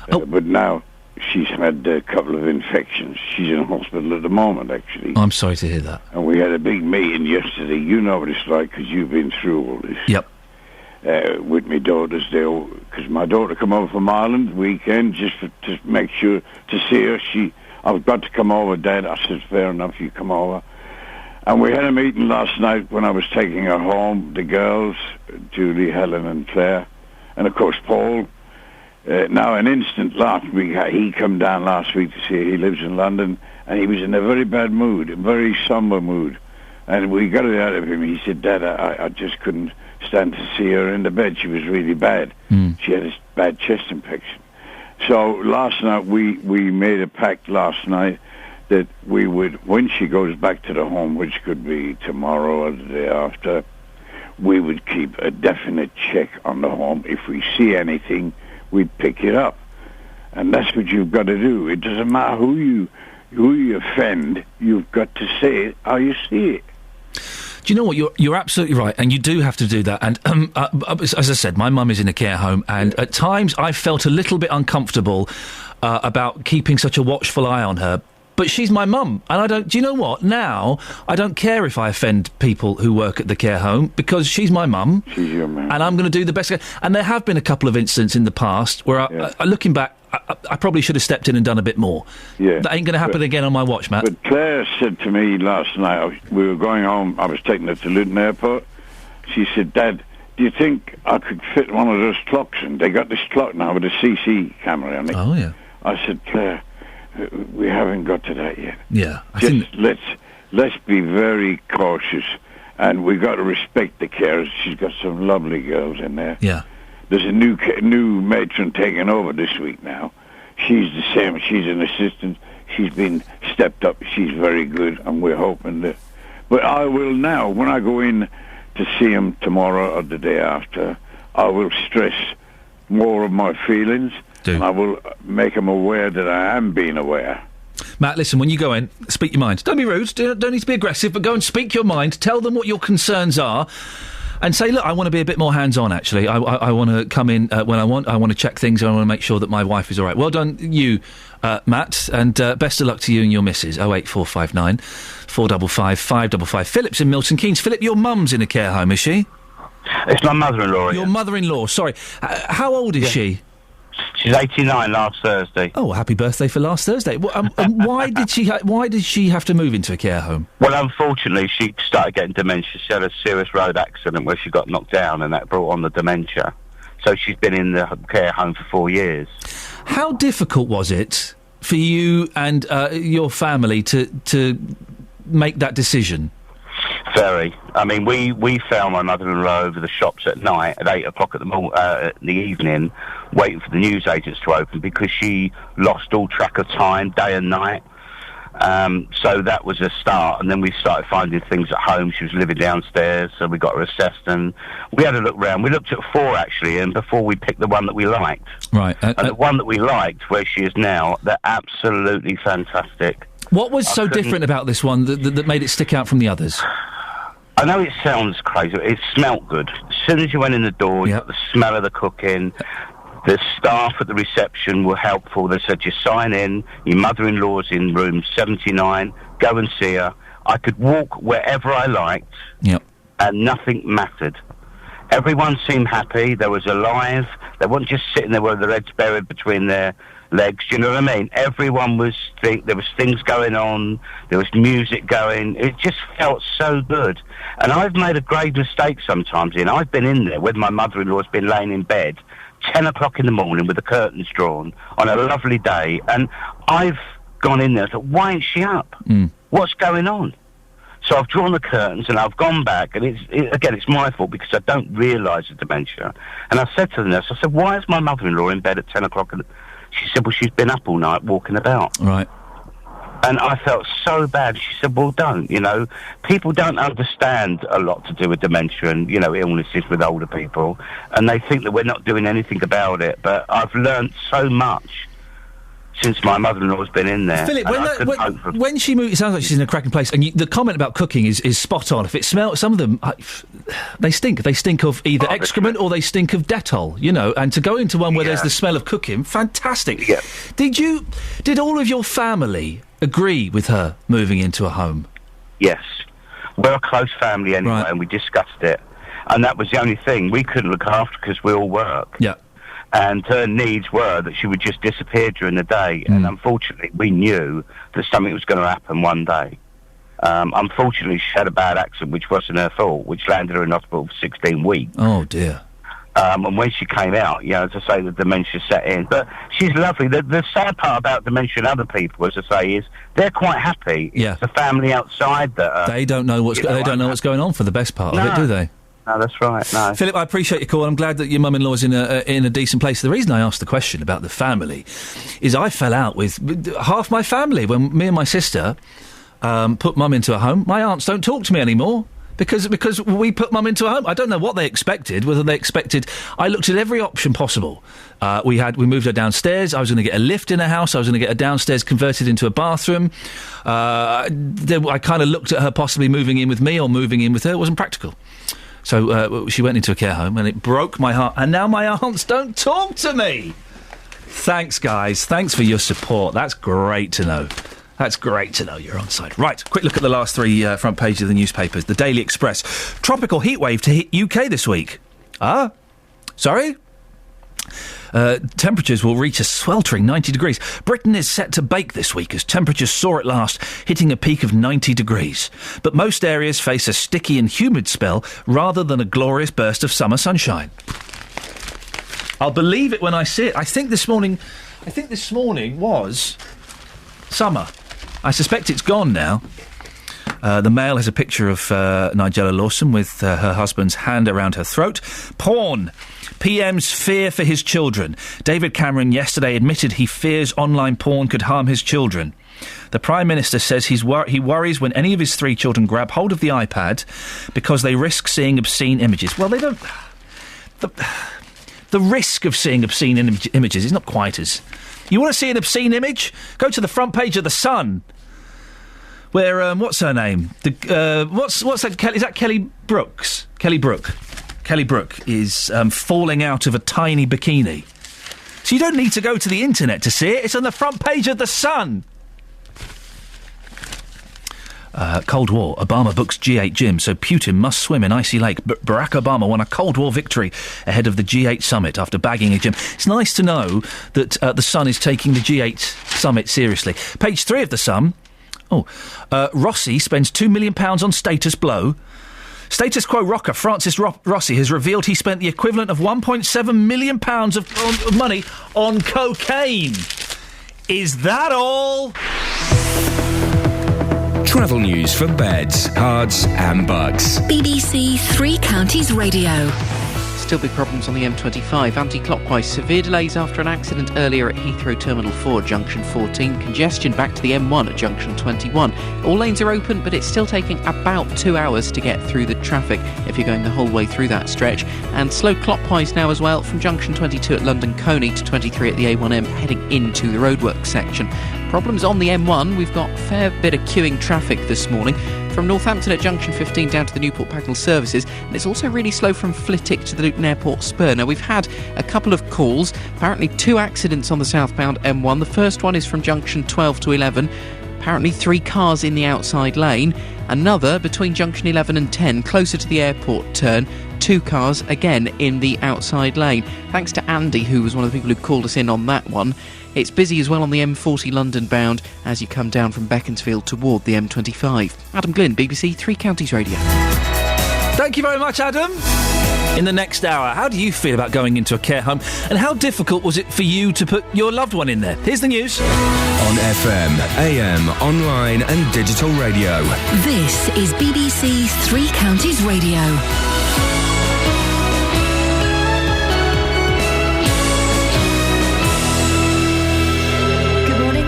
But now she's had a couple of infections. She's in hospital at the moment, actually. I'm sorry to hear that. And we had a big meeting yesterday. You know what it's like because you've been through all this. Yep. With my daughters, because my daughter come over from Ireland weekend just to make sure to see her. I've got to come over, Dad. I said, fair enough, you come over. And we had a meeting last night when I was taking her home, the girls, Julie, Helen and Claire, and of course Paul. Now an instant last week, he come down last week to see her. He lives in London, and he was in a very bad mood, a very somber mood. And we got it out of him. He said, Dad, I just couldn't stand to see her in the bed. She was really bad. She had a bad chest infection. So last night we made a pact last night that we would, when she goes back to the home, which could be tomorrow or the day after, we would keep a definite check on the home. If we see anything, we'd pick it up. And that's what you've got to do. It doesn't matter who you offend, you've got to say it how you see it. Do you know what? You're absolutely right, and you do have to do that. And as I said, my mum is in a care home, and at times I felt a little bit uncomfortable about keeping such a watchful eye on her. But she's my mum, and I don't... Do you know what? Now, I don't care if I offend people who work at the care home, because she's my mum. She's your mum. And I'm going to do the best I can. And there have been a couple of incidents in the past where, looking back, I probably should have stepped in and done a bit more. Yeah. That ain't going to happen again on my watch, Matt. But Claire said to me last night, we were going home, I was taking her to Luton Airport. She said, Dad, do you think I could fit one of those clocks in? They got this clock now with a CC camera on it. Oh, yeah. I said, Claire, we haven't got to that yet. Yeah. Let's be very cautious, and we've got to respect the carers. She's got some lovely girls in there. Yeah. There's a new matron taking over this week now. She's the same. She's an assistant. She's been stepped up. She's very good, and we're hoping that... But I will now, when I go in to see him tomorrow or the day after, I will stress more of my feelings, and I will make him aware that I am being aware. Matt, listen, when you go in, speak your mind. Don't be rude, don't need to be aggressive, but go and speak your mind, tell them what your concerns are, and say, look, I want to be a bit more hands-on, actually. I want to come in when I want to check things, and I want to make sure that my wife is all right. Well done, you, Matt, and best of luck to you and your missus. 08459 455 555. Philip's in Milton Keynes. Philip, your mum's in a care home, is she? It's my mother-in-law. Your mother-in-law, sorry. How old is she? She's 89 last Thursday. Oh, happy birthday for last Thursday. Why did she have to move into a care home? Well, unfortunately, she started getting dementia. She had a serious road accident where she got knocked down, and that brought on the dementia. So she's been in the care home for 4 years. How difficult was it for you and your family to make that decision? Very. I mean, we found my mother-in-law over the shops at night at 8 o'clock in the evening, waiting for the newsagents to open because she lost all track of time, day and night. So that was a start, and then we started finding things at home. She was living downstairs, so we got her assessed, and we had a look round. We looked at 4, actually, and before we picked the one that we liked. Right. And the one that we liked, where she is now, they're absolutely fantastic. What was so different about this one that made it stick out from the others? I know it sounds crazy, but it smelt good. As soon as you went in the door, you got the smell of the cooking. The staff at the reception were helpful. They said, you sign in, your mother-in-law's in room 79, go and see her. I could walk wherever I liked, and nothing mattered. Everyone seemed happy. They was alive. They weren't just sitting there with their heads buried between their legs. Do you know what I mean? Everyone was... There was things going on. There was music going. It just felt so good. And I've made a grave mistake sometimes, Iain. I've been in there when my mother-in-law's been laying in bed 10 o'clock in the morning with the curtains drawn on a lovely day, and I've gone in there and thought, why ain't she up? What's going on? So I've drawn the curtains and I've gone back, and it's my fault because I don't realise the dementia. And I said to the nurse, I said, why is my mother-in-law in bed at 10 o'clock? She said, well, she's been up all night walking about. Right. And I felt so bad. She said, well, don't, people don't understand a lot to do with dementia and, illnesses with older people, and they think that we're not doing anything about it. But I've learned so much since my mother-in-law's been in there. Philip, when she moved, it sounds like she's in a cracking place, and the comment about cooking is spot on. If it smells, some of them, they stink. They stink of either excrement or they stink of Dettol, and to go into one where there's the smell of cooking, fantastic. Yeah. Did all of your family agree with her moving into a home? Yes. We're a close family anyway, and we discussed it. And that was the only thing. We couldn't look after because we all work. Yeah. And her needs were that she would just disappear during the day. And unfortunately, we knew that something was going to happen one day. Unfortunately, she had a bad accident, which wasn't her fault, which landed her in hospital for 16 weeks. Oh, dear. And when she came out, as I say, the dementia set in. But she's lovely. The sad part about dementia and other people, as I say, is they're quite happy. Yeah. It's the family outside that they don't know what's going on for the best part of it, do they? No, that's right. No, Philip, I appreciate your call. I'm glad that your mum-in-law's in a decent place. The reason I asked the question about the family is I fell out with half my family when me and my sister put mum into a home. My aunts don't talk to me anymore because we put mum into a home. I don't know what they expected. Whether they expected, I looked at every option possible. We moved her downstairs. I was going to get a lift in her house. I was going to get her downstairs converted into a bathroom. I kind of looked at her possibly moving in with me or moving in with her. It wasn't practical. So she went into a care home, and it broke my heart. And now my aunts don't talk to me. Thanks, guys. Thanks for your support. That's great to know. That's great to know you're on side. Right, quick look at the last three front pages of the newspapers. The Daily Express. Tropical heatwave to hit UK this week. Sorry? Temperatures will reach a sweltering 90 degrees. Britain is set to bake this week as temperatures soar at last, hitting a peak of 90 degrees. But most areas face a sticky and humid spell rather than a glorious burst of summer sunshine. I'll believe it when I see it. I think this morning was summer. I suspect it's gone now. The Mail has a picture of Nigella Lawson with her husband's hand around her throat. Porn. PM's fear for his children. David Cameron yesterday admitted he fears online porn could harm his children. The Prime Minister says he worries when any of his 3 children grab hold of the iPad because they risk seeing obscene images. Well, they don't... The risk of seeing obscene images is not quite as... You want to see an obscene image? Go to the front page of The Sun. Where, what's her name? What's that? Is that Kelly Brooks? Kelly Brook. Kelly Brook is falling out of a tiny bikini. So you don't need to go to the internet to see it. It's on the front page of The Sun. Cold War. Obama books G8 gym, so Putin must swim in icy lake. Barack Obama won a Cold War victory ahead of the G8 summit after bagging a gym. It's nice to know that The Sun is taking the G8 summit seriously. Page 3 of The Sun. Rossi spends £2 million on status blow. Status quo rocker Francis Rossi has revealed he spent the equivalent of £1.7 million of money on cocaine. Is that all? Travel news for beds, cards and bugs. BBC Three Counties Radio. Still big problems on the M25. Anti-clockwise, severe delays after an accident earlier at Heathrow Terminal 4, Junction 14. Congestion back to the M1 at Junction 21. All lanes are open, but it's still taking about 2 hours to get through the traffic if you're going the whole way through that stretch. And slow clockwise now as well from Junction 22 at London Coney to 23 at the A1M heading into the roadworks section. Problems on the M1. We've got a fair bit of queuing traffic this morning. From Northampton at Junction 15 down to the Newport Pagnell services, and it's also really slow from Flitwick to the Luton Airport spur. Now, we've had a couple of calls, apparently 2 accidents on the southbound M1. The first one is from Junction 12 to 11, apparently 3 cars in the outside lane. Another between Junction 11 and 10, closer to the airport turn, 2 cars again in the outside lane. Thanks to Andy, who was one of the people who called us in on that one. It's busy as well on the M40 London bound as you come down from Beaconsfield toward the M25. Adam Glynn, BBC Three Counties Radio. Thank you very much, Adam. In the next hour, how do you feel about going into a care home, and how difficult was it for you to put your loved one in there? Here's the news. On FM, AM, online and digital radio. This is BBC Three Counties Radio.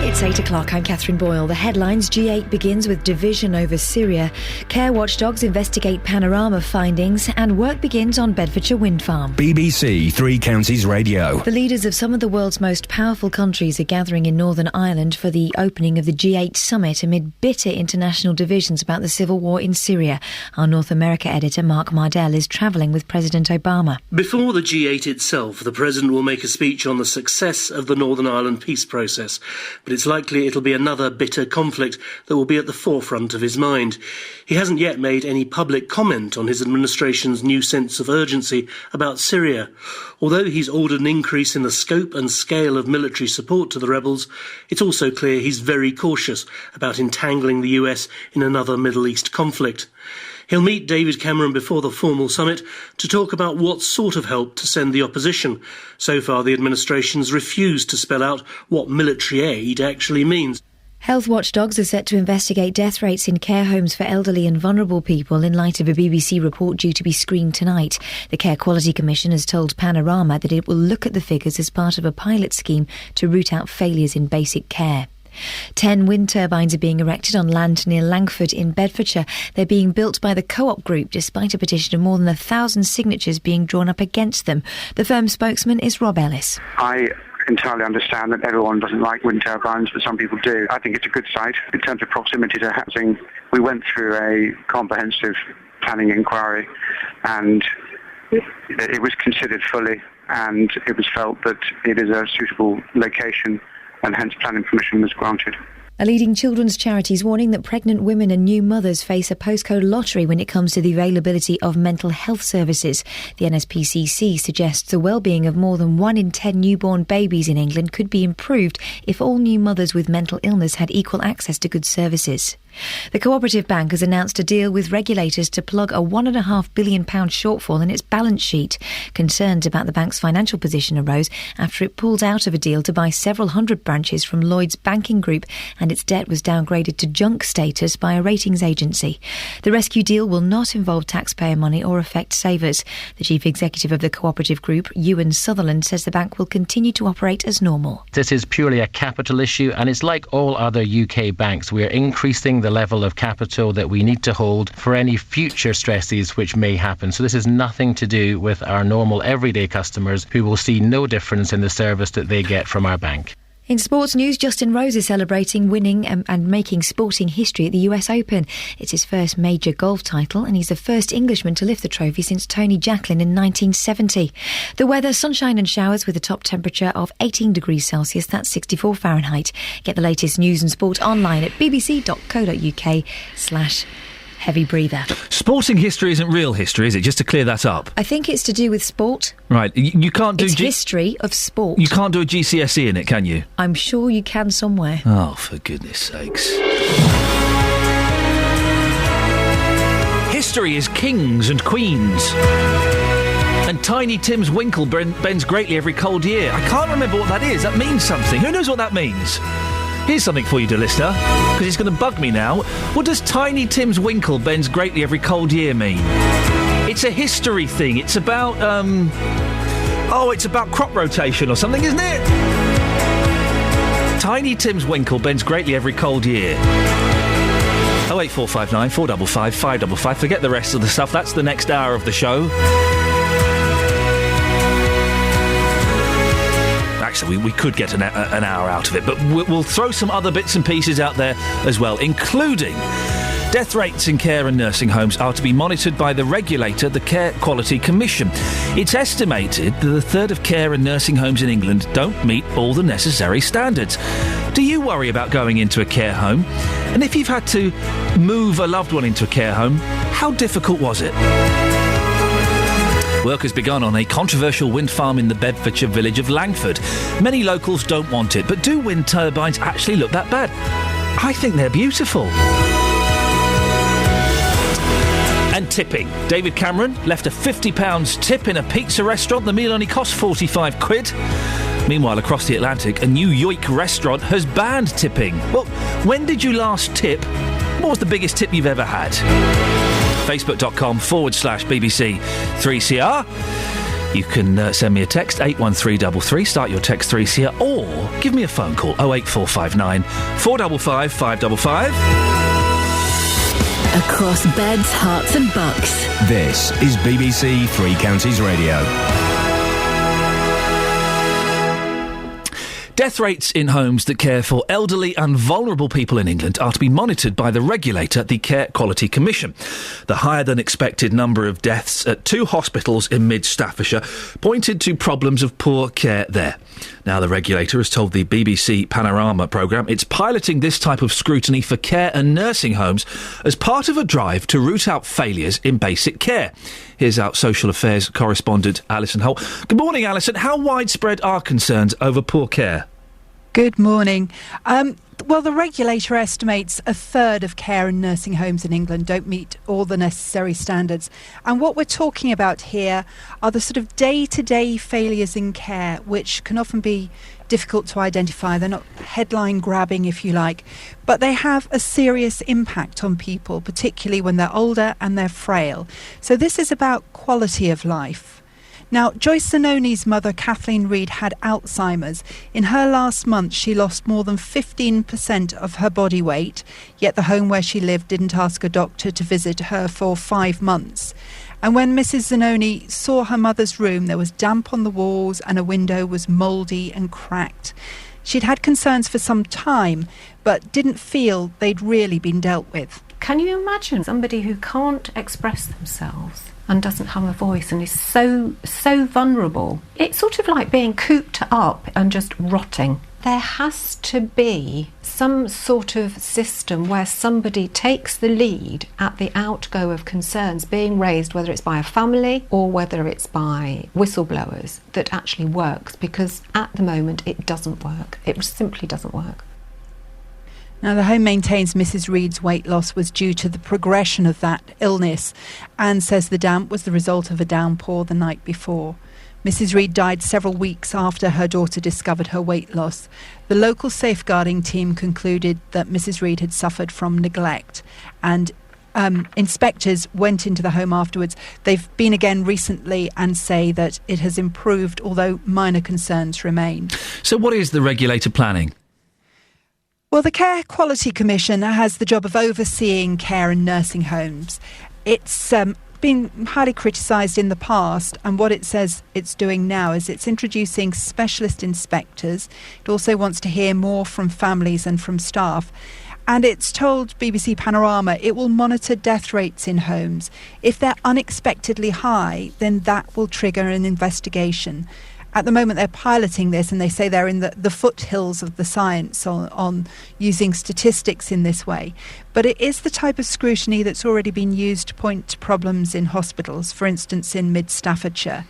It's 8 o'clock. I'm Catherine Boyle. The headlines: G8 begins with division over Syria. Care watchdogs investigate panorama findings, and work begins on Bedfordshire wind farm. BBC Three Counties Radio. The leaders of some of the world's most powerful countries are gathering in Northern Ireland for the opening of the G8 summit amid bitter international divisions about the civil war in Syria. Our North America editor Mark Mardell is travelling with President Obama. Before the G8 itself, the President will make a speech on the success of the Northern Ireland peace process. But it's likely it'll be another bitter conflict that will be at the forefront of his mind. He hasn't yet made any public comment on his administration's new sense of urgency about Syria. Although he's ordered an increase in the scope and scale of military support to the rebels, it's also clear he's very cautious about entangling the US in another Middle East conflict. He'll meet David Cameron before the formal summit to talk about what sort of help to send the opposition. So far, the administration's refused to spell out what military aid actually means. Health watchdogs are set to investigate death rates in care homes for elderly and vulnerable people in light of a BBC report due to be screened tonight. The Care Quality Commission has told Panorama that it will look at the figures as part of a pilot scheme to root out failures in basic care. 10 wind turbines are being erected on land near Langford in Bedfordshire. They're being built by the Co-op Group, despite a petition of more than 1,000 signatures being drawn up against them. The firm's spokesman is Rob Ellis. I entirely understand that everyone doesn't like wind turbines, but some people do. I think it's a good site. In terms of proximity to housing, we went through a comprehensive planning inquiry and it was considered fully, and it was felt that it is a suitable location, and hence planning permission was granted. A leading children's charity is warning that pregnant women and new mothers face a postcode lottery when it comes to the availability of mental health services. The NSPCC suggests the well-being of more than 1 in 10 newborn babies in England could be improved if all new mothers with mental illness had equal access to good services. The Cooperative Bank has announced a deal with regulators to plug a £1.5 billion shortfall in its balance sheet. Concerns about the bank's financial position arose after it pulled out of a deal to buy several hundred branches from Lloyds Banking Group, and its debt was downgraded to junk status by a ratings agency. The rescue deal will not involve taxpayer money or affect savers. The chief executive of the Cooperative Group, Iain Sutherland, says the bank will continue to operate as normal. This is purely a capital issue, and it's like all other UK banks. We are increasing the level of capital that we need to hold for any future stresses which may happen. So this is nothing to do with our normal everyday customers who will see no difference in the service that they get from our bank. In sports news, Justin Rose is celebrating winning and making sporting history at the US Open. It's his first major golf title, and he's the first Englishman to lift the trophy since Tony Jacklin in 1970. The weather, sunshine and showers with a top temperature of 18 degrees Celsius, that's 64 Fahrenheit. Get the latest news and sport online at bbc.co.uk/heavy breather. Sporting history isn't real history, is it? Just to clear that up. I think it's to do with sport. Right, you can't do... It's history of sport. You can't do a GCSE in it, can you? I'm sure you can somewhere. Oh, for goodness sakes. History is kings and queens. And Tiny Tim's winkle bends greatly every cold year. I can't remember what that is. That means something. Who knows what that means? Here's something for you, dear listener, because it's going to bug me now. What does Tiny Tim's winkle bends greatly every cold year mean? It's a history thing. It's about, it's about crop rotation or something, isn't it? Tiny Tim's winkle bends greatly every cold year. 08459 455 555. Forget the rest of the stuff. That's the next hour of the show. Actually, we could get an hour out of it, but we'll throw some other bits and pieces out there as well, including death rates in care and nursing homes are to be monitored by the regulator, the Care Quality Commission. It's estimated that a third of care and nursing homes in England don't meet all the necessary standards. Do you worry about going into a care home? And if you've had to move a loved one into a care home, how difficult was it? Work has begun on a controversial wind farm in the Bedfordshire village of Langford. Many locals don't want it, but do wind turbines actually look that bad? I think they're beautiful. And tipping. David Cameron left a £50 tip in a pizza restaurant. The meal only cost 45 quid. Meanwhile, across the Atlantic, a New York restaurant has banned tipping. Well, when did you last tip? What was the biggest tip you've ever had? Facebook.com/BBC 3CR. You can send me a text, 81333, start your text 3CR, or give me a phone call, 08459 455 555. Across beds, hearts and bucks. This is BBC Three Counties Radio. Death rates in homes that care for elderly and vulnerable people in England are to be monitored by the regulator, the Care Quality Commission. The higher-than-expected number of deaths at 2 hospitals in mid-Staffordshire pointed to problems of poor care there. Now, the regulator has told the BBC Panorama programme it's piloting this type of scrutiny for care and nursing homes as part of a drive to root out failures in basic care. Here's our social affairs correspondent, Alison Holt. Good morning, Alison. How widespread are concerns over poor care? Good morning. Well, the regulator estimates a third of care and nursing homes in England don't meet all the necessary standards. And what we're talking about here are the sort of day-to-day failures in care, which can often be difficult to identify. They're not headline grabbing, if you like, but they have a serious impact on people, particularly when they're older and they're frail. So this is about quality of life. Now, Joyce Zanoni's mother, Kathleen Reid, had Alzheimer's. In her last month, she lost more than 15% of her body weight, yet the home where she lived didn't ask a doctor to visit her for 5 months. And when Mrs. Zanoni saw her mother's room, there was damp on the walls and a window was mouldy and cracked. She'd had concerns for some time, but didn't feel they'd really been dealt with. Can you imagine somebody who can't express themselves and doesn't have a voice and is so vulnerable? It's sort of like being cooped up and just rotting. There has to be some sort of system where somebody takes the lead at the outgo of concerns being raised, whether it's by a family or whether it's by whistleblowers, that actually works, because at the moment it doesn't work. It simply doesn't work. Now, the home maintains Mrs. Reid's weight loss was due to the progression of that illness and says the damp was the result of a downpour the night before. Mrs. Reid died several weeks after her daughter discovered her weight loss. The local safeguarding team concluded that Mrs. Reid had suffered from neglect, and inspectors went into the home afterwards. They've been again recently and say that it has improved, although minor concerns remain. So what is the regulator planning? Well, the Care Quality Commission has the job of overseeing care and nursing homes. It's been highly criticised in the past, and what it says it's doing now is it's introducing specialist inspectors. It also wants to hear more from families and from staff. And it's told BBC Panorama it will monitor death rates in homes. If they're unexpectedly high, then that will trigger an investigation. At the moment, they're piloting this, and they say they're in the foothills of the science on using statistics in this way. But it is the type of scrutiny that's already been used to point to problems in hospitals, for instance, in mid-Staffordshire.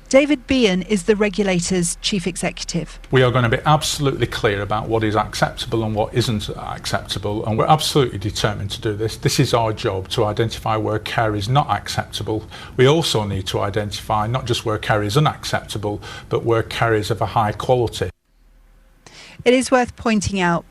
David Behan is the regulator's chief executive. We are going to be absolutely clear about what is acceptable and what isn't acceptable, and we're absolutely determined to do this. This is our job, to identify where care is not acceptable. We also need to identify not just where care is unacceptable, but where care is of a high quality. It is worth pointing out,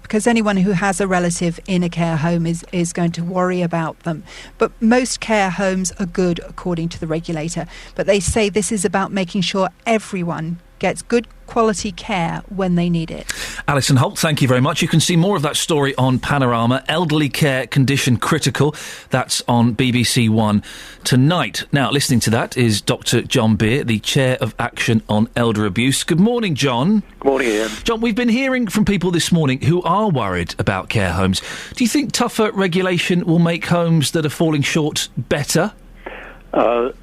because anyone who has a relative in a care home is going to worry about them. But most care homes are good, according to the regulator. But they say this is about making sure everyone gets good quality care when they need it. Alison Holt, thank you very much. You can see more of that story on Panorama. Elderly care condition critical. That's on BBC One tonight. Now, listening to that is Dr. John Beer, the Chair of Action on Elder Abuse. Good morning, John. Good morning, Ian. John, we've been hearing from people this morning who are worried about care homes. Do you think tougher regulation will make homes that are falling short better?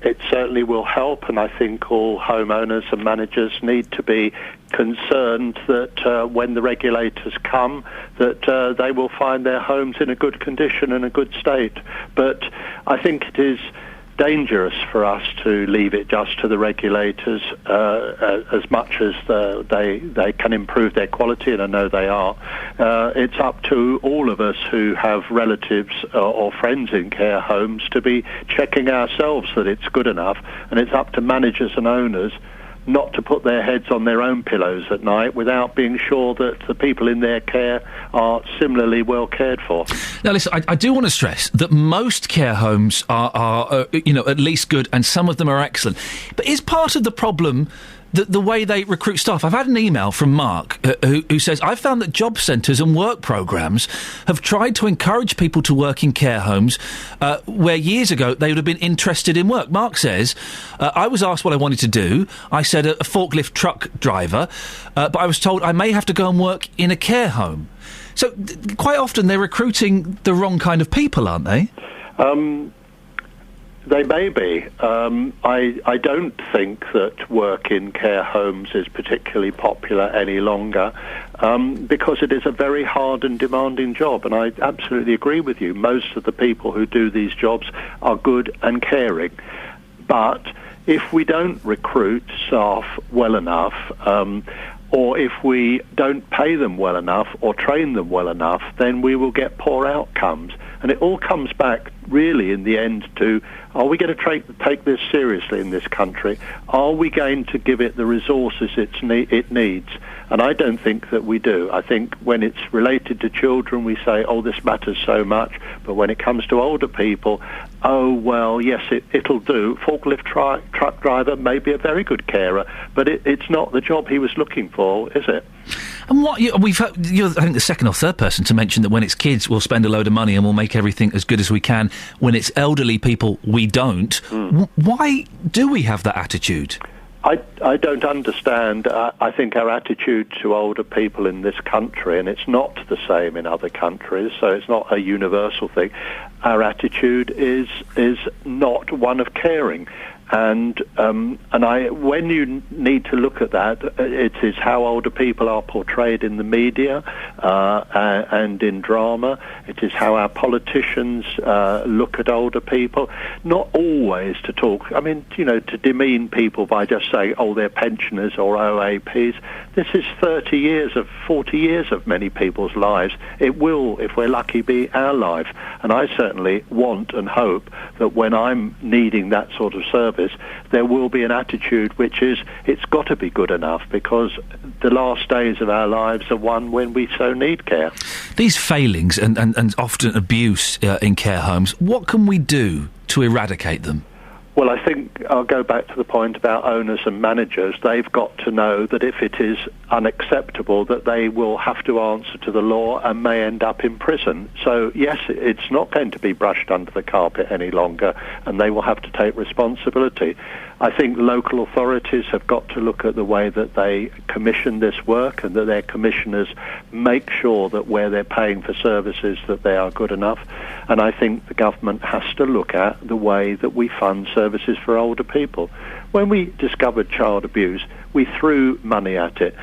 It certainly will help, and I think all homeowners and managers need to be concerned that when the regulators come, that they will find their homes in a good condition and a good state. But I think it is dangerous for us to leave it just to the regulators as much as they can improve their quality, and I know they are. It's up to all of us who have relatives or friends in care homes to be checking ourselves that it's good enough, and it's up to managers and owners not to put their heads on their own pillows at night without being sure that the people in their care are similarly well cared for. Now, listen, I do want to stress that most care homes are at least good, and some of them are excellent. But is part of the problem the way they recruit staff. I've had an email from Mark who says, I've found that job centres and work programmes have tried to encourage people to work in care homes where years ago they would have been interested in work. Mark says, I was asked what I wanted to do. I said a forklift truck driver, but I was told I may have to go and work in a care home. So quite often they're recruiting the wrong kind of people, aren't they? They may be. I don't think that work in care homes is particularly popular any longer because it is a very hard and demanding job, and I absolutely agree with you. Most of the people who do these jobs are good and caring. But if we don't recruit staff well enough, or if we don't pay them well enough or train them well enough, then we will get poor outcomes. And it all comes back, really, in the end to, are we going to take this seriously in this country? Are we going to give it the resources it needs? And I don't think that we do. I think when it's related to children, we say, oh, this matters so much. But when it comes to older people, oh, well, yes, it'll do. Forklift truck driver may be a very good carer, but it's not the job he was looking for, is it? And we've heard, you're, I think, the second or third person to mention that when it's kids, we'll spend a load of money and we'll make everything as good as we can. When it's elderly people, we don't. Why do we have that attitude? I don't understand. I think our attitude to older people in this country, and it's not the same in other countries, so it's not a universal thing. Our attitude is not one of caring. And when you need to look at that, it is how older people are portrayed in the media and in drama. It is how our politicians look at older people. Not always to talk, to demean people by just saying, oh, they're pensioners or OAPs. This is 40 years of many people's lives. It will, if we're lucky, be our life. And I certainly want and hope that when I'm needing that sort of service, there will be an attitude which is, it's got to be good enough, because the last days of our lives are one when we so need care. These failings and often abuse in care homes, what can we do to eradicate them? Well, I think I'll go back to the point about owners and managers. They've got to know that if it is unacceptable, that they will have to answer to the law and may end up in prison. So, yes, it's not going to be brushed under the carpet any longer, and they will have to take responsibility. I think local authorities have got to look at the way that they commission this work, and that their commissioners make sure that where they're paying for services that they are good enough. And I think the government has to look at the way that we fund services for older people. When we discovered child abuse, we threw money at it.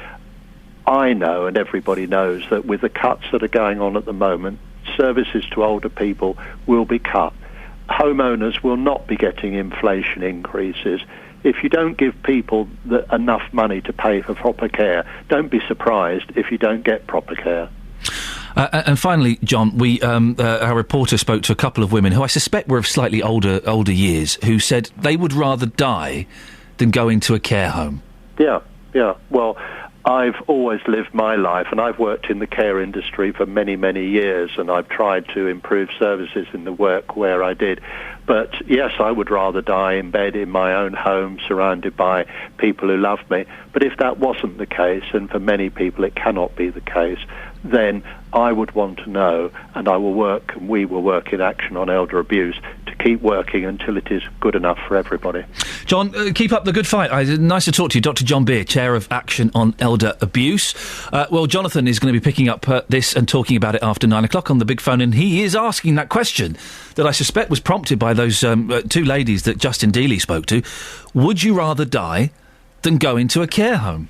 I know, and everybody knows, that with the cuts that are going on at the moment, services to older people will be cut. Homeowners will not be getting inflation increases. If you don't give people enough money to pay for proper care, don't be surprised if you don't get proper care. And finally, John, our reporter spoke to a couple of women who I suspect were of slightly older years, who said they would rather die than go into a care home. Yeah. Well, I've always lived my life, and I've worked in the care industry for many, many years, and I've tried to improve services in the work where I did. But yes, I would rather die in bed in my own home, surrounded by people who love me. But if that wasn't the case, and for many people it cannot be the case, then I would want to know, and I will work, and we will work in Action on Elder Abuse to keep working until it is good enough for everybody. John, keep up the good fight. Nice to talk to you. Dr. John Beer, Chair of Action on Elder Abuse. Well, Jonathan is going to be picking up this and talking about it after 9 o'clock on the big phone, and he is asking that question that I suspect was prompted by those two ladies that Justin Dealey spoke to. Would you rather die than go into a care home?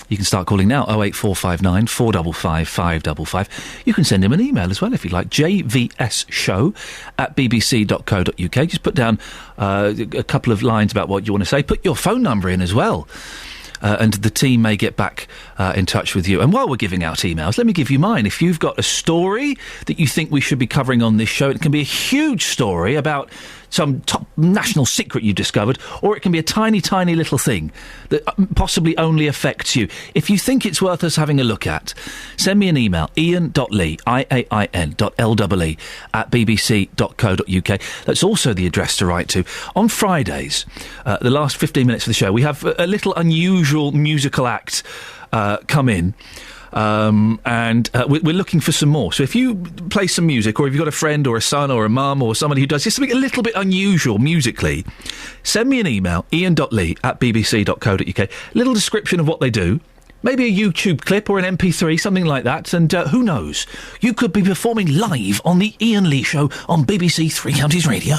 You can start calling now, 08459 455 555. You can send him an email as well if you'd like, jvsshow@bbc.co.uk. Just put down a couple of lines about what you want to say. Put your phone number in as well. And the team may get back in touch with you. And while we're giving out emails, let me give you mine. If you've got a story that you think we should be covering on this show, it can be a huge story about some top national secret you discovered, or it can be a tiny, tiny little thing that possibly only affects you. If you think it's worth us having a look at, send me an email, ian.lee, IAIN.LEE, at bbc.co.uk. That's also the address to write to. On Fridays, the last 15 minutes of the show, we have a little unusual musical act come in. And we're looking for some more. So if you play some music, or if you've got a friend or a son or a mum or somebody who does just something a little bit unusual musically, send me an email, ian.lee at bbc.co.uk. Little description of what they do. Maybe a YouTube clip or an MP3, something like that. And who knows? You could be performing live on the Iain Lee Show on BBC Three Counties Radio.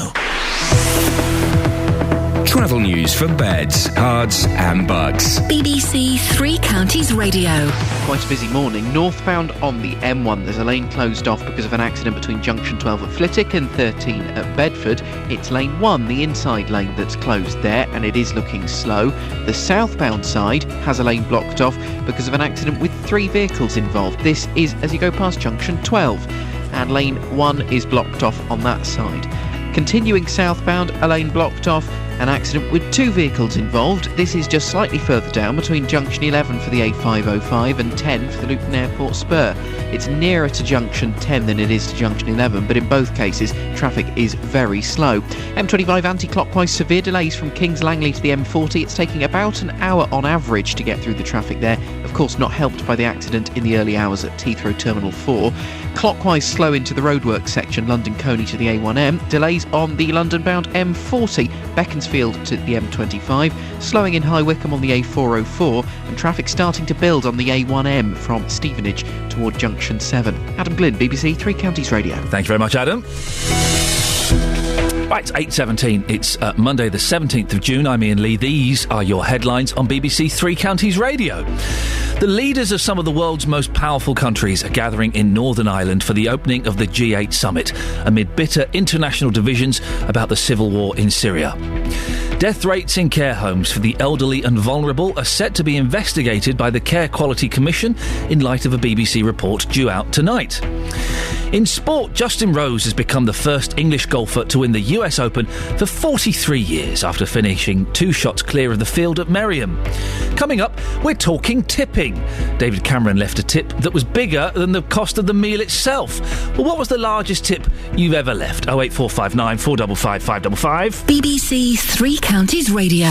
Travel news for beds, cards and bugs. BBC Three Counties Radio. Quite a busy morning. Northbound on the M1, there's a lane closed off because of an accident between junction 12 at Flitwick and 13 at Bedford. It's lane 1, the inside lane, that's closed there, and it is looking slow. The southbound side has a lane blocked off because of an accident with 3 vehicles involved. This is as you go past junction 12, and lane 1 is blocked off on that side. Continuing southbound, a lane blocked off, an accident with 2 vehicles involved. This is just slightly further down between junction 11 for the A505 and 10 for the Luton Airport Spur. It's nearer to junction 10 than it is to junction 11, but in both cases traffic is very slow. M25 anti-clockwise, severe delays from Kings Langley to the M40. It's taking about an hour on average to get through the traffic there. Of course, not helped by the accident in the early hours at Heathrow Terminal 4. Clockwise slow into the roadworks section, London Coney to the A1M. Delays on the London-bound M40, Beaconsfield to the M25. Slowing in High Wycombe on the A404, and traffic starting to build on the A1M from Stevenage toward Junction 7. Adam Glynn, BBC Three Counties Radio. Thank you very much, Adam. Right, 8:17. It's Monday the 17th of June. I'm Iain Lee. These are your headlines on BBC Three Counties Radio. The leaders of some of the world's most powerful countries are gathering in Northern Ireland for the opening of the G8 summit, amid bitter international divisions about the civil war in Syria. Death rates in care homes for the elderly and vulnerable are set to be investigated by the Care Quality Commission in light of a BBC report due out tonight. In sport, Justin Rose has become the first English golfer to win the US Open for 43 years after finishing 2 shots clear of the field at Merriam. Coming up, we're talking tipping. David Cameron left a tip that was bigger than the cost of the meal itself. Well, what was the largest tip you've ever left? 08459 455 555. BBC Three Counties Radio.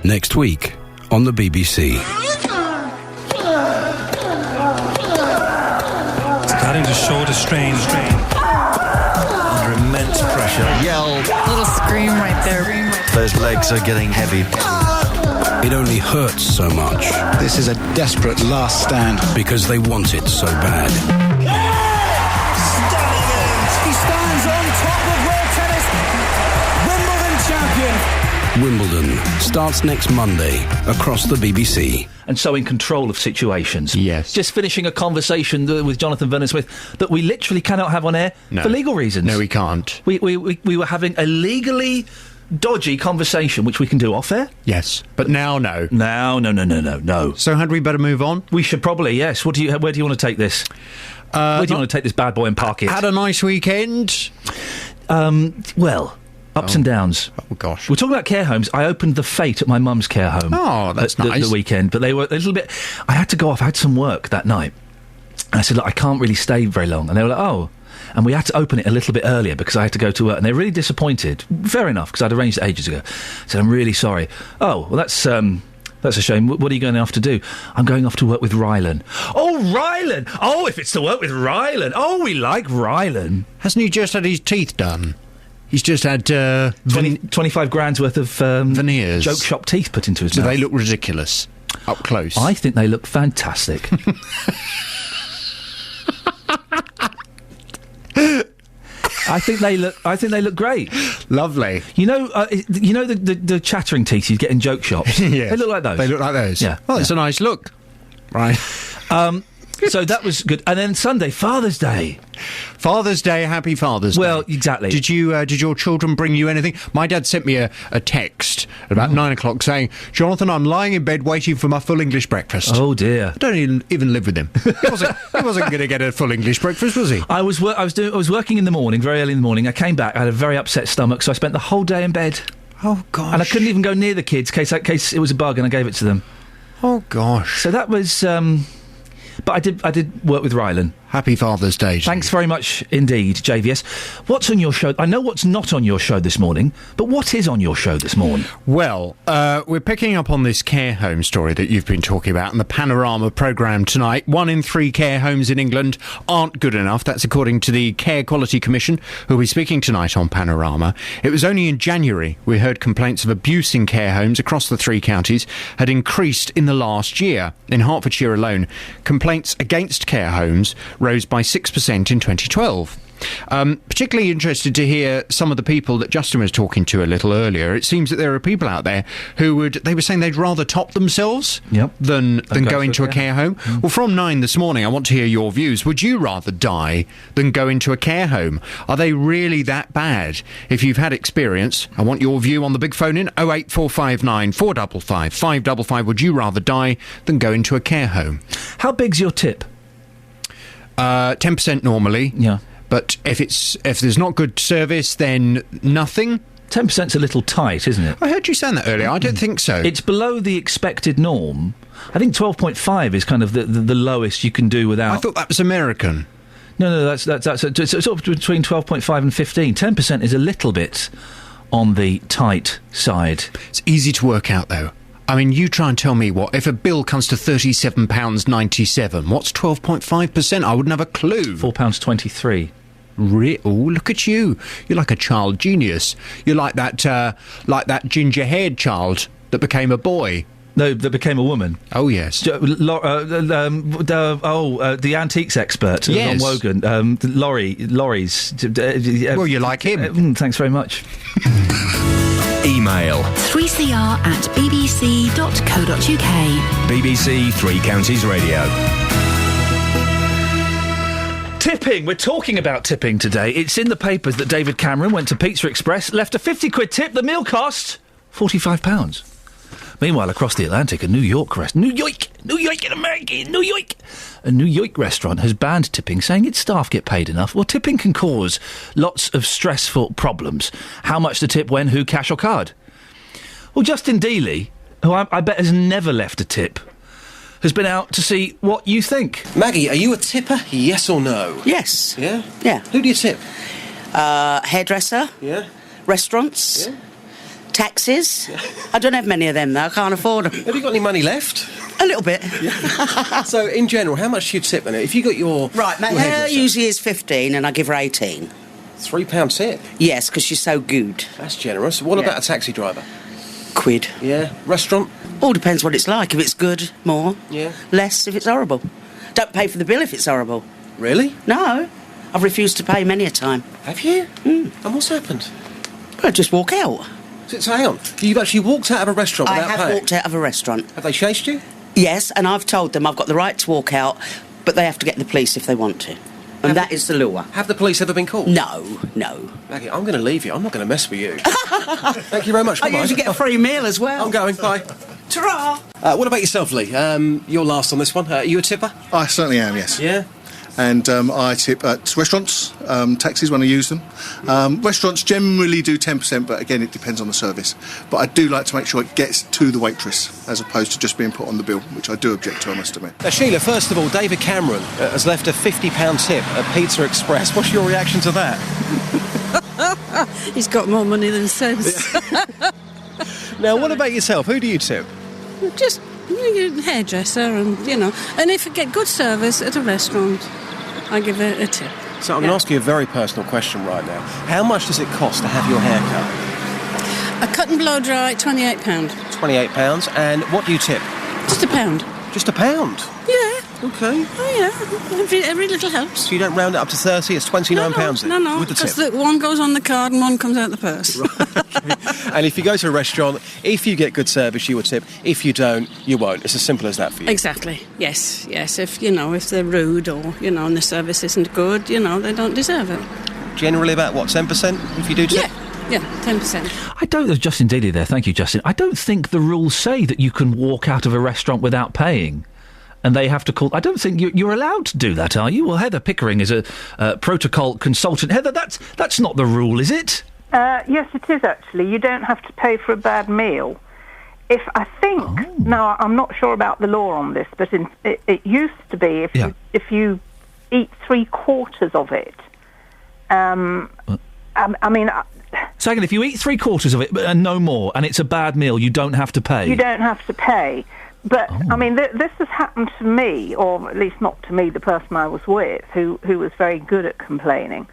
Next week on the BBC. Starting to shoulder strain. Under immense pressure. Yell. Little scream right there. Those legs are getting heavy. It only hurts so much. This is a desperate last stand. Because they want it so bad. He stands on top of world tennis. Wimbledon champion. Wimbledon starts next Monday across the BBC. And so in control of situations. Yes. Just finishing a conversation with Jonathan Vernon-Smith that we literally cannot have on air for legal reasons. No, we can't. We were having a legally dodgy conversation, which we can do off air. Yes, but now no. No. So had we better move on? We should probably, yes. Where do you want to take this? Where do you want to take this bad boy and park it? Had a nice weekend. Ups and downs. Oh, gosh. We're talking about care homes. I opened the Fate at my mum's care home. Oh, that's nice. The weekend, but they were a little bit... I had to go off. I had some work that night. And I said, look, I can't really stay very long. And they were like, oh. And we had to open it a little bit earlier because I had to go to work. And they were really disappointed. Fair enough, because I'd arranged it ages ago. I said, I'm really sorry. Oh, well, that's a shame. What are you going off to do? I'm going off to work with Rylan. Oh, Rylan! Oh, if it's to work with Rylan. Oh, we like Rylan. Hasn't he just had his teeth done? He's just had 25 grand's worth of veneers, joke shop teeth put into his mouth. Do they look ridiculous up close? I think they look fantastic. I think they look great. Lovely. You know the chattering teeth you get in joke shops. Yes. They look like those. They look like those. Yeah. Well, it's a nice look. Right. So that was good. And then Sunday, Father's Day. Father's Day, happy Father's Day. Well, exactly. Did your children bring you anything? My dad sent me a text at about 9 o'clock saying, "Jonathan, I'm lying in bed waiting for my full English breakfast." Oh dear! I don't even live with him. He wasn't going to get a full English breakfast, was he? I was working in the morning, very early in the morning. I came back, I had a very upset stomach, so I spent the whole day in bed. Oh gosh! And I couldn't even go near the kids in case it was a bug, and I gave it to them. Oh gosh! So that was. But I did work with Rylan. Happy Father's Day. Thanks very much indeed, JVS. What's on your show? I know what's not on your show this morning, but what is on your show this morning? Well, we're picking up on this care home story that you've been talking about in the Panorama programme tonight. 1 in 3 care homes in England aren't good enough. That's according to the Care Quality Commission, who will be speaking tonight on Panorama. It was only in January we heard complaints of abuse in care homes across the 3 counties had increased in the last year. In Hertfordshire alone, complaints against care homes rose by 6% in 2012. Particularly interested to hear some of the people that Justin was talking to a little earlier. It seems that there are people out there who they were saying they'd rather top themselves than go into a care home. Well, from 9 this morning, I want to hear your views. Would you rather die than go into a care home? Are they really that bad? If you've had experience, I want your view on the big phone in 08459 455 555. Would you rather die than go into a care home? How big's your tip? 10% normally. Yeah. But if there's not good service, then nothing. 10%'s a little tight, isn't it? I heard you saying that earlier. I don't think so. It's below the expected norm. I think 12.5 is kind of the lowest you can do without... I thought that was American. No, that's it's sort of between 12.5 and 15. 10% is a little bit on the tight side. It's easy to work out, though. I mean, you try and tell me if a bill comes to £37.97, what's 12.5%? I wouldn't have a clue. £4.23. Oh, look at you. You're like a child genius. You're like that ginger-haired child that became a boy. No, that became a woman. Oh, yes. The antiques expert, yes. Ron Wogan. Lorries. Well, you like him. Thanks very much. Email 3cr@bbc.co.uk. BBC Three Counties Radio. Tipping. We're talking about tipping today. It's in the papers that David Cameron went to Pizza Express, left a 50 quid tip. The meal cost £45. Meanwhile, across the Atlantic, a New York restaurant has banned tipping, saying its staff get paid enough. Well, tipping can cause lots of stressful problems. How much to tip, when, who, cash or card? Well, Justin Dealey, who I bet has never left a tip, has been out to see what you think. Maggie, are you a tipper? Yes or no? Yes. Yeah? Yeah. Who do you tip? Hairdresser. Yeah. Restaurants. Yeah. Taxis. Yeah. I don't have many of them, though. I can't afford them. Have you got any money left? A little bit. Yeah. So, in general, how much do you tip then? If you got your... Right, my hair usually is 15 and I give her 18. £3 tip? Yes, because she's so good. That's generous. What about a taxi driver? £1. Yeah. Restaurant? All depends what it's like. If it's good, more. Yeah. Less if it's horrible. Don't pay for the bill if it's horrible. Really? No. I've refused to pay many a time. Have you? Mm. And what's happened? Well, just walk out. So hang on. You've actually walked out of a restaurant without paying? I have walked out of a restaurant. Have they chased you? Yes, and I've told them I've got the right to walk out, but they have to get the police if they want to. And that is the lure. Have the police ever been called? No. Maggie, I'm going to leave you. I'm not going to mess with you. Thank you very much. I usually get a free meal as well. I'm going. Bye. Ta-ra! What about yourself, Lee? You're last on this one. Are you a tipper? I certainly am, yes. Yeah? And I tip at restaurants, taxis when I use them. Restaurants generally do 10%, but again, it depends on the service. But I do like to make sure it gets to the waitress, as opposed to just being put on the bill, which I do object to, I must admit. Now, Sheila, first of all, David Cameron has left a £50 tip at Pizza Express. What's your reaction to that? He's got more money than sense. Now, what about yourself? Who do you tip? Just hairdresser and if I get good service at a restaurant, I give it a tip. So I'm going to ask you a very personal question right now. How much does it cost to have your hair cut? A cut and blow dry, £28. £28. And what do you tip? Just £1. Just £1? Yeah. Okay. Oh, yeah. Every little helps. So you don't round it up to 30, it's £29 then? No, with the because tip? one goes on the card and one comes out the purse. And if you go to a restaurant, if you get good service, you will tip. If you don't, you won't. It's as simple as that for you. Exactly. Yes. If they're rude or, and the service isn't good, they don't deserve it. Generally about, 10% if you do tip? Yeah, 10%. I don't... There's Justin Daly there. Thank you, Justin. I don't think the rules say that you can walk out of a restaurant without paying. And they have to call... I don't think you're allowed to do that, are you? Well, Heather Pickering is a protocol consultant. Heather, that's not the rule, is it? Yes, it is, actually. You don't have to pay for a bad meal. Now, I'm not sure about the law on this, but it used to be if you eat 3/4 of it. Second, if you eat 3/4 of it and no more, and it's a bad meal, you don't have to pay. You don't have to pay. But, this has happened to me, or at least not to me, the person I was with, who was very good at complaining.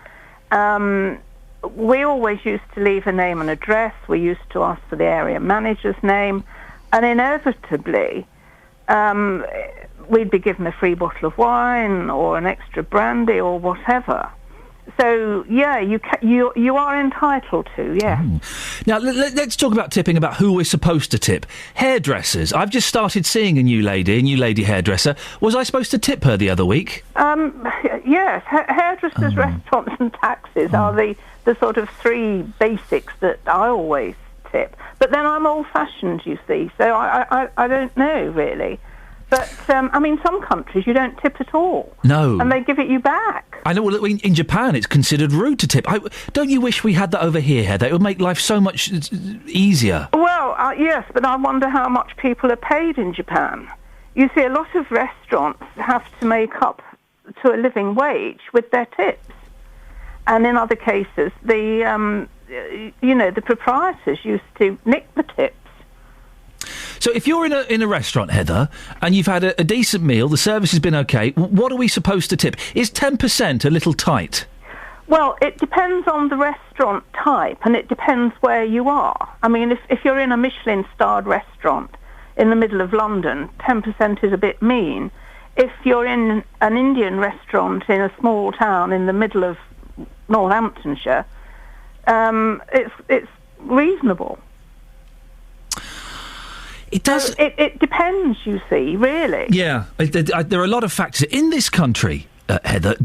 We always used to leave a name and address. We used to ask for the area manager's name. And inevitably, we'd be given a free bottle of wine or an extra brandy or whatever. So, yeah, you are entitled to, yeah. Now, let's talk about tipping, about who we're supposed to tip. Hairdressers. I've just started seeing a new lady hairdresser. Was I supposed to tip her the other week? Yes. Hairdressers, restaurants and taxis are the sort of three basics that I always tip. But then I'm old-fashioned, you see, so I don't know, really. But, some countries you don't tip at all. No. And they give it you back. I know, well, in Japan it's considered rude to tip. Don't you wish we had that over here, Heather? It would make life so much easier. Well, yes, but I wonder how much people are paid in Japan. You see, a lot of restaurants have to make up to a living wage with their tips. And in other cases, the proprietors used to nick the tips. So if you're in a restaurant, Heather, and you've had a decent meal, the service has been okay, what are we supposed to tip? Is 10% a little tight? Well, it depends on the restaurant type, and it depends where you are. If you're in a Michelin-starred restaurant in the middle of London, 10% is a bit mean. If you're in an Indian restaurant in a small town in the middle of Northamptonshire, it's reasonable. It does. So it depends, you see, really. Yeah, there are a lot of factors in this country. Heather,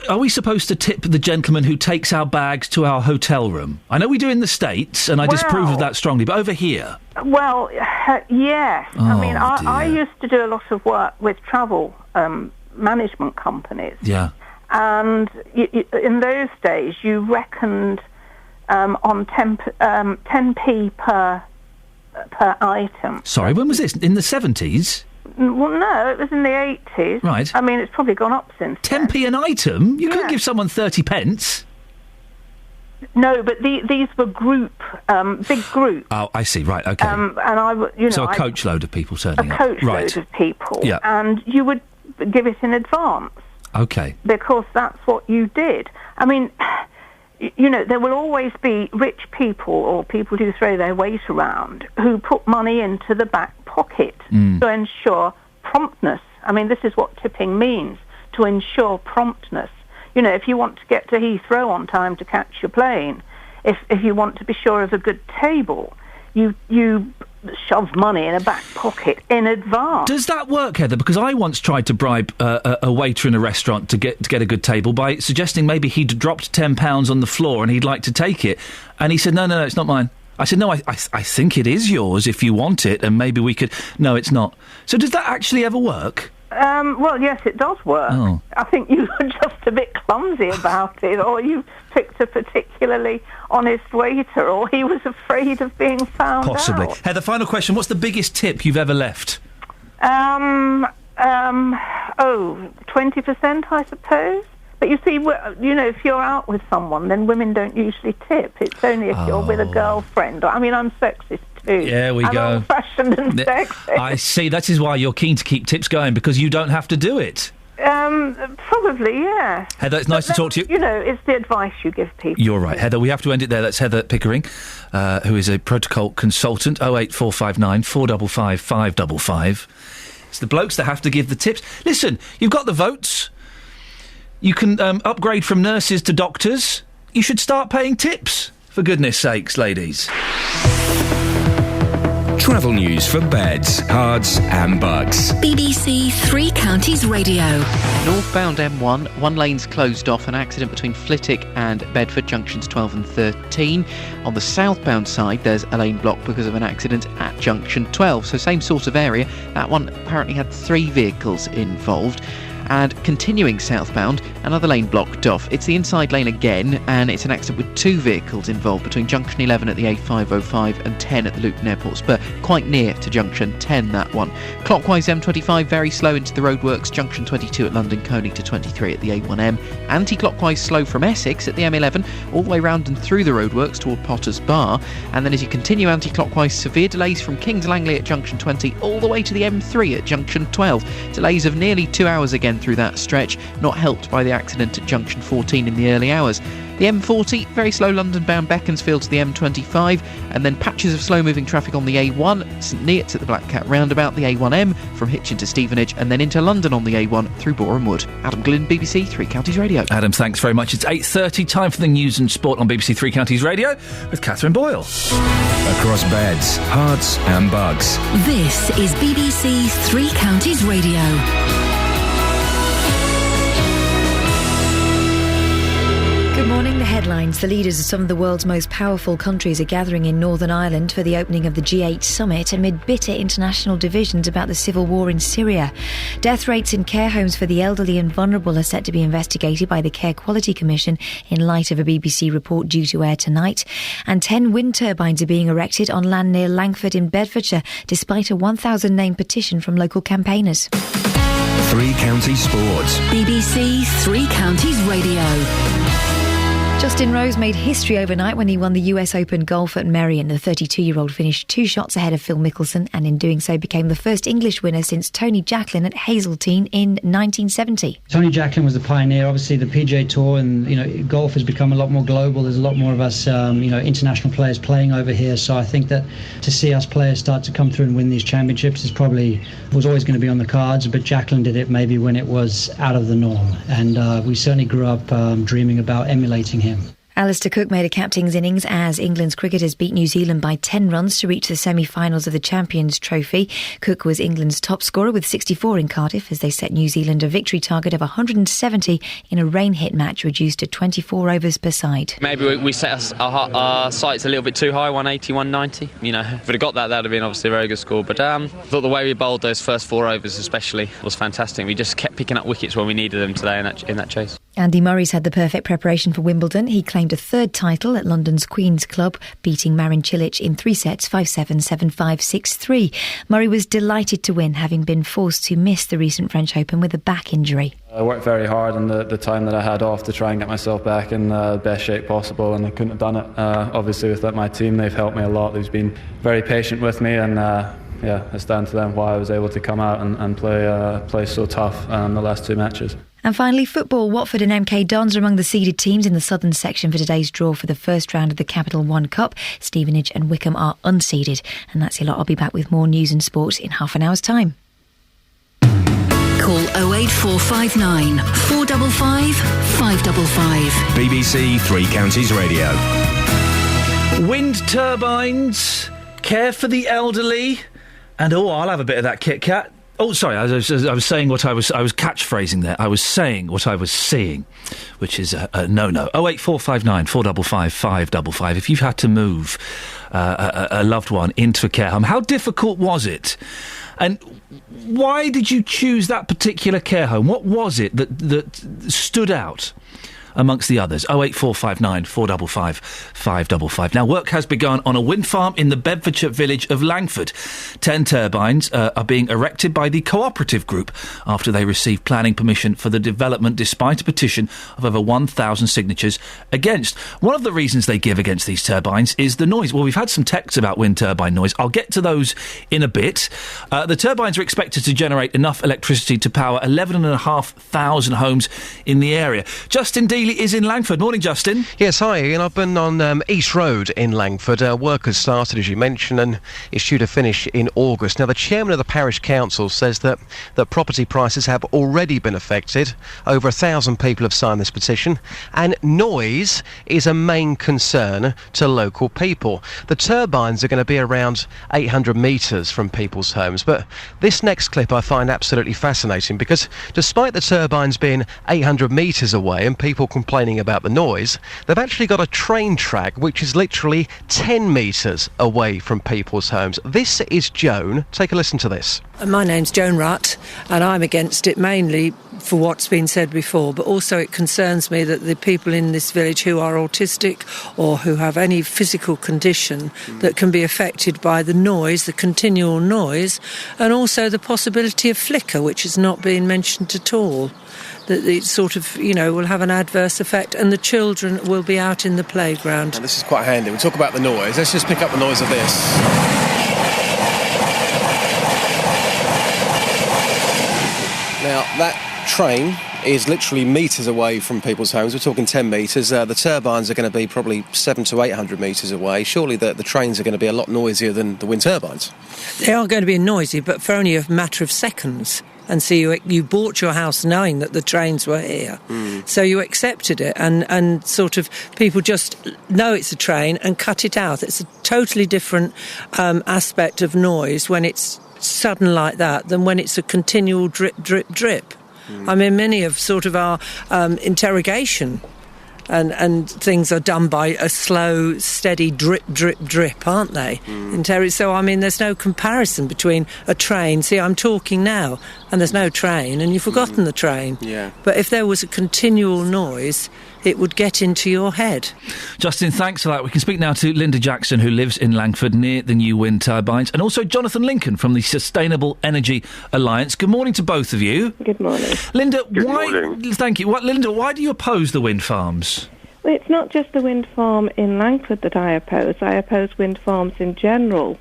are we supposed to tip the gentleman who takes our bags to our hotel room? I know we do in the States, and I disapprove of that strongly. But over here, well, yes. I used to do a lot of work with travel management companies. Yeah. And in those days, you reckoned on 10p per item. Sorry, when was this? In the 70s? Well, no, it was in the 80s. Right. It's probably gone up since 10p an item? You couldn't give someone 30 pence. No, but these were big groups. Oh, I see, right, OK. So a coachload of people turning up. A coachload of people. Yeah. And you would give it in advance. OK. Because that's what you did. There will always be rich people or people who throw their weight around who put money into the back pocket to ensure promptness. This is what tipping means, to ensure promptness. If you want to get to Heathrow on time to catch your plane, if you want to be sure of a good table, you shove money in a back pocket in advance. Does that work, Heather? Because I once tried to bribe a waiter in a restaurant to get a good table by suggesting maybe he'd dropped £10 on the floor and he'd like to take it, and he said, no, it's not mine. I said, no, I think it is yours if you want it, and maybe we could... No, it's not. So does that actually ever work? Well, yes, it does work. Oh. I think you were just a bit clumsy about it, or you picked a particularly honest waiter, or he was afraid of being found Possibly. out. Heather, final question. What's the biggest tip you've ever left? 20%, I suppose. But you see, if you're out with someone, then women don't usually tip. It's only if you're with a girlfriend. I'm sexist too. Yeah, we I'm go. old-fashioned and sexist. I see. That is why you're keen to keep tips going, because you don't have to do it. Probably, yeah. Heather, it's nice to talk to you. It's the advice you give people. You're right, Heather. We have to end it there. That's Heather Pickering, who is a protocol consultant. 08459 455 555. It's the blokes that have to give the tips. Listen, you've got the votes. You can upgrade from nurses to doctors. You should start paying tips, for goodness sakes, ladies. Travel news for beds, cards and bugs. BBC Three Counties Radio. Northbound M1, one lane's closed off, an accident between Flitwick and Bedford, junctions 12 and 13. On the southbound side, there's a lane blocked because of an accident at junction 12, so same sort of area. That one apparently had 3 vehicles involved. And continuing southbound, another lane blocked off. It's the inside lane again, and it's an accident with 2 vehicles involved between junction 11 at the A505 and 10 at the Luton Airport Spur, quite near to junction 10, that one. Clockwise M25 very slow into the roadworks, junction 22 at London Colney to 23 at the A1M. Anti-clockwise slow from Essex at the M11 all the way round and through the roadworks toward Potters Bar, and then as you continue anti-clockwise, severe delays from Kings Langley at junction 20 all the way to the M3 at junction 12. Delays of nearly 2 hours again through that stretch, not helped by the accident at junction 14 in the early hours. The M40, very slow London bound Beaconsfield to the M25, and then patches of slow-moving traffic on the A1, St Neots at the Black Cat roundabout, the A1M from Hitchin to Stevenage, and then into London on the A1 through Boreham Wood. Adam Glynn, BBC Three Counties Radio. Adam, thanks very much. It's 8:30, time for the news and sport on BBC Three Counties Radio with Catherine Boyle. Across beds, hearts and bugs. This is BBC Three Counties Radio. Good morning. The headlines. The leaders of some of the world's most powerful countries are gathering in Northern Ireland for the opening of the G8 summit amid bitter international divisions about the civil war in Syria. Death rates in care homes for the elderly and vulnerable are set to be investigated by the Care Quality Commission in light of a BBC report due to air tonight. And 10 wind turbines are being erected on land near Langford in Bedfordshire, despite a 1,000-name petition from local campaigners. Three Counties Sports. BBC Three Counties Radio. Justin Rose made history overnight when he won the US Open golf at Merion. The 32-year-old finished 2 shots ahead of Phil Mickelson and in doing so became the first English winner since Tony Jacklin at Hazeltine in 1970. Tony Jacklin was the pioneer. Obviously the PGA Tour and golf has become a lot more global. There's a lot more of us international players playing over here, so I think that to see us players start to come through and win these championships was always going to be on the cards, but Jacklin did it maybe when it was out of the norm, and we certainly grew up dreaming about emulating him. Alistair Cook made a captain's innings as England's cricketers beat New Zealand by 10 runs to reach the semi-finals of the Champions Trophy. Cook was England's top scorer with 64 in Cardiff as they set New Zealand a victory target of 170 in a rain-hit match reduced to 24 overs per side. Maybe we set our sights a little bit too high, 180, 190. If we'd have got that would have been obviously a very good score. But I thought the way we bowled those first 4 overs especially was fantastic. We just kept picking up wickets when we needed them today in that chase. Andy Murray's had the perfect preparation for Wimbledon. He claimed a 3rd title at London's Queen's Club, beating Marin Cilic in 3 sets, 5-7, 7-5, 6-3. Murray was delighted to win, having been forced to miss the recent French Open with a back injury. I worked very hard in the time that I had off to try and get myself back in the best shape possible, and I couldn't have done it. Obviously with my team, they've helped me a lot. They've been very patient with me, and it's down to them why I was able to come out and play so tough the last 2 matches. And finally, football. Watford and MK Dons are among the seeded teams in the southern section for today's draw for the first round of the Capital One Cup. Stevenage and Wickham are unseeded. And that's your lot. I'll be back with more news and sport in half an hour's time. Call 08459 455 555. BBC Three Counties Radio. Wind turbines, care for the elderly, and I'll have a bit of that Kit Kat. Oh, sorry, I was saying what I was catchphrasing there. I was saying what I was seeing, which is a no-no. 08459 455 555. If you've had to move a loved one into a care home, how difficult was it? And why did you choose that particular care home? What was it that stood out amongst the others? 08459 455 555. Now, work has begun on a wind farm in the Bedfordshire village of Langford. 10 turbines are being erected by the cooperative group after they received planning permission for the development despite a petition of over 1,000 signatures against. One of the reasons they give against these turbines is the noise. Well, we've had some texts about wind turbine noise. I'll get to those in a bit. The turbines are expected to generate enough electricity to power 11,500 homes in the area. Justin D Keeley is in Langford. Morning, Justin. Yes, hi, Ian. I've been on East Road in Langford. Work has started, as you mentioned, and it's due to finish in August. Now, the chairman of the parish council says that property prices have already been affected. Over 1,000 people have signed this petition, and noise is a main concern to local people. The turbines are going to be around 800 metres from people's homes, but this next clip I find absolutely fascinating because despite the turbines being 800 metres away and people complaining about the noise, they've actually got a train track which is literally 10 metres away from people's homes. This is Joan. Take a listen to this. My name's Joan Rutt, and I'm against it mainly for what's been said before, but also it concerns me that the people in this village who are autistic or who have any physical condition that can be affected by the noise, the continual noise, and also the possibility of flicker, which has not been mentioned at all. That it sort of, will have an adverse effect, and the children will be out in the playground. And this is quite handy. We talk about the noise. Let's just pick up the noise of this. Now, that train is literally metres away from people's homes. We're talking 10 metres. The turbines are going to be probably 700 to 800 metres away. Surely the trains are going to be a lot noisier than the wind turbines. They are going to be noisy, but for only a matter of seconds. And so you bought your house knowing that the trains were here. So you accepted it, and sort of people just know it's a train and cut it out. It's a totally different aspect of noise when it's sudden like that than when it's a continual drip, drip, drip. I mean, many of sort of our interrogation and things are done by a slow, steady drip, drip, drip, aren't they? So, I mean, there's no comparison between a train. See, I'm talking now, and there's no train, and you've forgotten the train. Yeah. But if there was a continual noise, it would get into your head. Justin, thanks for that. We can speak now to Linda Jackson, who lives in Langford near the new wind turbines, and also Jonathan Lincoln from the Sustainable Energy Alliance. Good morning to both of you. Good morning. Linda, Good morning. Thank you. Linda, why do you oppose the wind farms? Well, it's not just the wind farm in Langford that I oppose. I oppose wind farms in general.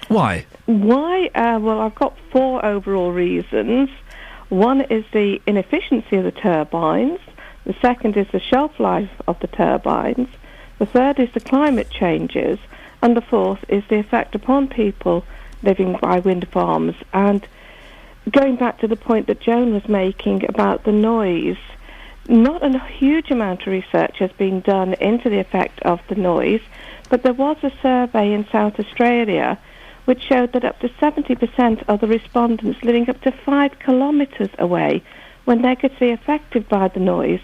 Why? Why? Well, I've got 4 overall reasons. One is the inefficiency of the turbines. The second is the shelf life of the turbines. The third is the climate changes. And the fourth is the effect upon people living by wind farms. And going back to the point that Joan was making about the noise, not a huge amount of research has been done into the effect of the noise, but there was a survey in South Australia which showed that up to 70% of the respondents living up to 5 kilometres away were negatively affected by the noise,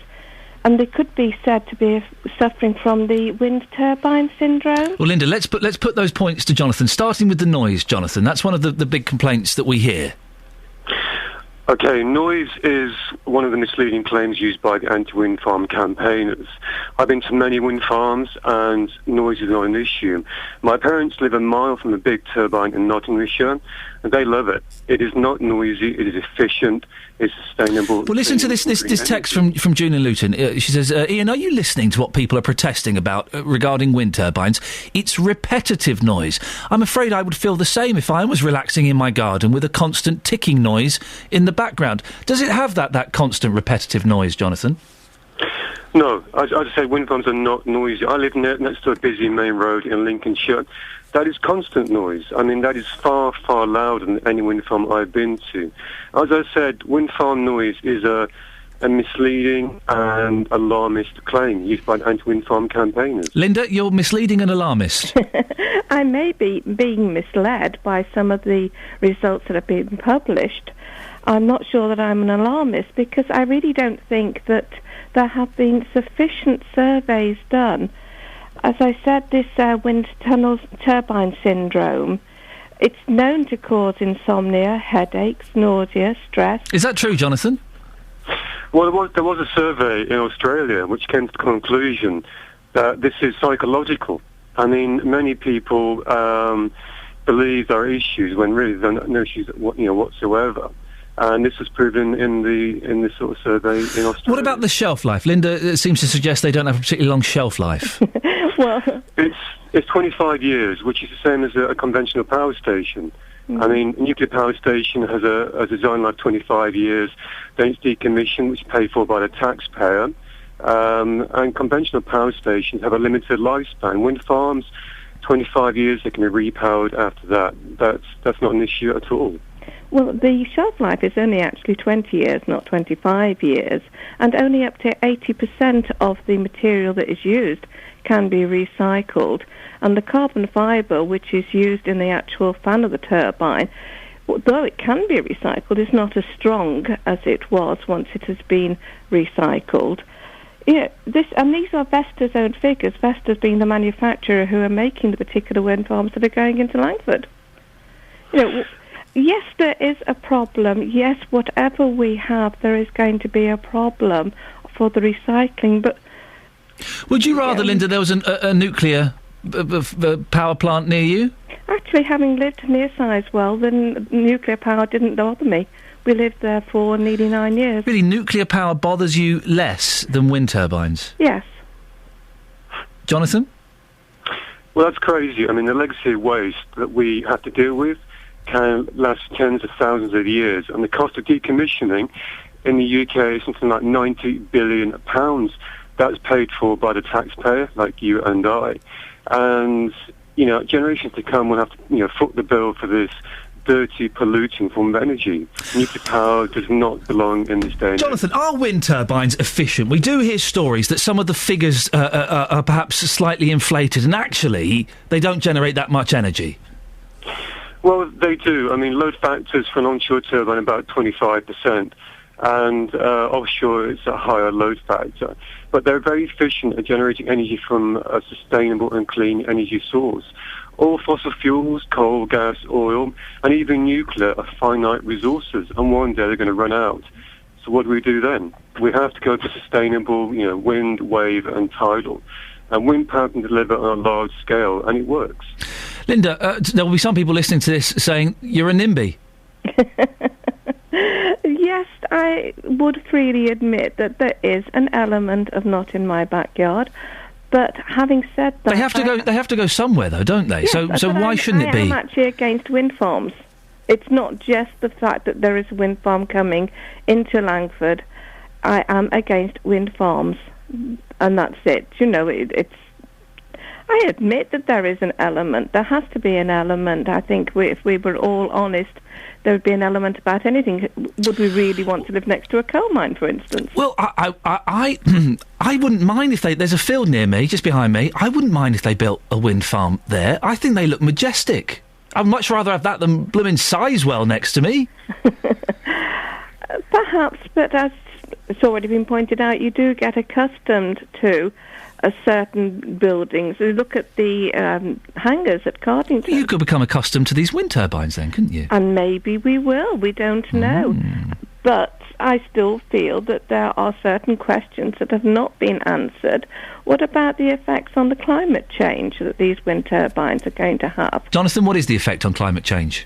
and they could be said to be suffering from the wind turbine syndrome. Well, Linda, let's put those points to Jonathan, starting with the noise, Jonathan. That's one of the big complaints that we hear. Okay, noise is one of the misleading claims used by the anti-wind farm campaigners. I've been to many wind farms and noise is not an issue. My parents live a mile from a big turbine in Nottinghamshire and they love it. It is not noisy, it is efficient, it's sustainable. Well, listen to this text from June in Luton. She says, Ian, are you listening to what people are protesting about regarding wind turbines? It's repetitive noise. I'm afraid I would feel the same if I was relaxing in my garden with a constant ticking noise in the background. Does it have that constant repetitive noise, Jonathan? No, I'd say wind farms are not noisy. I live next to a busy main road in Lincolnshire. That is constant noise. I mean, that is far, far louder than any wind farm I've been to. As I said, wind farm noise is a misleading and alarmist claim used by anti-wind farm campaigners. Linda, you're misleading and alarmist. I may be being misled by some of the results that have been published. I'm not sure that I'm an alarmist because I really don't think that there have been sufficient surveys done. As I said, this wind turbine syndrome, it's known to cause insomnia, headaches, nausea, stress. Is that true, Jonathan? Well, there was a survey in Australia which came to the conclusion that this is psychological. I mean, many people believe there are issues when really there are no issues whatsoever. And this was proven in this sort of survey in Australia. What about the shelf life? Linda seems to suggest they don't have a particularly long shelf life. Well, it's 25 years, which is the same as a conventional power station. I mean, a nuclear power station has a design life 25 years. Then it's decommissioned, which is paid for by the taxpayer. And conventional power stations have a limited lifespan. Wind farms, 25 years, they can be repowered after that. That's not an issue at all. Well, the shelf life is only actually 20 years, not 25 years, and only up to 80% of the material that is used can be recycled. And the carbon fibre, which is used in the actual fan of the turbine, though it can be recycled, is not as strong as it was once it has been recycled. Yeah, these are Vestas' own figures, Vestas being the manufacturer who are making the particular wind farms that are going into Langford. Yes, there is a problem. Yes, whatever we have, there is going to be a problem for the recycling. But would you rather, Linda, there was a nuclear power plant near you? Actually, having lived near Sizewell, then nuclear power didn't bother me. We lived there for nearly 9 years. Really, nuclear power bothers you less than wind turbines? Yes. Jonathan? Well, that's crazy. I mean, the legacy of waste that we have to deal with can last tens of thousands of years, and the cost of decommissioning in the UK is something like £90 billion. That's paid for by the taxpayer, like you and I. And, generations to come will have to, foot the bill for this dirty, polluting form of energy. Nuclear power does not belong in this day and age. Jonathan, are wind turbines efficient? We do hear stories that some of the figures are perhaps slightly inflated, and actually they don't generate that much energy. Well, they do. I mean, load factors for an onshore turbine are about 25%, and offshore it's a higher load factor. But they're very efficient at generating energy from a sustainable and clean energy source. All fossil fuels, coal, gas, oil, and even nuclear are finite resources, and one day they're going to run out. So what do we do then? We have to go for sustainable, wind, wave, and tidal. And wind power can deliver on a large scale, and it works. Linda, there will be some people listening to this saying, you're a NIMBY. Yes, I would freely admit that there is an element of not in my backyard. But having said that... They have to go somewhere, though, don't they? Yes, so why shouldn't it be? I am actually against wind farms. It's not just the fact that there is a wind farm coming into Langford. I am against wind farms, and that's it. It's... I admit that there is an element. There has to be an element. I think if we were all honest, there would be an element about anything. Would we really want to live next to a coal mine, for instance? Well, I wouldn't mind if there's a field near me, just behind me. I wouldn't mind if they built a wind farm there. I think they look majestic. I'd much rather have that than blooming Sizewell next to me. Perhaps, but as it's already been pointed out, you do get accustomed to certain buildings. You look at the hangars at Cardington. You could become accustomed to these wind turbines then, couldn't you? And maybe we will. We don't know. But I still feel that there are certain questions that have not been answered. What about the effects on the climate change that these wind turbines are going to have? Jonathan, what is the effect on climate change?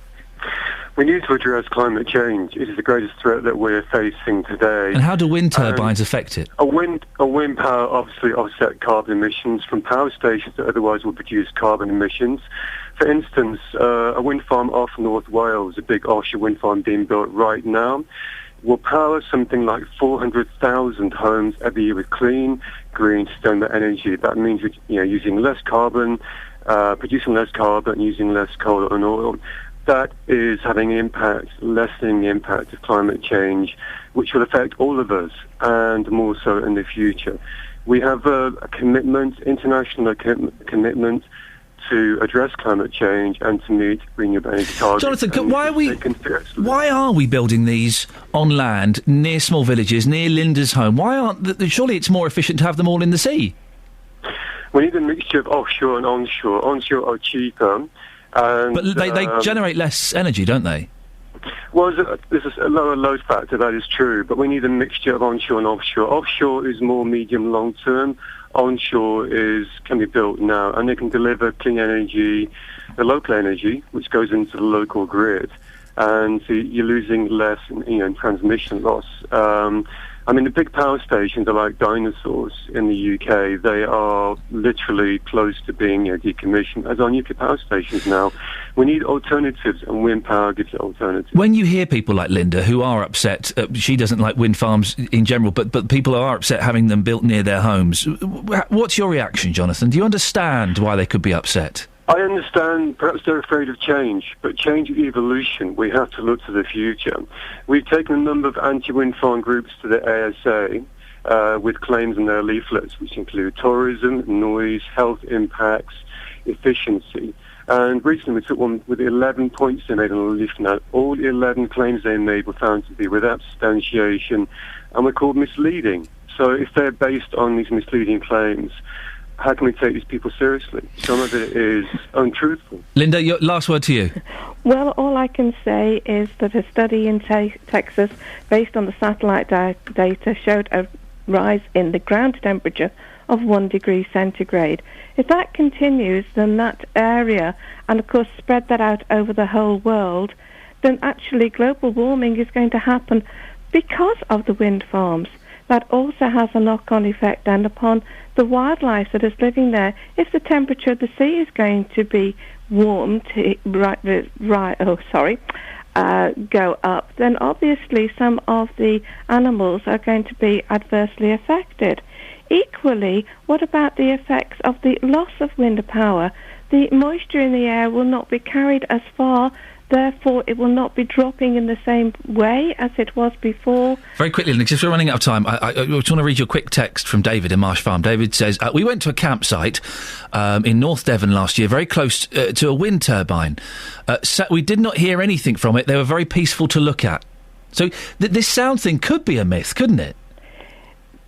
We need to address climate change. It is the greatest threat that we're facing today. And how do wind turbines affect it? A wind power obviously offset carbon emissions from power stations that otherwise would produce carbon emissions. For instance, a wind farm off North Wales, a big offshore wind farm being built right now, will power something like 400,000 homes every year with clean, green, sustainable energy. That means using less carbon, producing less carbon, using less coal and oil. That is having an impact, lessening the impact of climate change, which will affect all of us, and more so in the future. We have a commitment, international commitment, to address climate change and to meet renewable energy targets. Jonathan, why are we building these on land near small villages, near Linda's home? Surely it's more efficient to have them all in the sea? We need a mixture of offshore and onshore. Onshore are cheaper. But they generate less energy, don't they? Well, there's a lower load factor, that is true, but we need a mixture of onshore and offshore. Offshore is more medium long term. Onshore can be built now, and they can deliver clean energy, the local energy, which goes into the local grid. And so you're losing less in transmission loss. I mean, the big power stations are like dinosaurs in the UK. They are literally close to being decommissioned, as are nuclear power stations now. We need alternatives, and wind power gives alternatives. When you hear people like Linda who are upset, she doesn't like wind farms in general, but people are upset having them built near their homes. What's your reaction, Jonathan? Do you understand why they could be upset? I understand perhaps they're afraid of change, but change is evolution. We have to look to the future. We've taken a number of anti-wind farm groups to the ASA with claims in their leaflets, which include tourism, noise, health impacts, efficiency. And recently we took one with 11 points they made on the leaflet. Now, all the 11 claims they made were found to be without substantiation and were called misleading. So if they're based on these misleading claims, how can we take these people seriously? Some of it is untruthful. Linda, your last word to you. Well, all I can say is that a study in Texas, based on the satellite data, showed a rise in the ground temperature of 1 degree centigrade. If that continues, then that area, and of course spread that out over the whole world, then actually global warming is going to happen because of the wind farms. That also has a knock-on effect then upon the wildlife that is living there. If the temperature of the sea is going to be warmed, go up, then obviously some of the animals are going to be adversely affected. Equally, what about the effects of the loss of wind power? The moisture in the air will not be carried as far, therefore it will not be dropping in the same way as it was before. Very quickly, Linda, just we're running out of time, I just want to read you a quick text from David in Marsh Farm. David says, we went to a campsite in North Devon last year, very close to a wind turbine. We did not hear anything from it. They were very peaceful to look at. So this sound thing could be a myth, couldn't it?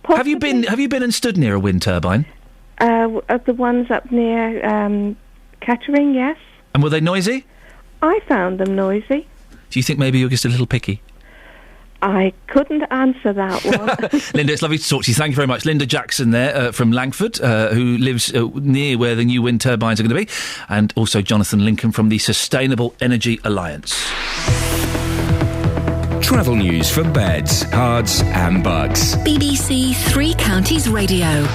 Possibly. Have you been and stood near a wind turbine? The ones up near Kettering, yes. And were they noisy? I found them noisy. Do you think maybe you're just a little picky? I couldn't answer that one. Linda, it's lovely to talk to you. Thank you very much. Linda Jackson there from Langford, who lives near where the new wind turbines are going to be, and also Jonathan Lincoln from the Sustainable Energy Alliance. Travel news for beds, cards and bugs. BBC Three Counties Radio.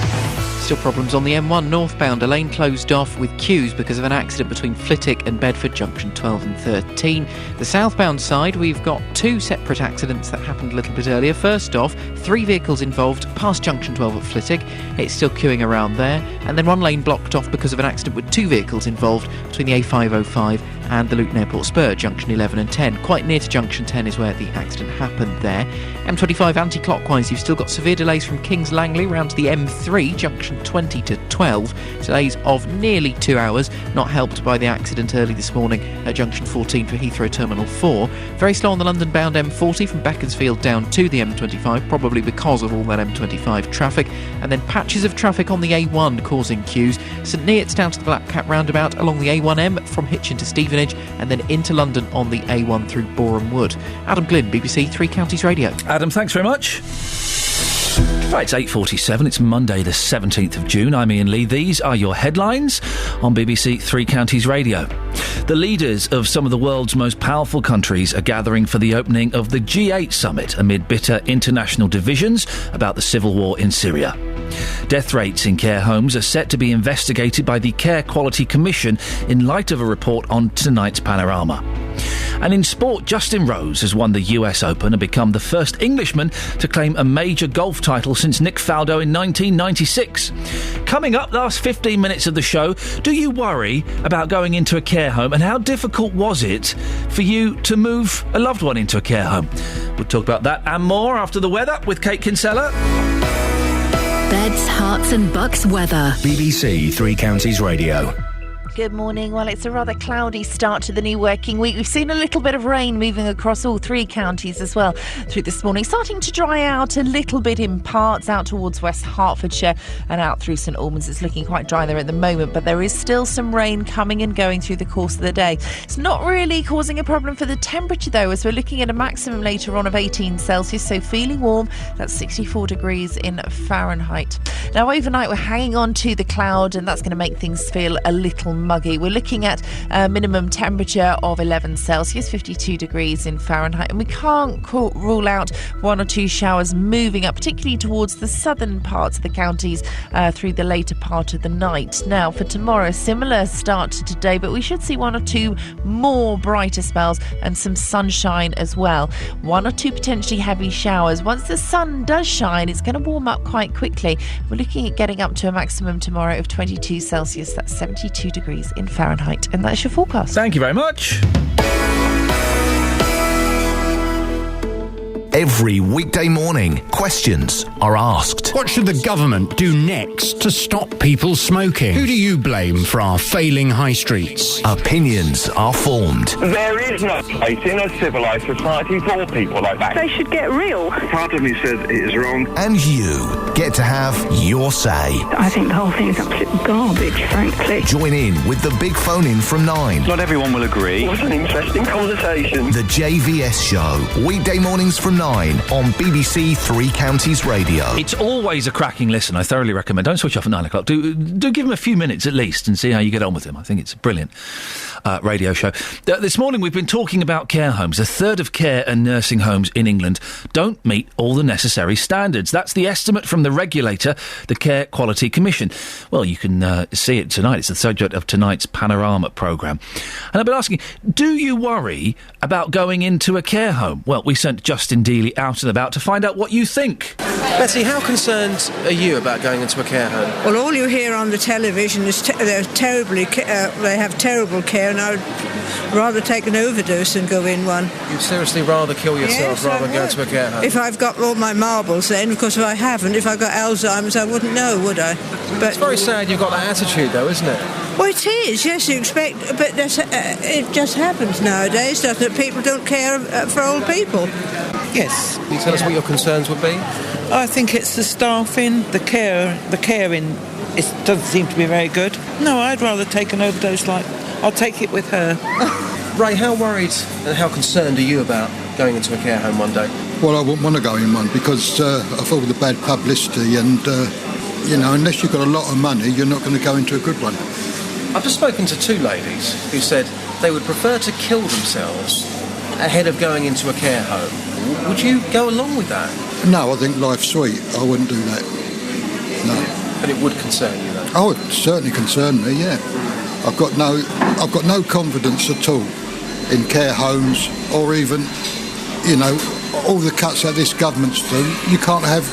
Still problems on the M1 northbound. A lane closed off with queues because of an accident between Flitwick and Bedford, junction 12 and 13. The southbound side, we've got two separate accidents that happened a little bit earlier. First off, 3 vehicles involved past junction 12 at Flitwick. It's still queuing around there. And then one lane blocked off because of an accident with 2 vehicles involved between the A505 and the Luton Airport Spur, junction 11 and 10. Quite near to junction 10 is where the accident happened there. M25 anti-clockwise, you've still got severe delays from Kings Langley round to the M3, junction 20 to 12. Delays of nearly 2 hours, not helped by the accident early this morning at junction 14 for Heathrow Terminal 4. Very slow on the London-bound M40 from Beaconsfield down to the M25, probably because of all that M25 traffic. And then patches of traffic on the A1 causing queues. St Neots down to the Black Cat roundabout along the A1M from Hitchin to Stevenage, and then into London on the A1 through Boreham Wood. Adam Glynn, BBC Three Counties Radio. Adam, thanks very much. Right, it's 8:47. It's Monday the 17th of June. I'm Iain Lee. These are your headlines on BBC Three Counties Radio. The leaders of some of the world's most powerful countries are gathering for the opening of the G8 summit amid bitter international divisions about the civil war in Syria. Death rates in care homes are set to be investigated by the Care Quality Commission in light of a report on tonight's Panorama. And in sport, Justin Rose has won the US Open and become the first Englishman to claim a major golf title since Nick Faldo in 1996. Coming up, last 15 minutes of the show, do you worry about going into a care home, and how difficult was it for you to move a loved one into a care home? We'll talk about that and more after the weather with Kate Kinsella. Beds, Hearts and Bucks weather. BBC Three Counties Radio. Good morning. Well, it's a rather cloudy start to the new working week. We've seen a little bit of rain moving across all 3 counties as well through this morning. Starting to dry out a little bit in parts out towards West Hertfordshire and out through St Albans. It's looking quite dry there at the moment, but there is still some rain coming and going through the course of the day. It's not really causing a problem for the temperature, though, as we're looking at a maximum later on of 18 Celsius, so feeling warm. That's 64 degrees in Fahrenheit. Now, overnight, we're hanging on to the cloud, and that's going to make things feel a little muggy. We're looking at a minimum temperature of 11 Celsius, 52 degrees in Fahrenheit, and we can't rule out one or two showers moving up, particularly towards the southern parts of the counties through the later part of the night. Now, for tomorrow, similar start to today, but we should see one or two more brighter spells and some sunshine as well. One or two potentially heavy showers. Once the sun does shine, it's going to warm up quite quickly. We're looking at getting up to a maximum tomorrow of 22 Celsius. That's 72 degrees in Fahrenheit. And that's your forecast. Thank you very much. Every weekday morning, questions are asked. What should the government do next to stop people smoking? Who do you blame for our failing high streets? Opinions are formed. There is no place in a civilised society for people like that. They should get real. Part of me says it is wrong. And you get to have your say. I think the whole thing is absolute garbage, frankly. Join in with the big phone-in from 9. Not everyone will agree. What an interesting conversation. The JVS Show, weekday mornings from 9 on BBC Three Counties Radio. It's always a cracking listen. I thoroughly recommend. Don't switch off at 9 o'clock. Do give him a few minutes at least and see how you get on with him. I think it's a brilliant radio show. This morning we've been talking about care homes. A third of care and nursing homes in England don't meet all the necessary standards. That's the estimate from the regulator, the Care Quality Commission. Well, you can see it tonight. It's the subject of tonight's Panorama programme. And I've been asking, do you worry about going into a care home? Well, we sent Justin Dealey out and about to find out what you think. Betty, how concerned are you about going into a care home? Well, all you hear on the television is they have terrible care, and I'd rather take an overdose than go in one. You'd seriously rather kill yourself rather than go into a care home? If I've got all my marbles then, because if I haven't, if I got Alzheimer's, I wouldn't know, would I? But it's very sad you've got that attitude, though, isn't it? Well, it is, yes, you expect, but it just happens nowadays, doesn't it? People don't care for old people. Yes. Can you tell us what your concerns would be? I think it's the staffing, the caring. It doesn't seem to be very good. No, I'd rather take an overdose. I'll take it with her. Ray, how worried and how concerned are you about going into a care home one day? Well, I wouldn't want to go in one because of all the bad publicity and, unless you've got a lot of money, you're not going to go into a good one. I've just spoken to two ladies who said they would prefer to kill themselves ahead of going into a care home. Would you go along with that? No, I think life's sweet. I wouldn't do that. No. But it would concern you, though? Oh, it certainly concern me, yeah. I've got no confidence at all in care homes or even, all the cuts that this government's do. You can't have,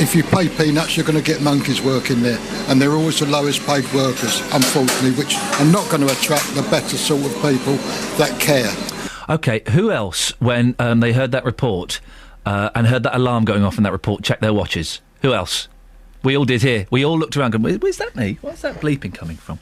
if you pay peanuts, you're going to get monkeys working there. And they're always the lowest paid workers, unfortunately, which are not going to attract the better sort of people that care. OK, who else, when they heard that report and heard that alarm going off in that report, checked their watches? Who else? We all did here. We all looked around going, where's that me? Where's that bleeping coming from?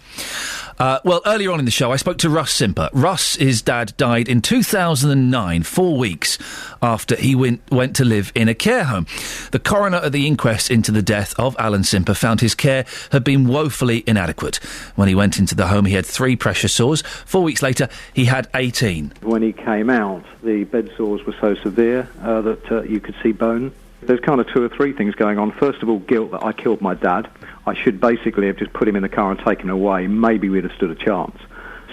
Well, earlier on in the show, I spoke to Russ Simper. Russ, his dad, died in 2009, 4 weeks after he went to live in a care home. The coroner at the inquest into the death of Alan Simper found his care had been woefully inadequate. When he went into the home, he had 3 pressure sores. 4 weeks later, he had 18. When he came out, the bed sores were so severe that you could see bone. There's kind of 2 or 3 things going on. First of all, guilt that I killed my dad. I should basically have just put him in the car and taken him away. Maybe we'd have stood a chance.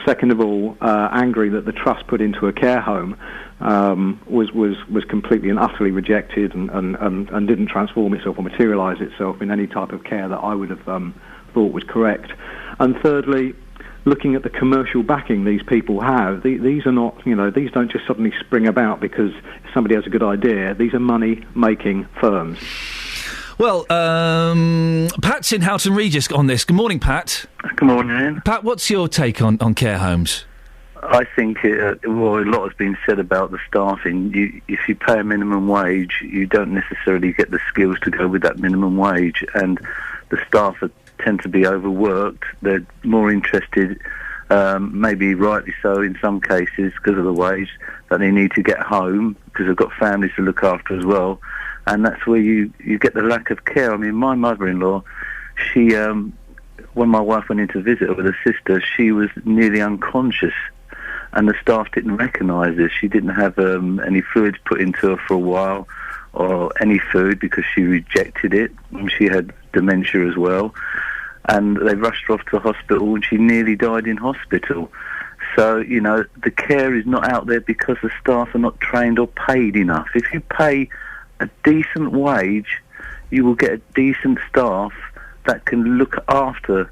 Second of all, angry that the trust put into a care home was completely and utterly rejected and didn't transform itself or materialise itself in any type of care that I would have thought was correct. And thirdly, looking at the commercial backing these people have, these are not, these don't just suddenly spring about because somebody has a good idea. These are money-making firms. Well, Pat's in Houghton Regis on this. Good morning, Pat. Good morning, Ian. Pat, what's your take on care homes? I think, a lot has been said about the staffing. If you pay a minimum wage, you don't necessarily get the skills to go with that minimum wage, and the staff tend to be overworked. They're more interested, maybe rightly so in some cases because of the wage, that they need to get home because they've got families to look after as well. And that's where you get the lack of care. I mean, my mother-in-law, she, when my wife went in to visit her with her sister, she was nearly unconscious, and the staff didn't recognise this. She didn't have any fluids put into her for a while, or any food, because she rejected it, and she had dementia as well. and they rushed her off to hospital, and she nearly died in hospital. So, you know, the care is not out there because the staff are not trained or paid enough. If you pay a decent wage, you will get a decent staff that can look after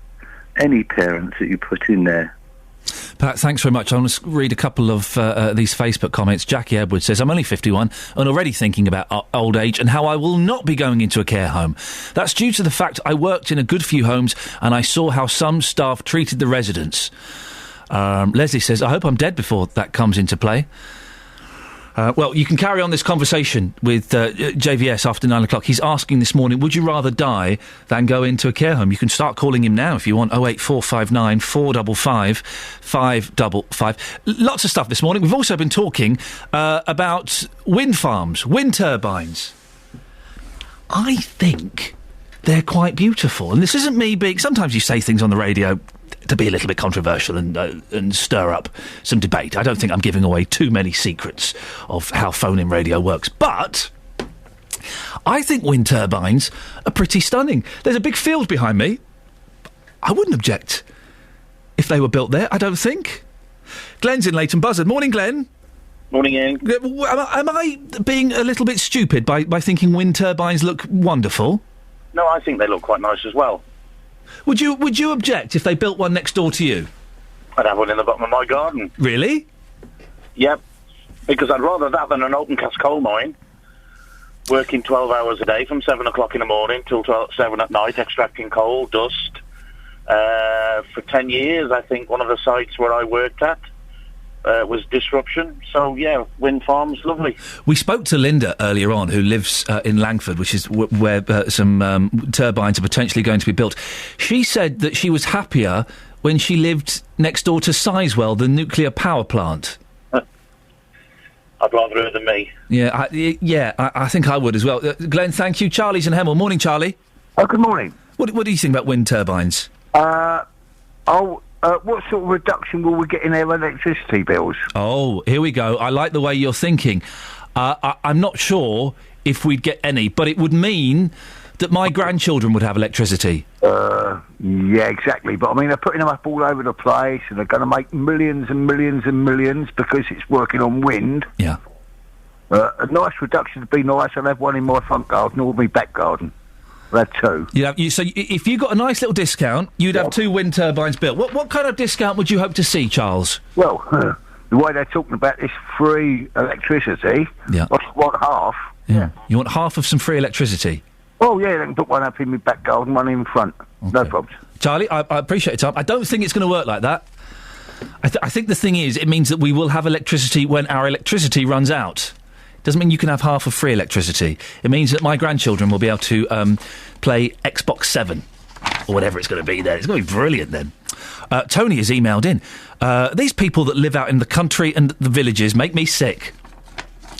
any parents that you put in there. Pat, thanks very much. I want to read a couple of these Facebook comments. Jackie Edwards says, I'm only 51 and already thinking about old age and how I will not be going into a care home. That's due to the fact I worked in a good few homes and I saw how some staff treated the residents. Leslie says, I hope I'm dead before that comes into play. Well, you can carry on this conversation with JVS after 9 o'clock. He's asking this morning, would you rather die than go into a care home? You can start calling him now if you want, 08459 455 555. Lots of stuff this morning. We've also been talking about wind farms, wind turbines. I think they're quite beautiful. And this isn't me being... Sometimes you say things on the radio to be a little bit controversial and stir up some debate. I don't think I'm giving away too many secrets of how phone-in radio works. But I think wind turbines are pretty stunning. There's a big field behind me. I wouldn't object if they were built there, I don't think. Glenn's in Leighton Buzzard. Morning, Glenn. Morning, Ian. Am I being a little bit stupid by thinking wind turbines look wonderful? No, I think they look quite nice as well. Would you object if they built one next door to you? I'd have one in the bottom of my garden. Really? Yep. Because I'd rather that than an open cast coal mine. Working 12 hours a day from 7 o'clock in the morning till 7 at night, extracting coal, dust. For 10 years, I think one of the sites where I worked at was disruption. So, yeah, wind farms, lovely. We spoke to Linda earlier on, who lives in Langford, which is where some turbines are potentially going to be built. She said that she was happier when she lived next door to Sizewell, the nuclear power plant. I'd rather her than me. Yeah, I think I would as well. Glenn, thank you. Charlie's in Hemel. Morning, Charlie. Oh, good morning. What do you think about wind turbines? What sort of reduction will we get in our electricity bills? Oh, here we go. I like the way you're thinking. I'm not sure if we'd get any, but it would mean that my grandchildren would have electricity. Yeah, exactly. But, I mean, they're putting them up all over the place, and they're going to make millions and millions and millions because it's working on wind. Yeah. A nice reduction would be nice. I'd have one in my front garden or my back garden. I'd have two. So if you got a nice little discount, you'd have 2 wind turbines built. What kind of discount would you hope to see, Charles? Well, the way they're talking about this free electricity, I want half. Yeah. You want half of some free electricity? Oh, yeah, they can put one up in my back garden, one in front. Okay. No problems. Charlie, I appreciate your time. I don't think it's going to work like that. I think the thing is, it means that we will have electricity when our electricity runs out. Doesn't mean you can have half of free electricity. It means that my grandchildren will be able to play Xbox 7 or whatever it's going to be there. It's going to be brilliant then. Tony has emailed in. These people that live out in the country and the villages make me sick.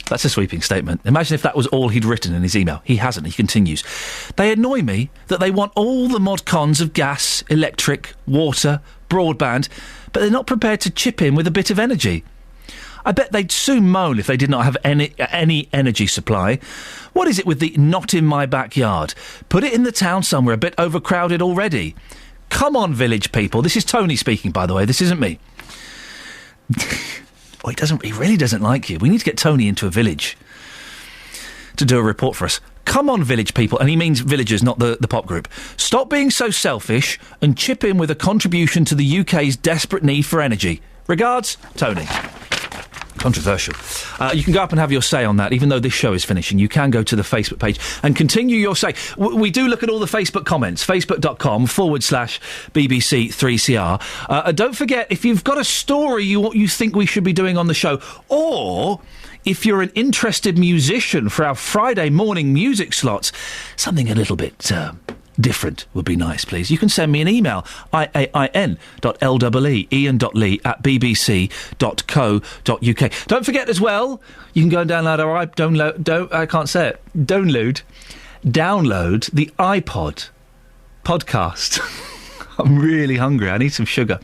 That's a sweeping statement. Imagine if that was all he'd written in his email. He hasn't. He continues. They annoy me that they want all the mod cons of gas, electric, water, broadband, but they're not prepared to chip in with a bit of energy. I bet they'd soon moan if they did not have any energy supply. What is it with the not in my backyard? Put it in the town somewhere, a bit overcrowded already. Come on, village people. This is Tony speaking, by the way. This isn't me. Oh, he really doesn't like you. We need to get Tony into a village to do a report for us. Come on, village people. And he means villagers, not the pop group. Stop being so selfish and chip in with a contribution to the UK's desperate need for energy. Regards, Tony. Controversial. You can go up and have your say on that, even though this show is finishing. You can go to the Facebook page and continue your say. We do look at all the Facebook comments, facebook.com/BBC3CR. Don't forget, if you've got a story you think we should be doing on the show, or if you're an interested musician for our Friday morning music slots, something a little bit different would be nice, please. You can send me an email, iain.lee@bbc.co.uk. Don't forget as well, you can go and download our download the iPod podcast. I'm really hungry. I need some sugar.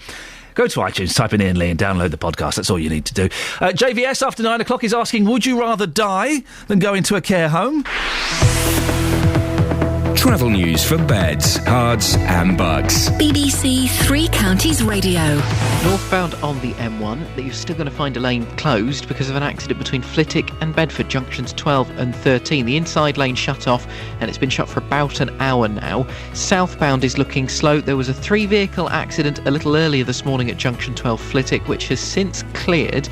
Go to iTunes, type in Iain Lee and download the podcast. That's all you need to do. JVS after 9 o'clock is asking, would you rather die than go into a care home? Travel news for beds, cards and bugs. BBC Three Counties Radio. Northbound on the M1, that you're still going to find a lane closed because of an accident between Flitwick and Bedford, junctions 12 and 13. The inside lane shut off, and it's been shut for about an hour now. Southbound is looking slow. There was a 3-vehicle accident a little earlier this morning at junction 12 Flitwick, which has since cleared,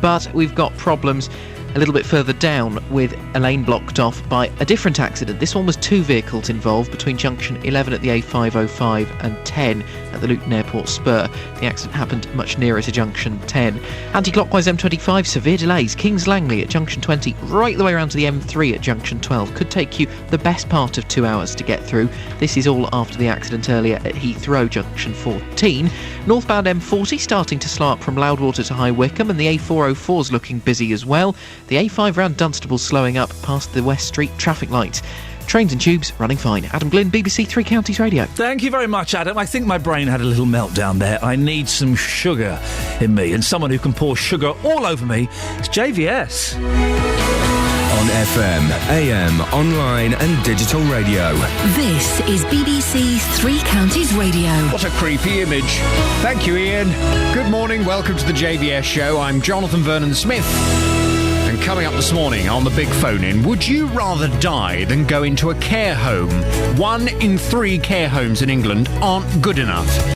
but we've got problems a little bit further down with a lane blocked off by a different accident. This one was 2 vehicles involved between junction 11 at the A505 and 10 at the Luton Airport Spur. The accident happened much nearer to junction 10. Anti-clockwise M25, severe delays. Kings Langley at junction 20, right the way around to the M3 at junction 12. Could take you the best part of 2 hours to get through. This is all after the accident earlier at Heathrow, junction 14. Northbound M40 starting to slow up from Loudwater to High Wycombe, and the A404's looking busy as well. The A5 round Dunstable slowing up past the West Street traffic light. Trains and tubes running fine. Adam Glynn, BBC Three Counties Radio. Thank you very much, Adam. I think my brain had a little meltdown there. I need some sugar in me, and someone who can pour sugar all over me is JVS. On FM, AM, online and digital radio. This is BBC Three Counties Radio. What a creepy image. Thank you, Iain. Good morning, welcome to the JVS show. I'm Jonathan Vernon Smith. And coming up this morning on the big phone-in, would you rather die than go into a care home? 1 in 3 care homes in England aren't good enough.